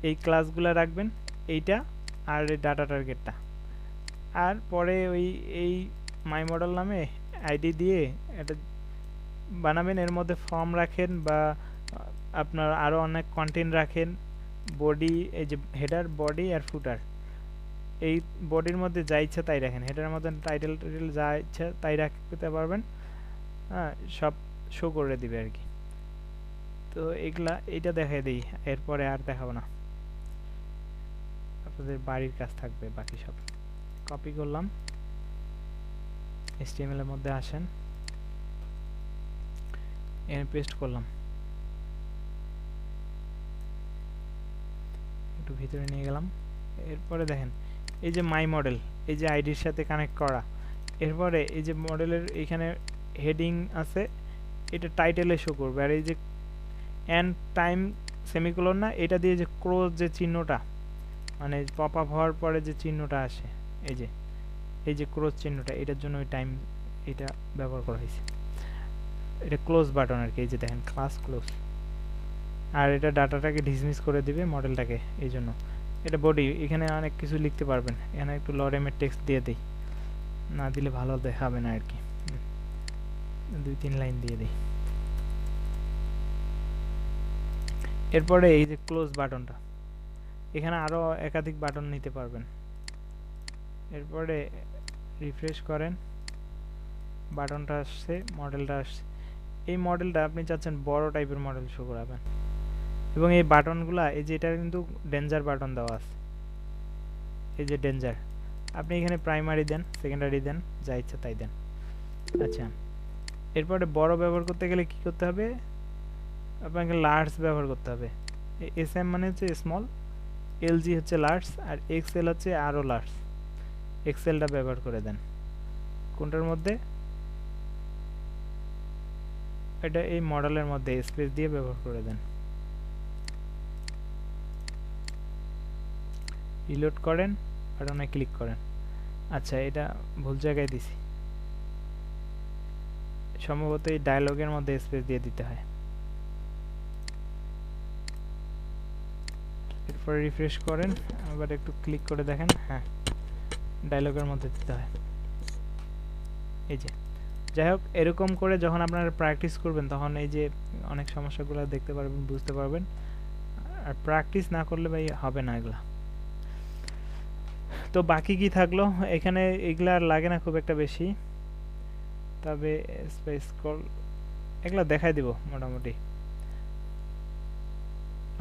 এই ক্লাসগুলো রাখবেন, এইটা আর এই ডাটা টার্গেটটা, আর পরে ওই এই মাই মডেল নামে আইডি দিয়ে এটা বানাবেন। এর মধ্যে ফর্ম রাখেন বা আপনার আরও অনেক কন্টেন্ট রাখেন, বডি, এই যে হেডার, বডি আর ফুটার, এই বডির মধ্যে যা ইচ্ছা তাই রাখেন, হেডারের মধ্যে টাইটেল যা ইচ্ছা তাই রাখতে পারবেন। হ্যাঁ, সব শো করে দিবে আর কি। তো এগুলা এইটা দেখাই দিই, এরপরে আর দেখাবো না, আপনাদের বাড়ির কাজ থাকবে বাকি সব। কপি করলাম, HTML এর মধ্যে আসেন, এখানে পেস্ট করলাম, একটু ভিতরে নিয়ে গেলাম। এরপরে দেখেন এই যে মাই মডেল, এই যে আইডির সাথে কানেক্ট করা। এরপরে এই যে মডেলের এখানে হেডিং আছে, এটা টাইটেলে শো করবে। আর এই যে এন্ড টাইম সেমিকোলন না, এটা দিয়ে যে ক্রস যে চিহ্নটা, মানে পপ আপ হওয়ার পরে যে চিহ্নটা আসে, এই যে ক্রস চিহ্নটা, এটার জন্য ওই টাইম এটা ব্যবহার করা হয়েছে। এটা ক্লোজ বাটন আর কি, এই যে দেখেন ক্লাস ক্লোজ। আর এটা ডাটাটাকে ডিসমিস করে দিবে মডেলটাকে, এই জন্য। এটা বডি, এখানে অনেক কিছু লিখতে পারবেন। এখানে একটু লরেমের টেক্সট দিয়ে দিই, না দিলে ভালো দেখাবে না আর কি, 2-3 লাইন দিয়ে দিই। এরপরে এই যে ক্লোজ বাটনটা, এখানে আরো একাধিক বাটন নিতে পারবেন। এরপরে রিফ্রেশ করেন, বাটনটা আসছে, মডেলটা আসছে। এই মডেলটা আপনি চাচ্ছেন বড় টাইপের মডেল শো করাবেন, এবং এই বাটনগুলা, এই যে এটা কিন্তু ডেঞ্জার বাটন দেওয়া আছে, এই যে ডেঞ্জার, আপনি এখানে প্রাইমারি দেন, সেকেন্ডারি দেন, যা ইচ্ছা তাই দেন। আচ্ছা, এরপরে বড় ব্যবহার করতে গেলে কি করতে হবে, আপনাকে লার্জ ব্যবহার করতে হবে। SM মানে হচ্ছে স্মল, LG হচ্ছে লার্জ, আর XL হচ্ছে আরো লার্জ। এক্সেলটা ব্যবহার করে দেন। কোনটার মধ্যে? এটা এই মডেলের মধ্যে স্পেস দিয়ে ব্যবহার করে দেন। রিলোড করেন, বাটনে ক্লিক করেন। আচ্ছা, এটা ভুল জায়গায় দিছি, সম্ভবত এই ডায়লগের মধ্যে স্পেস দিয়ে দিতে হয়। এরপর রিফ্রেশ করেন, আবার একটু ক্লিক করে দেখেন, হ্যাঁ ডায়লগের মধ্যে দিতে হয়। এই যে, যাই হোক, এরকম করে যখন আপনারা প্র্যাকটিস করবেন তখন এই যে অনেক সমস্যাগুলো দেখতে পারবেন, বুঝতে পারবেন। আর প্র্যাকটিস না করলে ভাই হবে না এগুলা। তো বাকি কি থাকলো এখানে, এগুলা আর লাগে না খুব একটা বেশি, তবে স্পেস কল এগুলা দেখাই দিব মোটামুটি।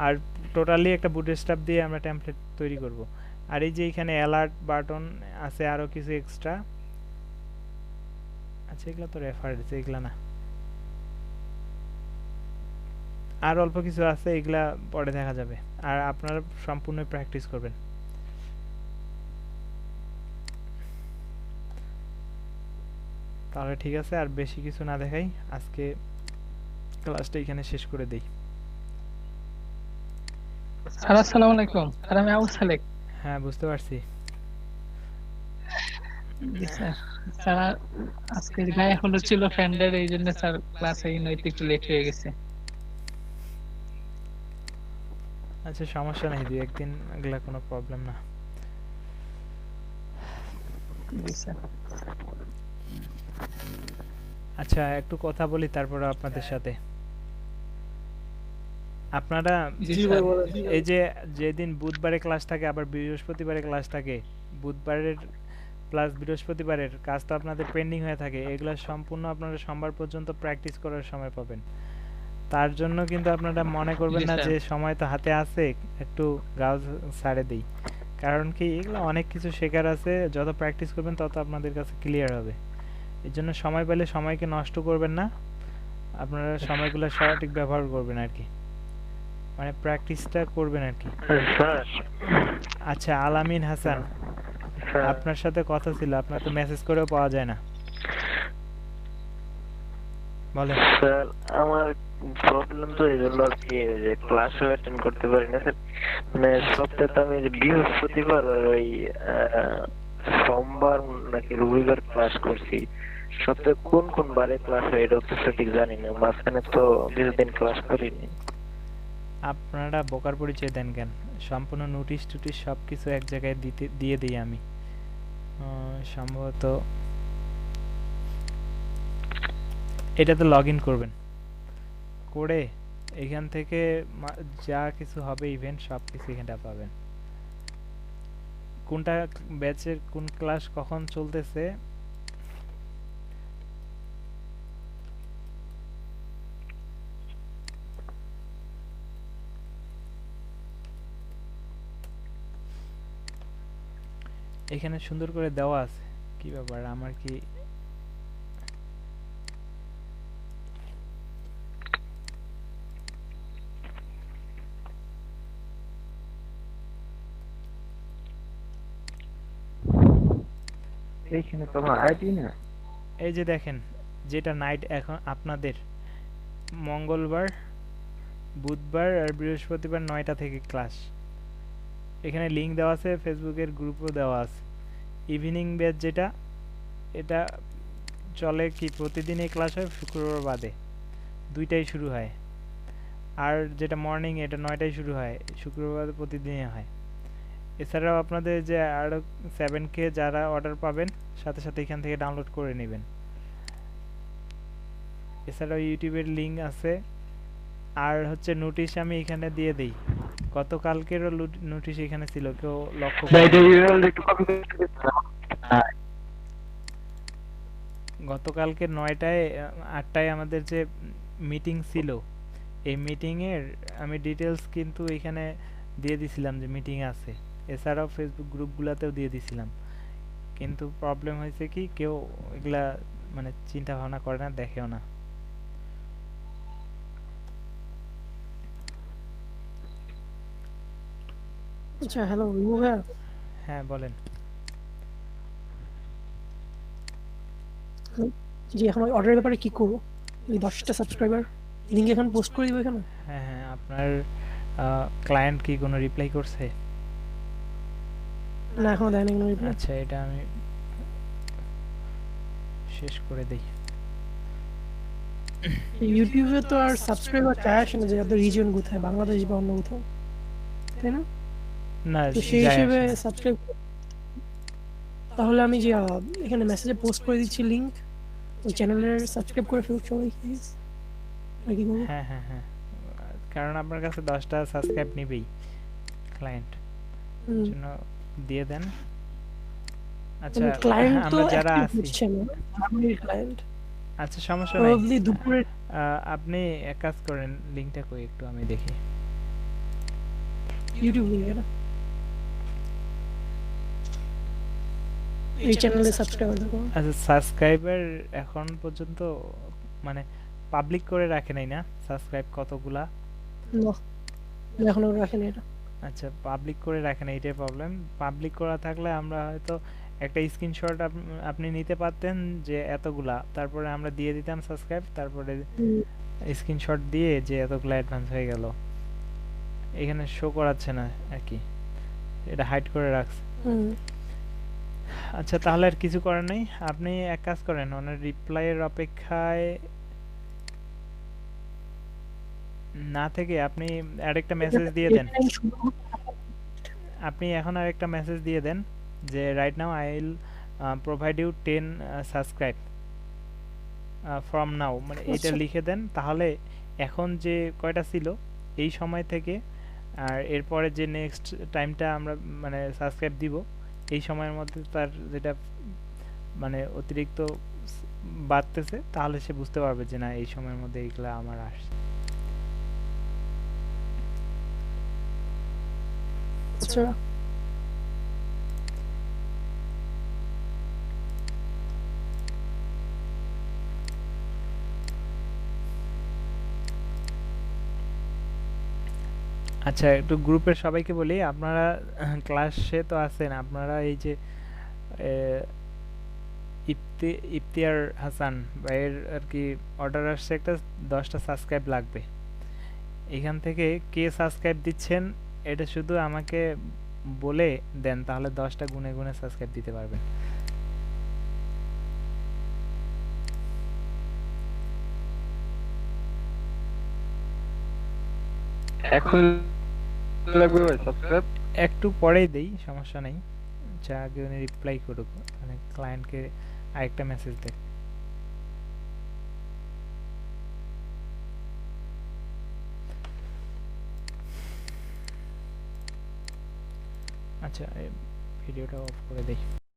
আর টোটালি একটা বুটস্ট্র্যাপ দিয়ে আমরা টেমপ্লেট তৈরি করব। আর এই যে এখানে অ্যালার্ট বাটন আছে, আরো কিছু এক্সট্রা। আচ্ছা, এগুলা তো রেফারেন্স, এগুলা না, আর অল্প কিছু আছে, এগুলা পরে দেখা যাবে। আর আপনারা সম্পূর্ণ প্র্যাকটিস করবেন। তাহলে ঠিক আছে, আর বেশি কিছু না দেখাই, আজকে ক্লাসটা এখানে শেষ করে দেই। স্যার আসসালামু আলাইকুম। স্যার আমি আবু সালেক। হ্যাঁ, বুঝতে পারছি। জি স্যার। স্যার আজকে গায়ে হলুদ ছিল ফ্রেন্ডের, এই জন্য স্যার ক্লাসে নৈতিক একটু লেট হয়ে গেছে। আচ্ছা, সমস্যা নেই, 2-1 দিন, এগুলা কোনো প্রবলেম না। জি স্যার। আচ্ছা, একটু কথা বলি তারপরে আপনাদের সাথে। আপনারা জি ভাই বলেন। এই যে যেদিন বুধবারে ক্লাস থাকে, আবার বৃহস্পতিবারে ক্লাস থাকে, বুধবারের প্লাস বৃহস্পতিবারের কাজ তো আপনাদের পেন্ডিং হয়ে থাকে, এগুলা সম্পূর্ণ আপনারা সোমবার পর্যন্ত প্র্যাকটিস করার সময় পাবেন। তার জন্য কিন্তু আপনারা মনে করবেন জি না স্যার। যে সময় তো হাতে আছে, একটু গাও ছাড়ে দিই। কারণ কি, এগুলো অনেক কিছু শেখার আছে, যত প্র্যাকটিস করবেন তত আপনাদের কাছে ক্লিয়ার হবে। এর জন্য সময় পেলে সময়কে নষ্ট করবেন না, আপনারা সময়গুলো সঠিক ব্যবহার করবেন আর কি, মানে প্র্যাকটিসটা করবেন আর কি। স্যার, আচ্ছা, আলামিন হাসান, স্যার, আপনার সাথে কথা ছিল, আপনার তো মেসেজ করেও পাওয়া যায় না, বলেন। স্যার, আমার প্রবলেম তো এই জন্য আর কি, যে ক্লাসও অ্যাটেন্ড করতে পারি না স্যার। মানে সপ্তাহে আমি যে বৃহস্পতিবার আর ওই সোমবার নাকি রবিবার ক্লাস করছি। সপ্তাহে কোন কোন বারে ক্লাস হয় এটা তো সঠিক জানি না, মাঝখানে তো কিছুদিন ক্লাস করিনি। আপনারা বোকার পরিচয় দেন কেন? সম্পূর্ণ নোটিশ টুটিশ সব কিছু এক জায়গায় দিয়ে দিই আমি। সম্ভবত এটাতে লগ ইন করবেন, করে এখান থেকে যা কিছু হবে ইভেন্ট সব কিছু এখানটা পাবেন। কোনটা ব্যাচের কোন ক্লাস কখন চলতেছে এখানে সুন্দর করে দেওয়া আছে। কি ব্যাপার, আমার কি এইখানে তোমার আইডি না? এই যে দেখেন, যেটা নাইট এখন আপনাদের মঙ্গলবার, বুধবার আর বৃহস্পতিবার 9টা থেকে ক্লাস। এখানে লিংক দেওয়া আছে, ফেসবুকের গ্রুপও দেওয়া আছে। ইভিনিং ব্যাচ যেটা, এটা চলে কি প্রতিদিনই ক্লাস হয়, শুক্রবার বাদে 2টায় শুরু হয়। আর যেটা মর্নিং, এটা 9টায় শুরু হয়, শুক্রবার প্রতিদিনই হয়। এছাড়াও আপনাদের যে আরও 7K যারা অর্ডার পাবেন, সাথে সাথে এখান থেকে ডাউনলোড করে নেবেন। এছাড়াও ইউটিউবের লিংক আছে। আর হচ্ছে নোটিশ আমি এখানে দিয়ে দিই। গতকালকেরও নোটিশ এখানে ছিল, কেউ লক্ষ্য ভাই এটা করেনি। ইউআরএল একটু কপি করে গতকালকে 9টায় 8টায় আমাদের যে মিটিং ছিল, এই মিটিংয়ের আমি ডিটেলস কিন্তু এখানে দিয়ে দিছিলাম যে মিটিং আছে। এছাড়াও ফেসবুক গ্রুপগুলোতেও দিয়ে দিছিলাম। কিন্তু প্রবলেম হয়েছে কি, কেউ এগুলা মানে চিন্তা ভাবনা করে না, দেখেও না। আচ্ছা হ্যালো রিমু ভাইয়া, হ্যাঁ বলেন। জি এখন অর্ডারের ব্যাপারে কি করবো? এই 10টা সাবস্ক্রাইবার লিঙ্ক এখন পোস্ট করে দিব এখানে? হ্যাঁ হ্যাঁ, আপনার ক্লায়েন্ট কি কোনো রিপ্লাই করছে? না এখনো দেয়নি কোনো রিপ্লাই। আচ্ছা, এটা আমি শেষ করে দেই। ইউটিউবে তো আর সাবস্ক্রাইবার চায় আসে না যে আপনার রিজন কোথায়, বাংলাদেশ বা অন্য কোথাও, তাই না? না, তো সেই যায় হিসেবে আসে না। সাবস্ক্রাইব, তাহলে আমি যে এখানে মেসেজে পোস্ট করে দিচ্ছি লিঙ্ক, ওই চ্যানেলের সাবস্ক্রাইব করে ফেলুক সবাই প্লিজ, আর কি করবো? হ্যাঁ হ্যাঁ হ্যাঁ, কারণ আপনার কাছে 10টা সাবস্ক্রাইব নিবেই ক্লায়েন্ট, হুম, জন্য দিয়ে দেন। আচ্ছা, ক্লায়েন্ট তো আমরা যারা অ্যাক্টিভ আছি, হচ্ছে না, আমি ক্লায়েন্ট আচ্ছা সমস্যা নাই। প্রবাবলি দুপুরে আপনি এক কাজ করেন, লিংকটা কই একটু আমি দেখি। ইউটিউব লিঙ্ক এটা, এই চ্যানেলে সাবস্ক্রাইবার দেখো। আচ্ছা, সাবস্ক্রাইবার এখন পর্যন্ত মানে পাবলিক করে রাখে নাই না সাবস্ক্রাইব কতগুলা? না এখনো রাখেনি এটা। আচ্ছা, পাবলিক করে রাখেন, এইটাই প্রবলেম। পাবলিক করা থাকলে আমরা হয়তো একটা স্ক্রিনশট আপনি নিতে পারতেন যে এতগুলা, তারপরে আমরা দিয়ে দিতাম সাবস্ক্রাইব, তারপরে হুম, স্ক্রিনশট দিয়ে যে এতগুলা অ্যাডভান্স হয়ে গেল। এখানে শো করাচ্ছে না আর কি, এটা হাইড করে রাখছে। হুম, আচ্ছা, তাহলে আর কিছু করার নেই। আপনি এক কাজ করেন, ওনার রিপ্লাইয়ের অপেক্ষায় না থেকে আপনি আরেকটা মেসেজ দিয়ে দেন। আপনি এখন আরেকটা মেসেজ দিয়ে দেন যে right now I will provide you 10 subscribe from now, মানে এটা আচ্ছা। লিখে দেন। তাহলে এখন যে কয়টা ছিল এই সময় থেকে আর এরপরে যে নেক্সট টাইমটা আমরা মানে সাবস্ক্রাইব দিব, এই সময়ের মধ্যে তার যেটা মানে অতিরিক্ত বাড়তেছে, তাহলে সে বুঝতে পারবে যে না এই সময়ের মধ্যে এইগুলা আমার আসছে। আচ্ছা আচ্ছা, একটু গ্রুপের সবাইকে বলি, আপনারা ক্লাসে তো আছেন, আপনারা এই যে ইফতিয়ার হাসান ভাইয়ের আর কি অর্ডার আসছে একটা 10টা সাবস্ক্রাইব লাগবে। এখান থেকে কে সাবস্ক্রাইব দিচ্ছেন এটা শুধু আমাকে বলে দেন, তাহলে 10টা গুনে গুনে সাবস্ক্রাইব দিতে পারবেন। এখন লাগবে ভাই সাবস্ক্রাইব? একটু পরেই দেই, সমস্যা নেই। আচ্ছা, আগে উনি রিপ্লাই করুক, মানে ক্লায়েন্টকে আরেকটা মেসেজ দেখ। আচ্ছা, ভিডিওটা অফ করে দেই।